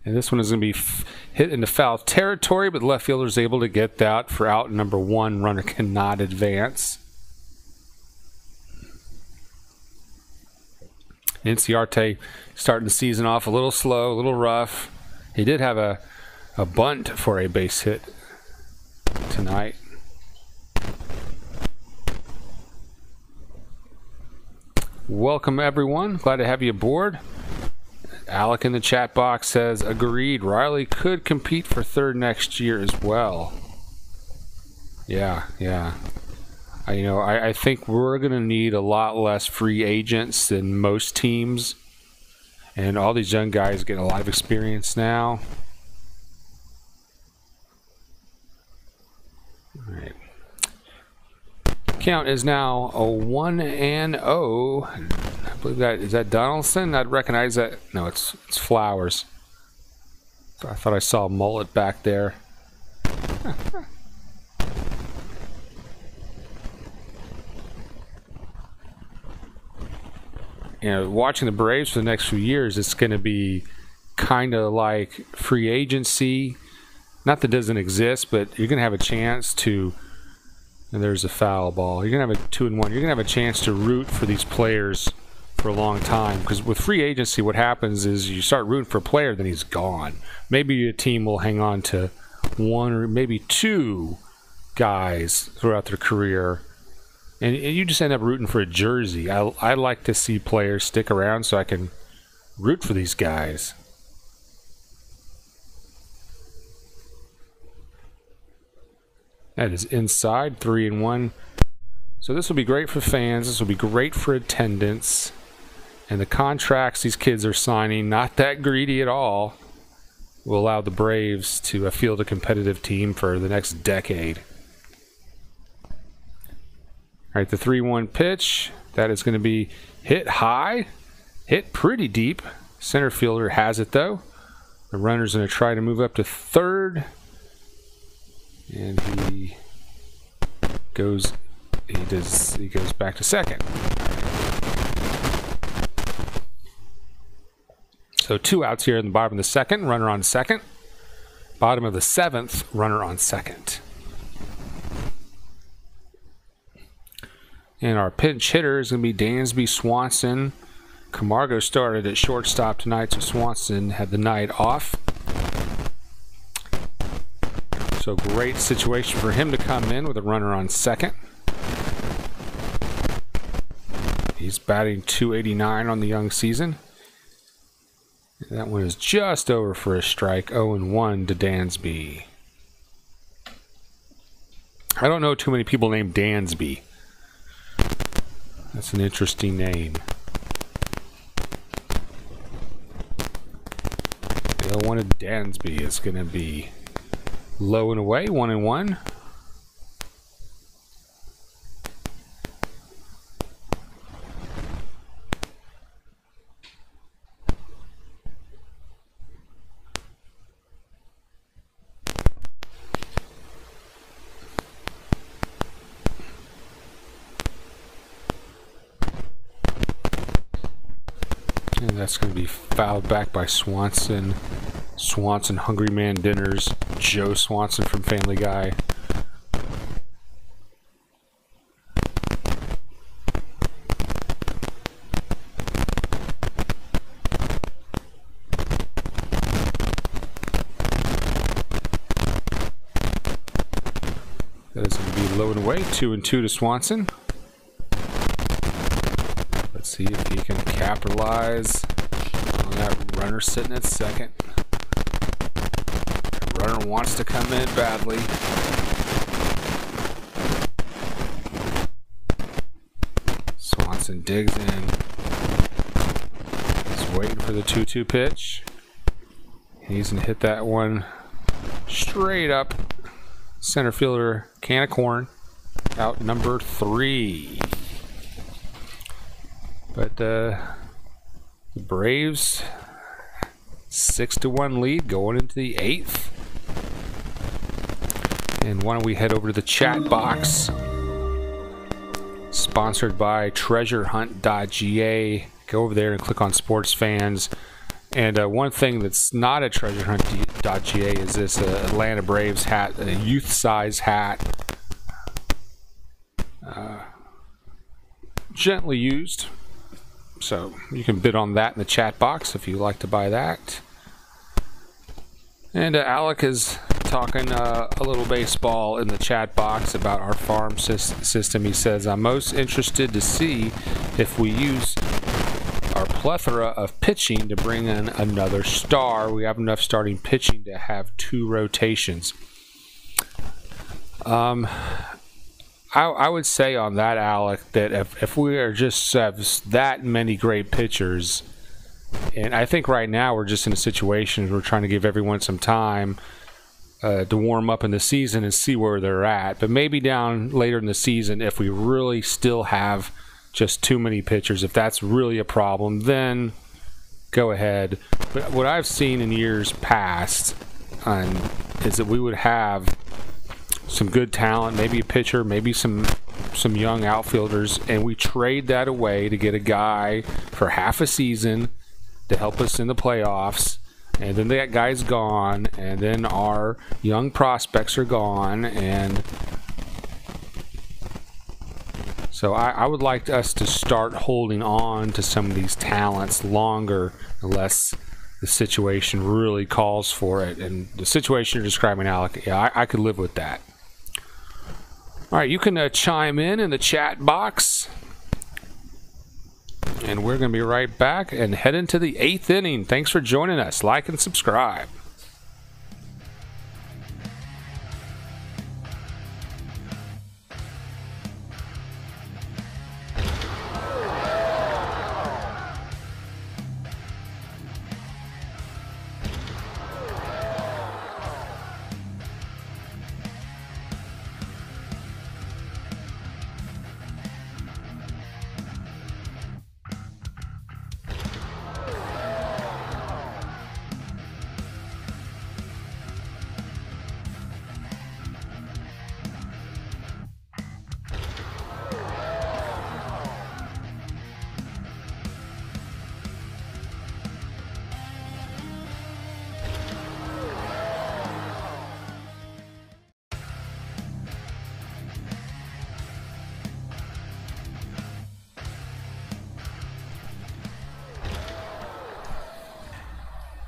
And this one is going to be hit into foul territory, but the left fielder is able to get that for out number 1. Runner cannot advance. Inciarte starting the season off a little slow, a little rough. He did have a bunt for a base hit tonight. Welcome, everyone. Glad to have you aboard. Alec in the chat box says, agreed, Riley could compete for third next year as well. Yeah. I think we're going to need a lot less free agents than most teams. And all these young guys get a lot of experience now. All right. Count is now a 1-0. I believe is that Donaldson? I'd recognize that. No, it's Flowers. I thought I saw a mullet back there. Watching the Braves for the next few years, it's going to be kind of like free agency. Not that it doesn't exist, but you're going to have a chance to. And there's a foul ball. You're going to have a 2-1. You're going to have a chance to root for these players for a long time. Because with free agency, what happens is you start rooting for a player, then he's gone. Maybe a team will hang on to 1 or maybe 2 guys throughout their career. And you just end up rooting for a jersey. I like to see players stick around so I can root for these guys. That is inside, 3-1. So this will be great for fans. This will be great for attendance. And the contracts these kids are signing, not that greedy at all, will allow the Braves to field a competitive team for the next decade. All right, the 3-1 pitch. That is going to be hit high, hit pretty deep. Center fielder has it, though. The runner's going to try to move up to third. And he goes back to second. So 2 outs here in the bottom of the second. Runner on second. Bottom of the 7th. Runner on second. And our pinch hitter is going to be Dansby Swanson. Camargo started at shortstop tonight, so Swanson had the night off. So great situation for him to come in with a runner on second. He's batting .289 on the young season. And that one is just over for a strike, 0-1 to Dansby. I don't know too many people named Dansby. That's an interesting name. The other one of Dansby is going to be low and away, 1-1. And that's going to be fouled back by Swanson. Swanson Hungry Man Dinners. Joe Swanson from Family Guy. That is going to be low and away. 2-2 to Swanson. Let's see if he can capitalize on that runner sitting at second. The runner wants to come in badly. Swanson digs in. He's waiting for the 2-2 pitch. He's going to hit that one straight up. Center fielder, can of corn, out number 3. But the Braves 6-1 lead going into the 8th. And why don't we head over to the chat box, sponsored by treasurehunt.ga. Go over there and click on sports fans. And one thing that's not at treasurehunt.ga is this Atlanta Braves hat, a youth size hat. Gently used. So you can bid on that in the chat box if you'd like to buy that. And Alec is talking a little baseball in the chat box about our farm system. He says, I'm most interested to see if we use our plethora of pitching to bring in another star. We have enough starting pitching to have 2 rotations. I would say on that, Alec, that if we are just have that many great pitchers, and I think right now we're just in a situation where we're trying to give everyone some time to warm up in the season and see where they're at. But maybe down later in the season, if we really still have just too many pitchers, if that's really a problem, then go ahead. But what I've seen in years past is that we would have some good talent, maybe a pitcher, maybe some young outfielders, and we trade that away to get a guy for half a season to help us in the playoffs, and then that guy's gone, and then our young prospects are gone, and so I would like us to start holding on to some of these talents longer unless the situation really calls for it. And the situation you're describing, Alec, yeah, I could live with that. All right, you can chime in the chat box. And we're going to be right back and head into the 8th inning. Thanks for joining us. Like and subscribe.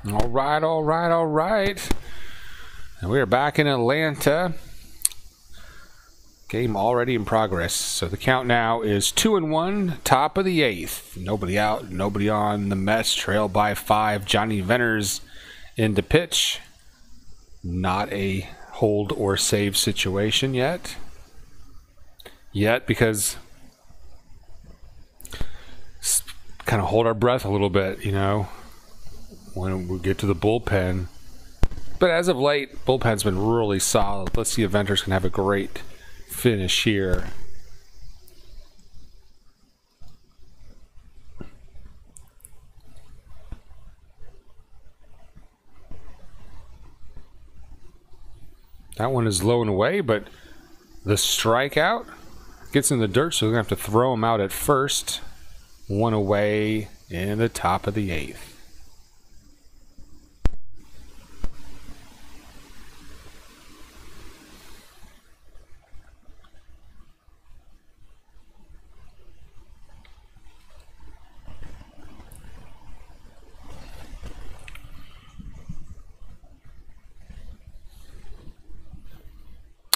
All right, all right, all right. And we are back in Atlanta. Game already in progress. So the count now is 2-1, top of the 8th. Nobody out, nobody on. The Mets trail by 5. Johnny Venters in to pitch. Not a hold or save situation yet. Because kind of hold our breath a little bit, you know, when we get to the bullpen. But as of late, bullpen's been really solid. Let's see if Venters can have a great finish here. That one is low and away, but the strikeout gets in the dirt, so we're going to have to throw him out at first. One away in the top of the 8th.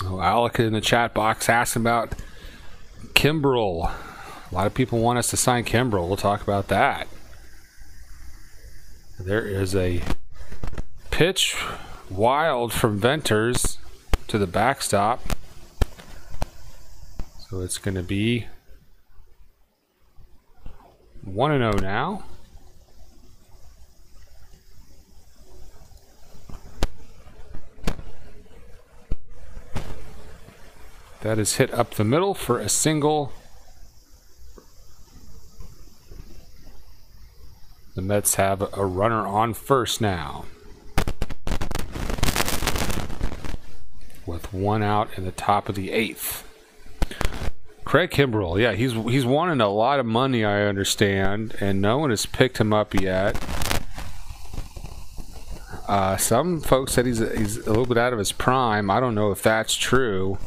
Alec in the chat box asking about Kimbrel. A lot of people want us to sign Kimbrel. We'll talk about that. There is a pitch wild from Venters to the backstop. So it's going to be 1-0 now. That is hit up the middle for a single. The Mets have a runner on first now, with one out in the top of the 8th. Craig Kimbrel, yeah, he's wanting a lot of money, I understand, and no one has picked him up yet. Some folks said he's a little bit out of his prime. I don't know if that's true.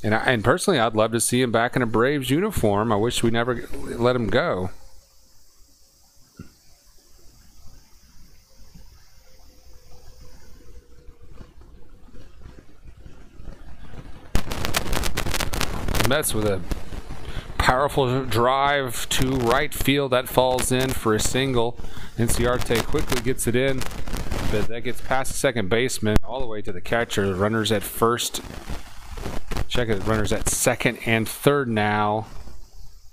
And personally, I'd love to see him back in a Braves uniform. I wish we never let him go. Mets with a powerful drive to right field. That falls in for a single. Inciarte quickly gets it in, but that gets past the second baseman all the way to the catcher. The runners at first. Check it, runners at second and third now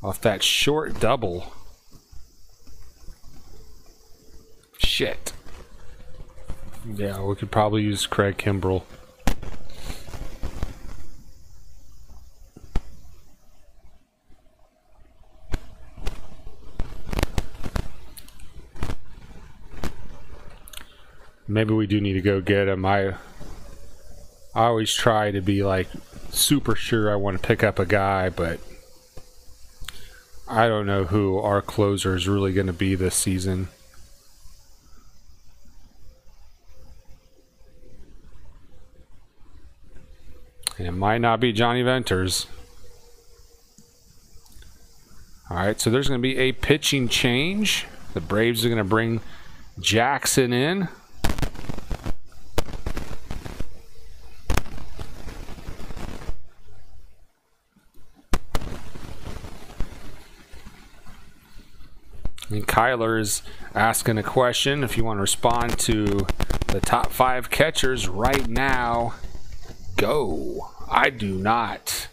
off that short double. Shit. Yeah, we could probably use Craig Kimbrel. Maybe we do need to go get him. I always try to be like super sure I want to pick up a guy, but I don't know who our closer is really going to be this season. And it might not be Johnny Venters. Alright, so there's going to be a pitching change. The Braves are going to bring Jackson in. And Kyler is asking a question. If you want to respond to the top 5 catchers right now, go. I do not.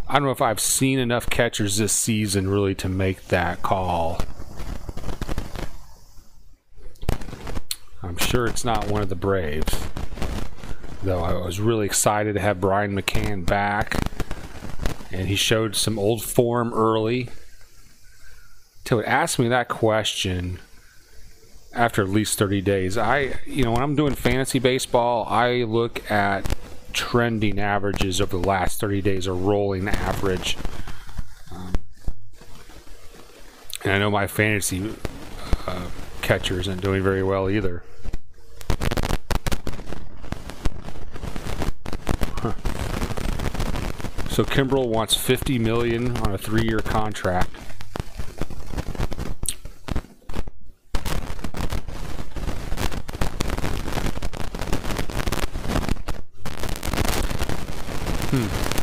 I don't know if I've seen enough catchers this season really to make that call. I'm sure it's not one of the Braves. Though I was really excited to have Brian McCann back. And he showed some old form early. To ask me that question after at least 30 days, when I'm doing fantasy baseball, I look at trending averages over the last 30 days, a rolling average. And I know my fantasy catcher isn't doing very well either. So Kimbrel wants $50 million on a 3-year contract.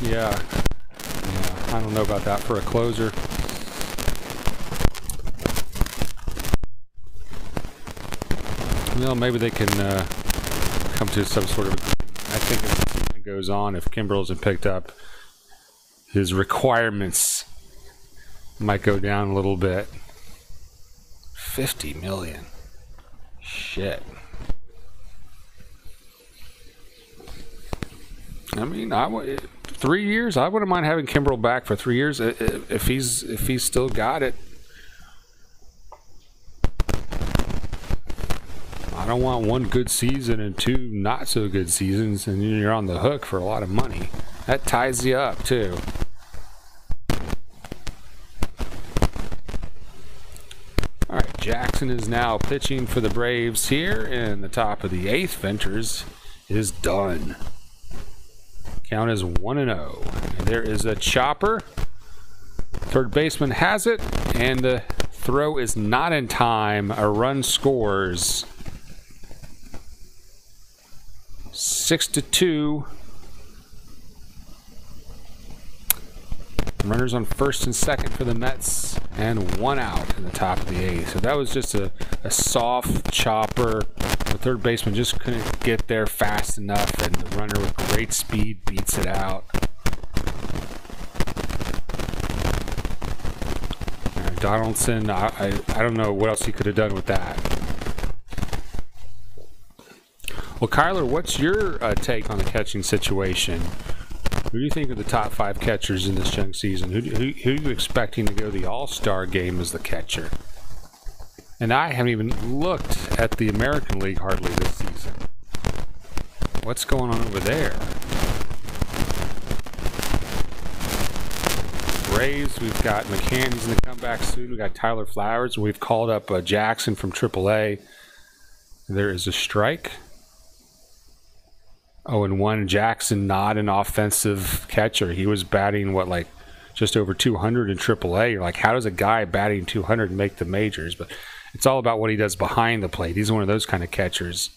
Yeah. I don't know about that for a closer. Well, maybe they can come to some sort of... I think as the season goes on, if Kimbrel isn't picked up, his requirements might go down a little bit. $50 million. Shit. I mean, 3 years. I wouldn't mind having Kimbrel back for 3 years if he's still got it. I don't want one good season and two not so good seasons, and you're on the hook for a lot of money. That ties you up too. All right, Jackson is now pitching for the Braves here in the top of the 8th. Venters is done. Count is 1-0. And there is a chopper. Third baseman has it, and the throw is not in time. A run scores. 6-2. Runners on first and second for the Mets, and 1 out in the top of the 8th. So that was just a soft chopper. The third baseman just couldn't get there fast enough, and the runner with great speed beats it out. Donaldson, I don't know what else he could have done with that. Well, Kyler, what's your take on the catching situation? Who do you think are the top 5 catchers in this young season? Who are you expecting to go to the All-Star game as the catcher? And I haven't even looked at the American League hardly this season. What's going on over there? Braves, we've got McCann, he's going to come back soon. We've got Tyler Flowers. We've called up Jackson from AAA. There is a strike. 0-1. Jackson, not an offensive catcher. He was batting, just over 200 in AAA. You're like, how does a guy batting 200 make the majors? But it's all about what he does behind the plate. He's one of those kind of catchers.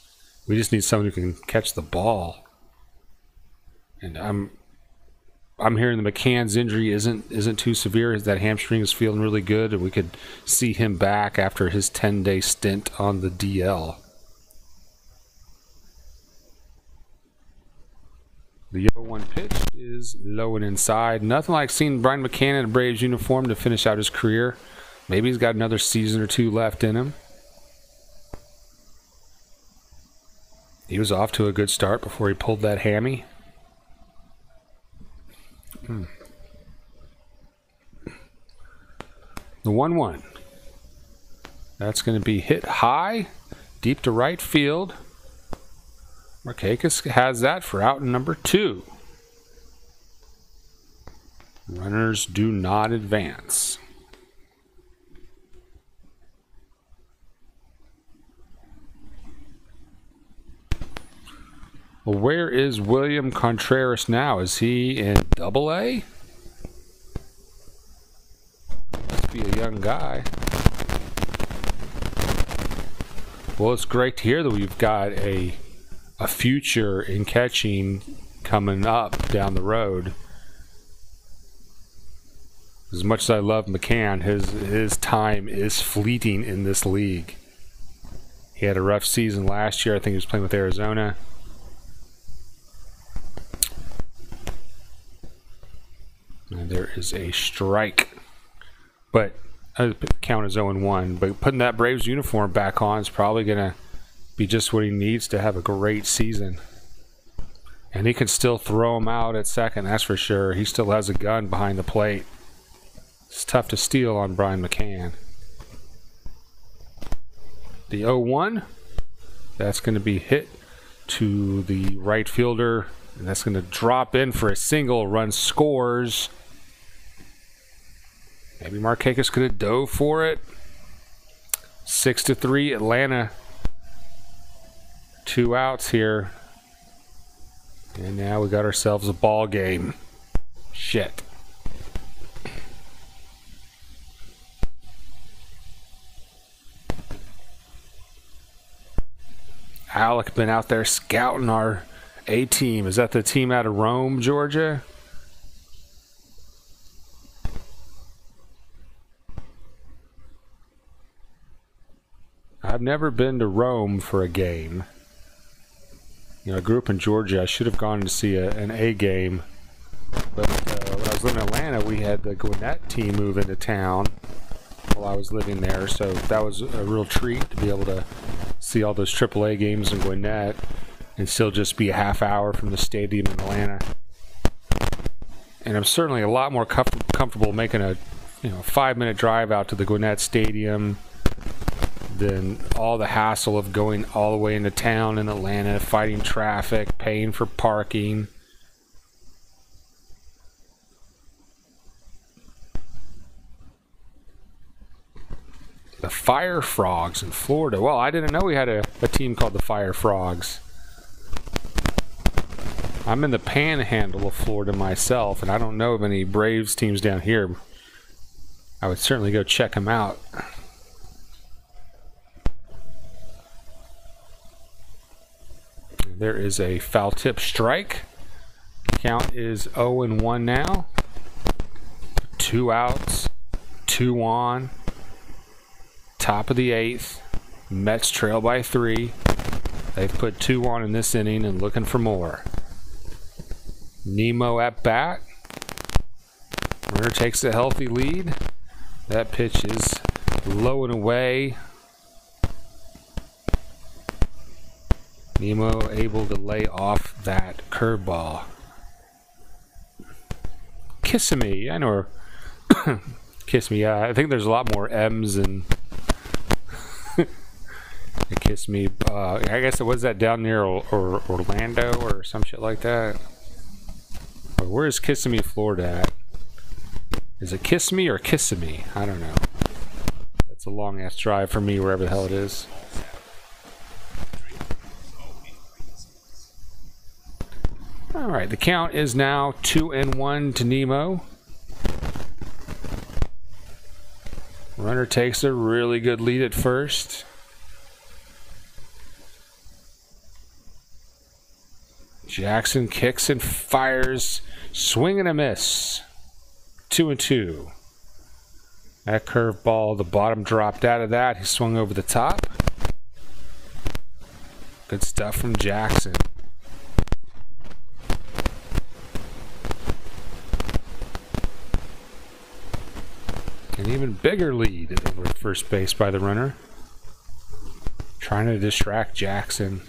We just need someone who can catch the ball. And I'm hearing the McCann's injury isn't too severe. That hamstring is feeling really good, and we could see him back after his 10-day stint on the DL. The 0-1 pitch is low and inside. Nothing like seeing Brian McCann in a Braves uniform to finish out his career. Maybe he's got another season or two left in him. He was off to a good start before he pulled that hammy. The 1-1. That's going to be hit high, deep to right field. Markakis has that for out number 2. Runners do not advance. Well, where is William Contreras now? Is he in AA? Must be a young guy. Well, it's great to hear that we've got a future in catching coming up down the road. As much as I love McCann, his time is fleeting in this league. He had a rough season last year. I think he was playing with Arizona. And there is a strike. But count as 0-1. But putting that Braves uniform back on is probably going to be just what he needs to have a great season. And he can still throw him out at second, that's for sure. He still has a gun behind the plate. It's tough to steal on Brian McCann. The 0-1, that's going to be hit to the right fielder, and that's going to drop in for a single. Run scores. Maybe Markakis could have dove for it. 6-3, Atlanta. 2 outs here. And now we got ourselves a ball game. Shit. Alec been out there scouting our A-Team. Is that the team out of Rome, Georgia? I've never been to Rome for a game. You know, I grew up in Georgia. I should have gone to see an A game. But when I was living in Atlanta, we had the Gwinnett team move into town while I was living there. So that was a real treat to be able to see all those AAA games in Gwinnett and still just be a half hour from the stadium in Atlanta. And I'm certainly a lot more comfortable making a 5-minute drive out to the Gwinnett Stadium than all the hassle of going all the way into town in Atlanta, fighting traffic, paying for parking. The Fire Frogs in Florida. Well, I didn't know we had a team called the Fire Frogs. I'm in the panhandle of Florida myself, and I don't know of any Braves teams down here. I would certainly go check them out. There is a foul tip strike. Count is 0-1 now. 2 outs, 2 on. Top of the 8th. Mets trail by 3. They've put 2 on in this inning and looking for more. Nemo at bat. Runner takes a healthy lead. That pitch is low and away. Nemo able to lay off that curveball. Kissimmee, I know her. Kissimmee, I think there's a lot more M's in Kissimmee. I guess it was that down near or Orlando or some shit like that. Or where is Kissimmee, Florida at? Is it Kissimmee or Kissimmee? I don't know. That's a long ass drive for me, wherever the hell it is. All right, the count is now 2-1 to Nemo. Runner takes a really good lead at first. Jackson kicks and fires, swing and a miss. 2-2. That curveball, the bottom dropped out of that. He swung over the top. Good stuff from Jackson. An even bigger lead over first base by the runner. Trying to distract Jackson.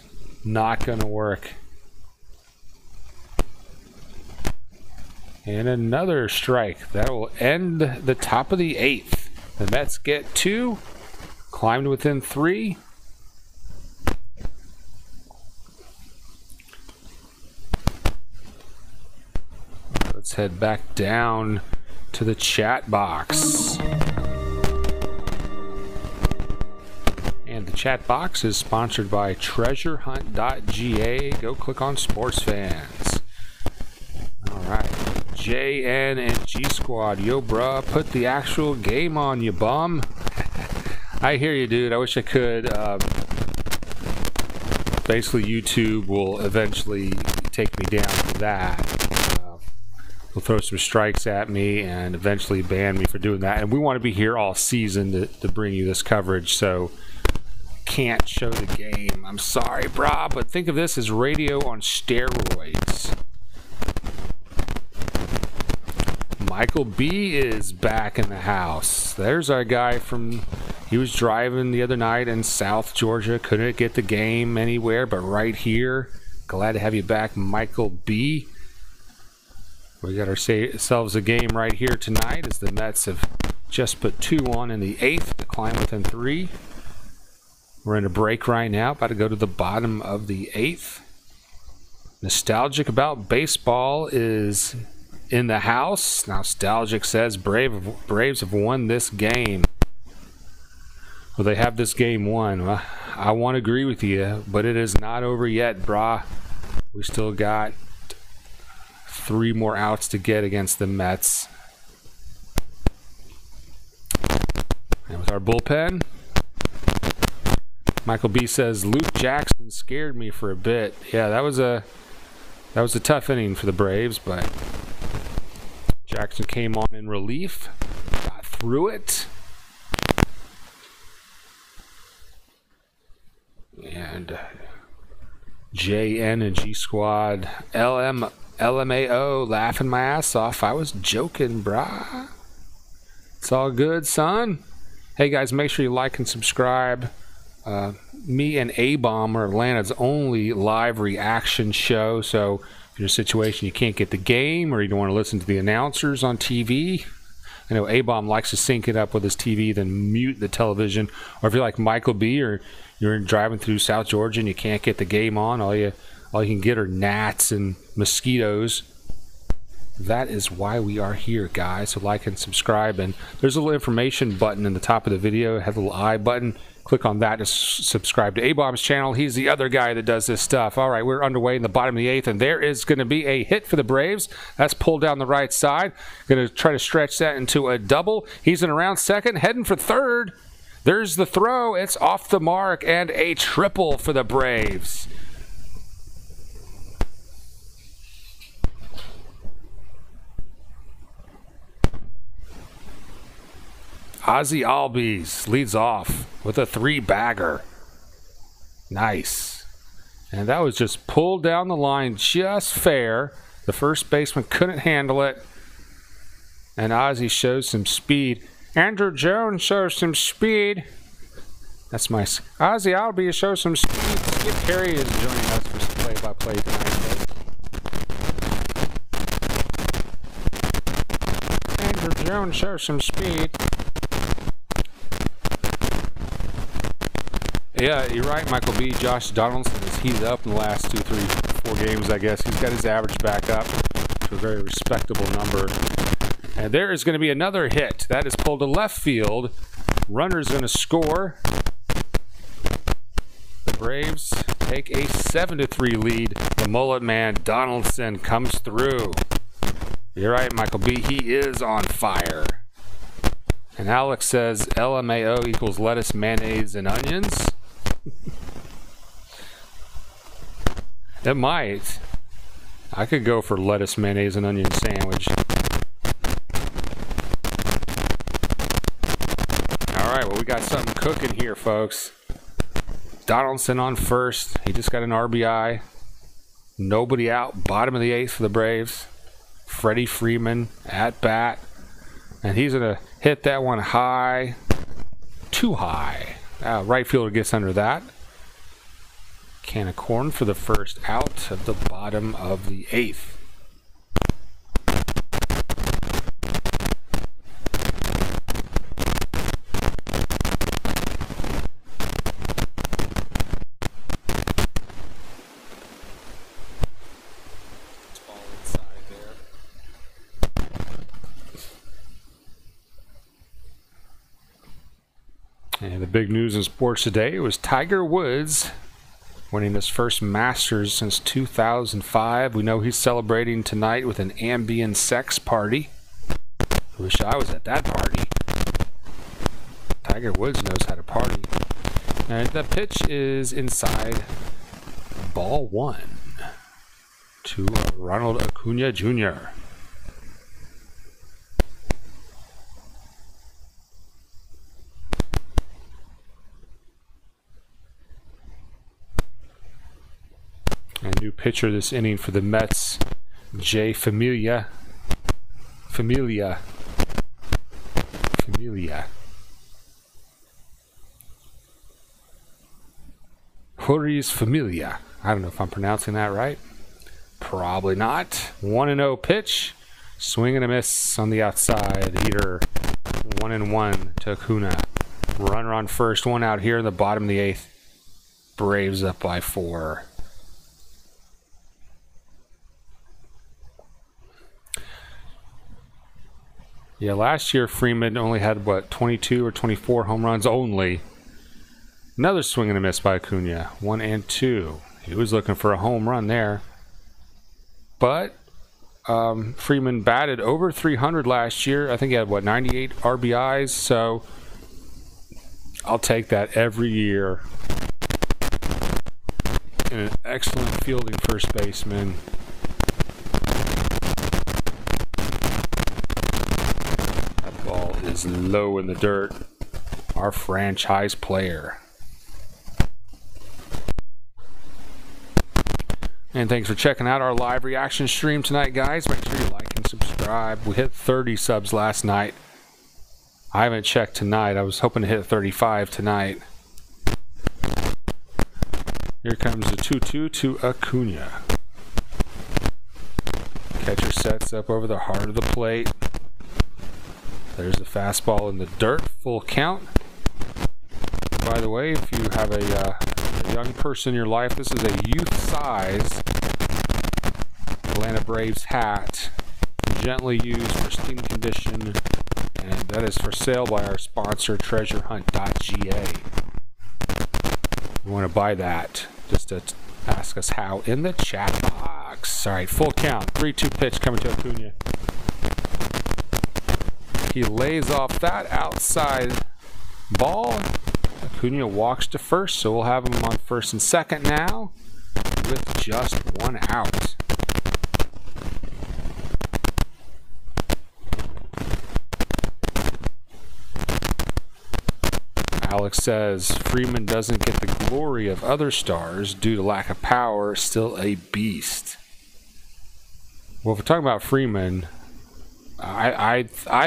Not going to work. And another strike. That will end the top of the 8th. The Mets get 2. Climbed within 3. Let's head back down to the chat box. And the chat box is sponsored by treasurehunt.ga. Go click on sports fans. Alright. JN and G Squad. Yo, bruh, put the actual game on, you bum. I hear you, dude. I wish I could. Basically, YouTube will eventually take me down for that. Will throw some strikes at me and eventually ban me for doing that. And we want to be here all season to bring you this coverage, so can't show the game. I'm sorry, brah, but think of this as radio on steroids. Michael B is back in the house. There's our guy he was driving the other night in South Georgia. Couldn't get the game anywhere, but right here. Glad to have you back, Michael B. We got ourselves a game right here tonight as the Mets have just put 2 on in the 8th to climb within 3. We're in a break right now, about to go to the bottom of the 8th. Nostalgic About Baseball is in the house. Nostalgic says Braves have won this game. Well, they have this game won. Well, I want to agree with you, but it is not over yet, brah. We still got 3 more outs to get against the Mets. And with our bullpen, Michael B says Luke Jackson scared me for a bit. Yeah, that was a That was a tough inning for the Braves, but Jackson came on in relief, got through it. And JN and G Squad, LMAO, laughing my ass off. I was joking, brah. It's all good, son. Hey guys, make sure you like and subscribe. Me and A-Bomb are Atlanta's only live reaction show, so if you're in a situation you can't get the game or you don't want to listen to the announcers on TV, I know A-Bomb likes to sync it up with his TV, then mute the television. Or if you're like Michael B, or you're driving through South Georgia and you can't get the game on, all you can get are gnats and mosquitoes. That is why we are here, guys. So like and subscribe, and there's a little information button in the top of the video. It has a little I button. Click on that to subscribe to A-Bomb's channel. He's the other guy that does this stuff. All right, we're underway in the bottom of the 8th, and there is going to be a hit for the Braves. That's pulled down the right side. Going to try to stretch that into a double. He's in around second, heading for third. There's the throw. It's off the mark, and a triple for the Braves. Ozzie Albies leads off with a 3-bagger. Nice. And that was just pulled down the line just fair. The first baseman couldn't handle it. And Ozzie shows some speed. Andrew Jones shows some speed. That's my... Ozzie Albies shows some speed. Skip Carey is joining us for some play-by-play tonight. Andrew Jones shows some speed. Yeah, you're right, Michael B. Josh Donaldson has heated up in the last 2, 3, 4 games, I guess. He's got his average back up to a very respectable number. And there is going to be another hit. That is pulled to left field. Runner's going to score. The Braves take a 7-3 lead. The mullet man, Donaldson, comes through. You're right, Michael B. He is on fire. And Alex says LMAO equals lettuce, mayonnaise, and onions. It might. I could go for lettuce, mayonnaise, and onion sandwich. Alright, well, we got something cooking here, folks. Donaldson on first. He just got an RBI. Nobody out. Bottom of the 8th for the Braves. Freddie Freeman at bat. And he's going to hit that one high. Too high. Right fielder gets under that. Can of corn for the first out of the bottom of the 8th. And the big news in sports today was Tiger Woods winning his first Masters since 2005. We know he's celebrating tonight with an Ambien sex party. I wish I was at that party. Tiger Woods knows how to party. And the pitch is inside ball 1 to Ronald Acuna Jr. And new pitcher this inning for the Mets, Jay Familia. Jorge Familia. I don't know if I'm pronouncing that right. Probably not. 1-0 pitch. Swing and a miss on the outside. Heater. 1-1 to Acuna. Runner on first. One out here in the bottom of the 8th. Braves up by 4. Yeah, last year Freeman only had, 22 or 24 home runs only. Another swing and a miss by Acuna. 1 and 2. He was looking for a home run there. But Freeman batted over 300 last year. I think he had, 98 RBIs. So I'll take that every year. And an excellent fielding first baseman. is low in the dirt. Our franchise player. And thanks for checking out our live reaction stream tonight, guys. Make sure you like and subscribe. We hit 30 subs last night. I haven't checked tonight. I was hoping to hit 35 tonight. Here comes the 2-2 to Acuna. Catcher sets up over the heart of the plate. There's a fastball in the dirt. Full count. By the way, if you have a young person in your life, this is a youth-size Atlanta Braves hat. Gently used, pristine condition. And that is for sale by our sponsor, treasurehunt.ga. You want to buy that, just to ask us how in the chat box. All right, full count. 3-2 pitch coming to Acuna. He lays off that outside ball. Acuna walks to first, so we'll have him on first and second now with just one out. Alex says Freeman doesn't get the glory of other stars due to lack of power, still a beast. Well, if we're talking about Freeman, I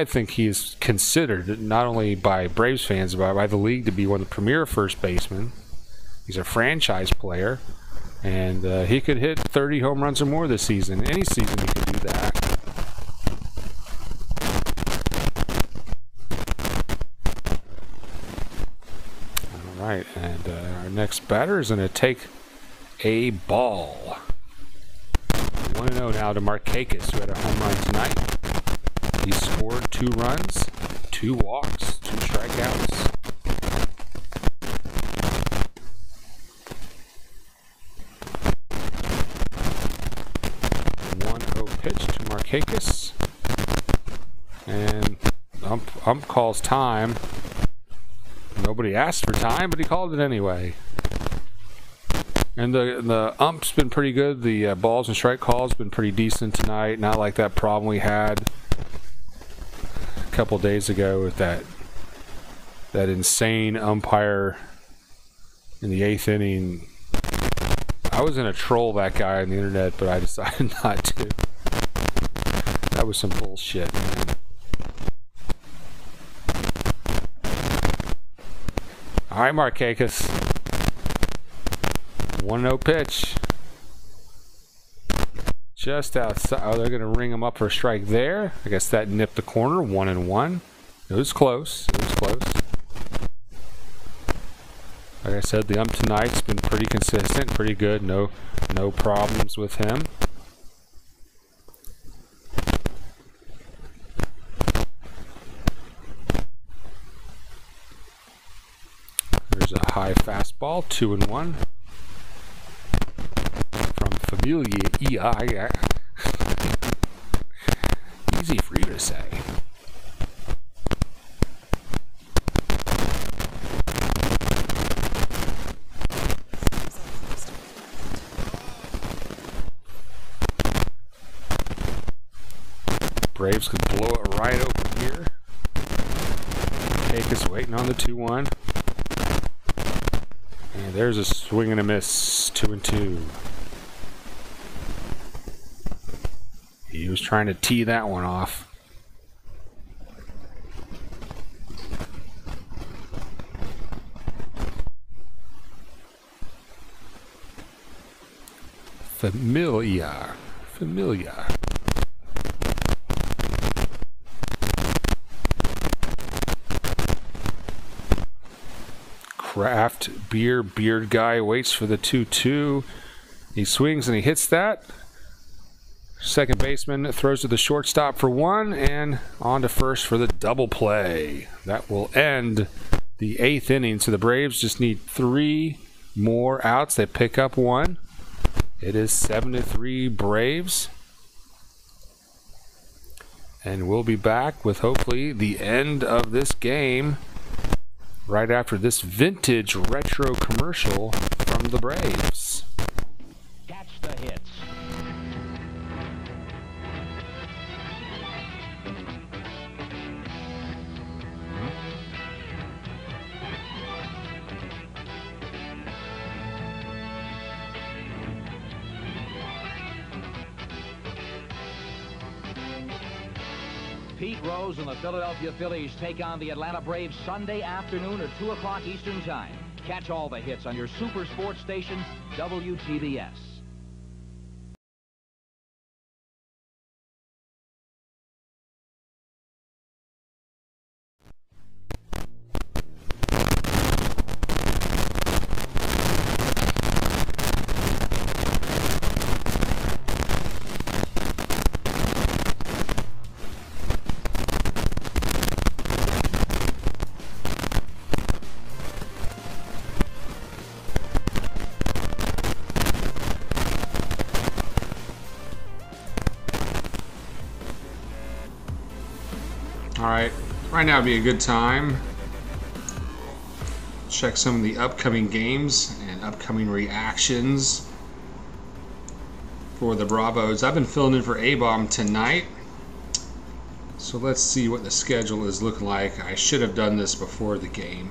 think he's considered not only by Braves fans but by the league to be one of the premier first basemen. He's a franchise player, and he could hit 30 home runs or more this season. Any season he could do that. All right, and our next batter is going to take a ball. 1-0 now to Markakis, who had a home run tonight. He scored 2 runs, 2 walks, 2 strikeouts. 1-0 pitch to Markakis. And ump calls time. Nobody asked for time, but he called it anyway. And the ump's been pretty good. The balls and strike calls been pretty decent tonight. Not like that problem we had a couple days ago with that insane umpire in the 8th inning. I was gonna troll that guy on the internet, but I decided not to. That was some bullshit, man. All right, Markakis. 1-0 pitch. Just outside. Oh, they're going to ring him up for a strike there. I guess that nipped the corner. 1-1. It was close. It was close. Like I said, the ump tonight's been pretty consistent, pretty good. No problems with him. There's a high fastball, 2-1. From Familia. Easy for you to say. Braves could blow it right open here. Markakis waiting on the 2-1. And there's a swing and a miss, 2-2. He was trying to tee that one off. Familia. Craft beer beard guy waits for the 2-2. He swings and he hits that. Second baseman throws to the shortstop for 1 and on to first for the double play. That will end the 8th inning. So the Braves just need 3 more outs. They pick up 1. It is 7-3 Braves. And we'll be back with hopefully the end of this game right after this vintage retro commercial from the Braves.
Catch the hits.
Pete Rose and the Philadelphia Phillies take on the Atlanta Braves Sunday afternoon at 2 o'clock Eastern Time. Catch all the hits on your super sports station, WTBS.
Alright, right now would be a good time. Check some of the upcoming games and upcoming reactions for the Bravos. I've been filling in for A-Bomb tonight. So let's see what the schedule is looking like. I should have done this before the game.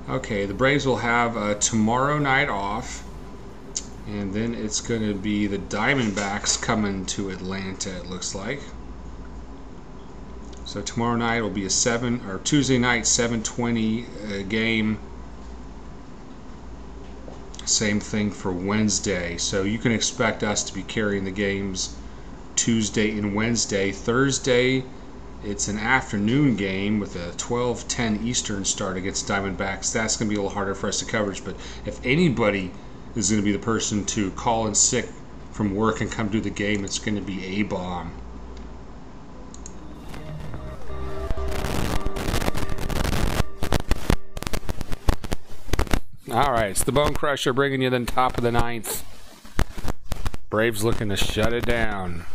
Okay, the Braves will have tomorrow night off. And then it's going to be the Diamondbacks coming to Atlanta, it looks like. So tomorrow night will be a Tuesday night 7:20 game. Same thing for Wednesday. So you can expect us to be carrying the games Tuesday and Wednesday. Thursday, it's an afternoon game with a 12:10 Eastern start against Diamondbacks. That's going to be a little harder for us to coverage. But if anybody is going to be the person to call in sick from work and come to the game, it's going to be A-Bomb. All right, it's the Bone Crusher bringing you the top of the ninth. Braves looking to shut it down.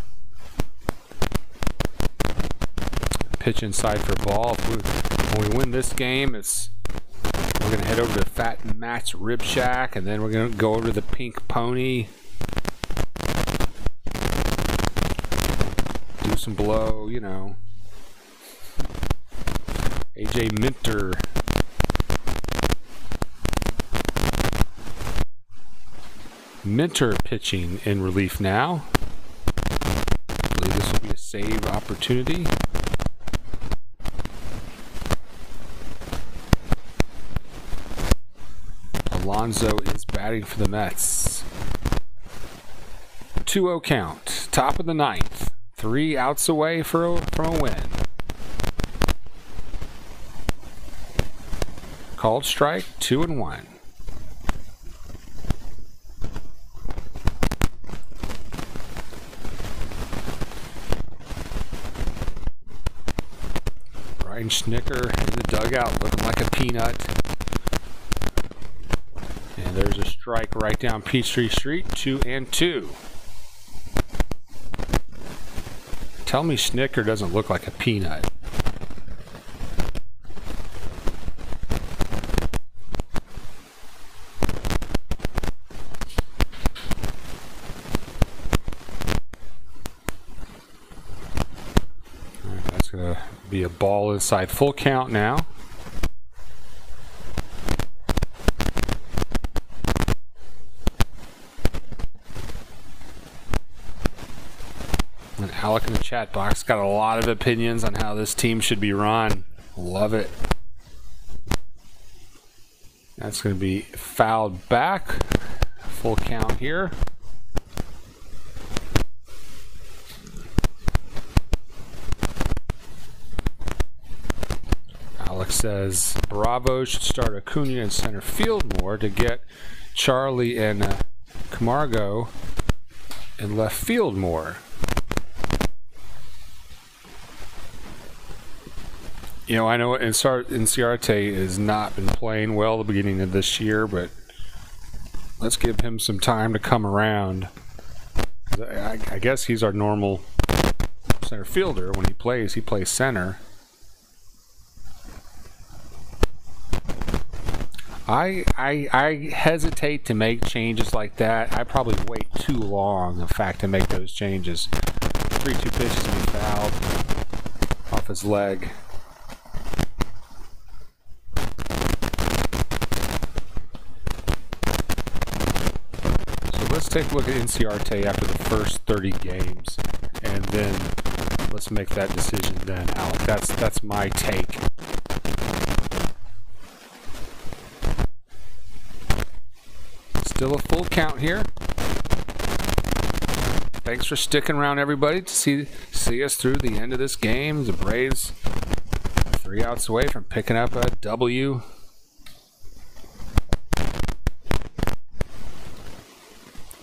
Pitch inside for ball. When we win this game, we're going to head over to Fat Matt's Rib Shack, and then we're going to go over to the Pink Pony. Do some blow, you know. AJ Minter. Minter pitching in relief now. I believe this will be a save opportunity. Alonso is batting for the Mets. 2-0 count. Top of the ninth. 3 outs away from a win. Called strike, 2-1. Brian Schnicker in the dugout looking like a peanut. And there's a strike right down Peachtree Street, 2-2. Tell me Schnicker doesn't look like a peanut. That's going to be a ball inside, full count now. And Alec in the chat box got a lot of opinions on how this team should be run. Love it. That's going to be fouled back. Full count here. Alex says Bravo should start Acuna in center field more to get Charlie and Camargo in left field more. You know, I know Inciarte has not been playing well at the beginning of this year, but let's give him some time to come around. I guess he's our normal center fielder. When he plays center. I hesitate to make changes like that. I probably wait too long, in fact, to make those changes. 3-2 pitches and he fouled off his leg. Let's take a look at Inciarte after the first 30 games, and then Let's make that decision then, Alec. That's my take. Still a full count here. Thanks for sticking around, everybody, to see us through the end of this game. The Braves 3 outs away from picking up a W.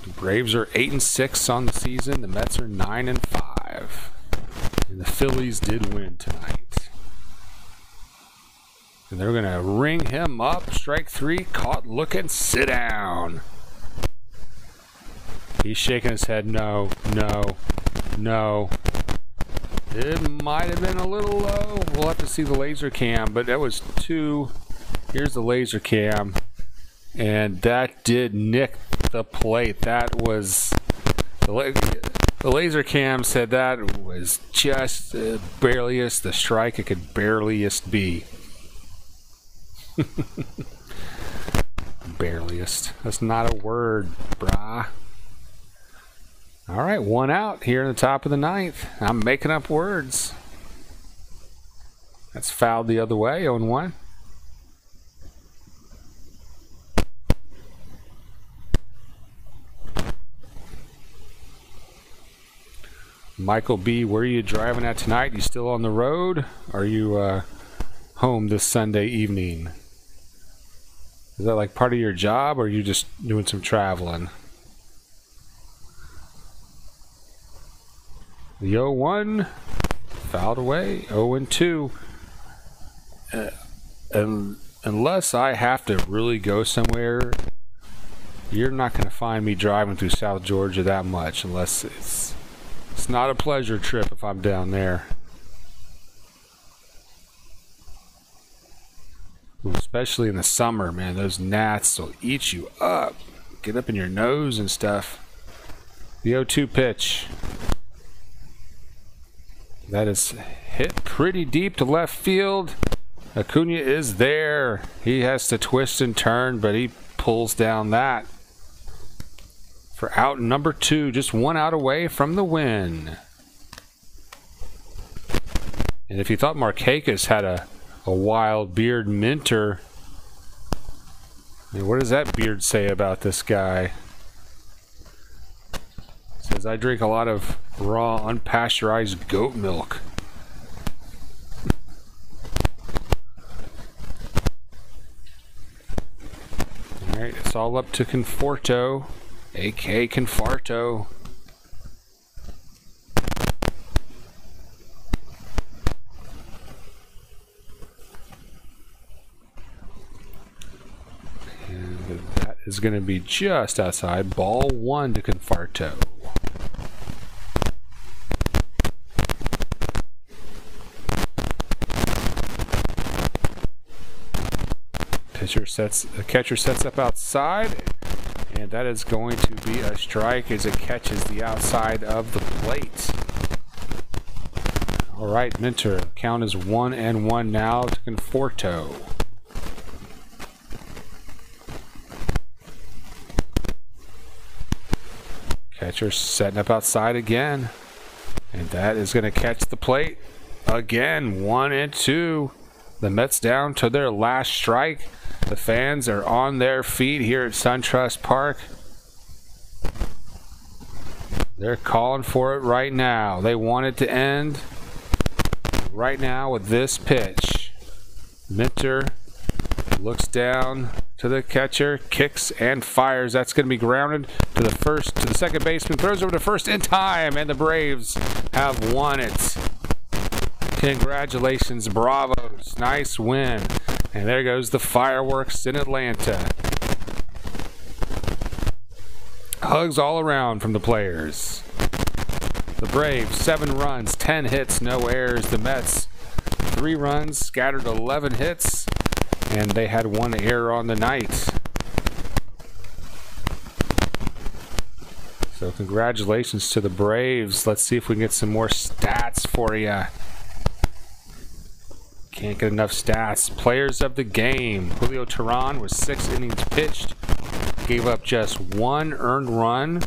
The Braves are 8-6 on the season. The Mets are 9-5. And the Phillies did win tonight. And they're going to ring him up. Strike 3, caught looking, sit down. He's shaking his head, no, no, no. It might have been a little low. We'll have to see the laser cam, but that was 2. Here's the laser cam. And that did nick the plate. That was... The laser cam said that was just the bareliest, the strike it could bareliest be. Bareliest. That's not a word, brah. All right, 1 out here in the top of the 9th. I'm making up words. That's fouled the other way, 0-1. Michael B., where are you driving at tonight? You still on the road? Are you home this Sunday evening? Is that like part of your job, or are you just doing some traveling? The 0-1 fouled away. 0-2. And unless I have to really go somewhere, you're not going to find me driving through South Georgia that much, unless it's not a pleasure trip if I'm down there. Especially in the summer, man. Those gnats will eat you up. Get up in your nose and stuff. The 0-2 pitch. That is hit pretty deep to left field. Acuna is there. He has to twist and turn, but he pulls down that. For out number 2, just 1 out away from the win. And if you thought Markakis had a wild beard, Minter, I mean, what does that beard say about this guy? Says, I drink a lot of raw, unpasteurized goat milk. Alright, it's all up to Conforto, a.k.a. Confarto. And that is going to be just outside. Ball 1 to Confarto. The catcher sets up outside, and that is going to be a strike as it catches the outside of the plate. All right, Minter, count is 1-1 now to Conforto. Catcher setting up outside again, and that is going to catch the plate again. 1-2. The Mets down to their last strike. The fans are on their feet here at SunTrust Park. They're calling for it right now. They want it to end right now with this pitch. Minter looks down to the catcher, kicks and fires. That's going to be grounded to the second baseman, throws over to first in time, and the Braves have won it. Congratulations, bravos, nice win. And there goes the fireworks in Atlanta. Hugs all around from the players. The Braves, 7 runs, 10 hits, no errors. The Mets, 3 runs, scattered 11 hits, and they had 1 error on the night. So congratulations to the Braves. Let's see if we can get some more stats for you. Can't get enough stats. Players of the game. Julio Teheran was 6 innings pitched. Gave up just 1 earned run,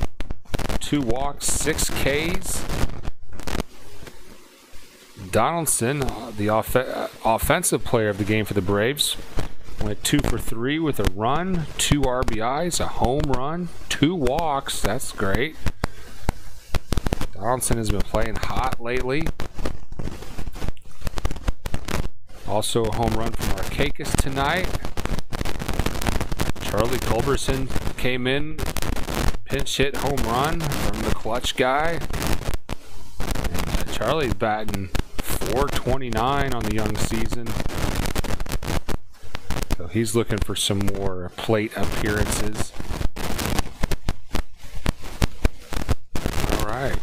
2 walks, 6 Ks. Donaldson, the offensive player of the game for the Braves, went 2 for 3 with a run, 2 RBIs, a home run, 2 walks. That's great. Donaldson has been playing hot lately. Also a home run from Markakis tonight. Charlie Culberson came in, pinch hit home run from the clutch guy. And Charlie's batting .429 on the young season. So he's looking for some more plate appearances. All right.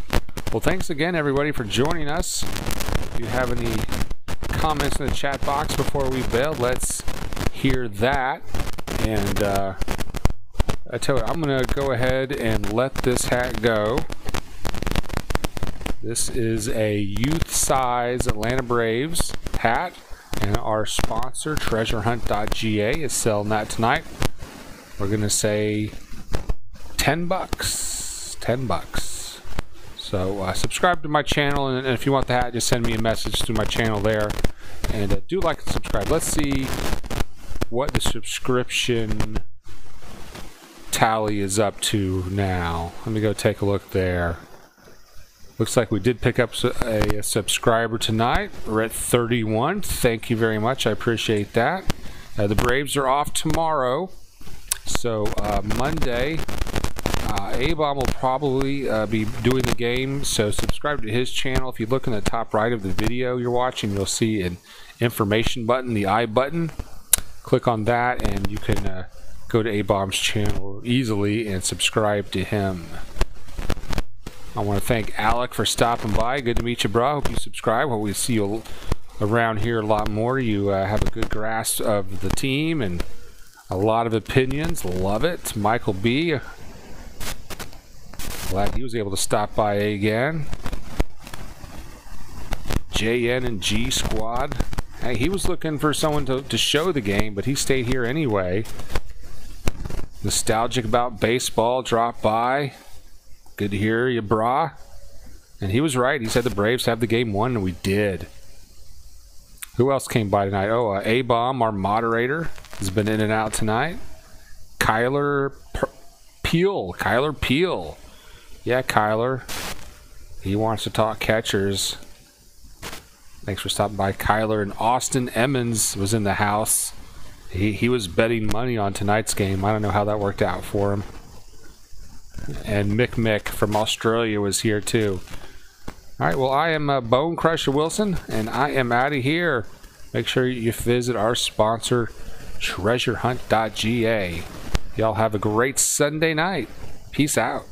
Well, thanks again, everybody, for joining us. If you have any comments in the chat box before we bail, let's hear that. And I tell you, I'm going to go ahead and let this hat go. This is a youth size Atlanta Braves hat, and our sponsor, TreasureHunt.ga, is selling that tonight. We're going to say $10. 10 bucks. So subscribe to my channel, and if you want the hat, just send me a message through my channel there. And do like and subscribe. Let's see what the subscription tally is up to now. Let me go take a look there. Looks like we did pick up a subscriber tonight. We're at 31. Thank you very much. I appreciate that. The Braves are off tomorrow. So Monday, A-Bomb will probably be doing the game. So subscribe to his channel. If you look in the top right of the video you're watching, you'll see an information button, the I button. Click on that and you can go to A-Bomb's channel easily and subscribe to him. I want to thank Alec for stopping by. Good to meet you, bro. Hope you subscribe. Hope we see you around here a lot more. You have a good grasp of the team and a lot of opinions. Love it. Michael B. Glad he was able to stop by again. JN and G Squad. Hey, he was looking for someone to show the game, but he stayed here anyway. Nostalgic about baseball. Dropped by. Good to hear you, brah. And he was right. He said the Braves have the game won, and we did. Who else came by tonight? Oh, A-Bomb, our moderator, has been in and out tonight. Kyler Peel. Kyler Peel. Yeah, Kyler. He wants to talk catchers. Thanks for stopping by, Kyler. And Austin Emmons was in the house. He was betting money on tonight's game. I don't know how that worked out for him. And Mick from Australia was here too. All right, well, I am Bone Crusher Wilson, and I am out of here. Make sure you visit our sponsor, TreasureHunt.ga. Y'all have a great Sunday night. Peace out.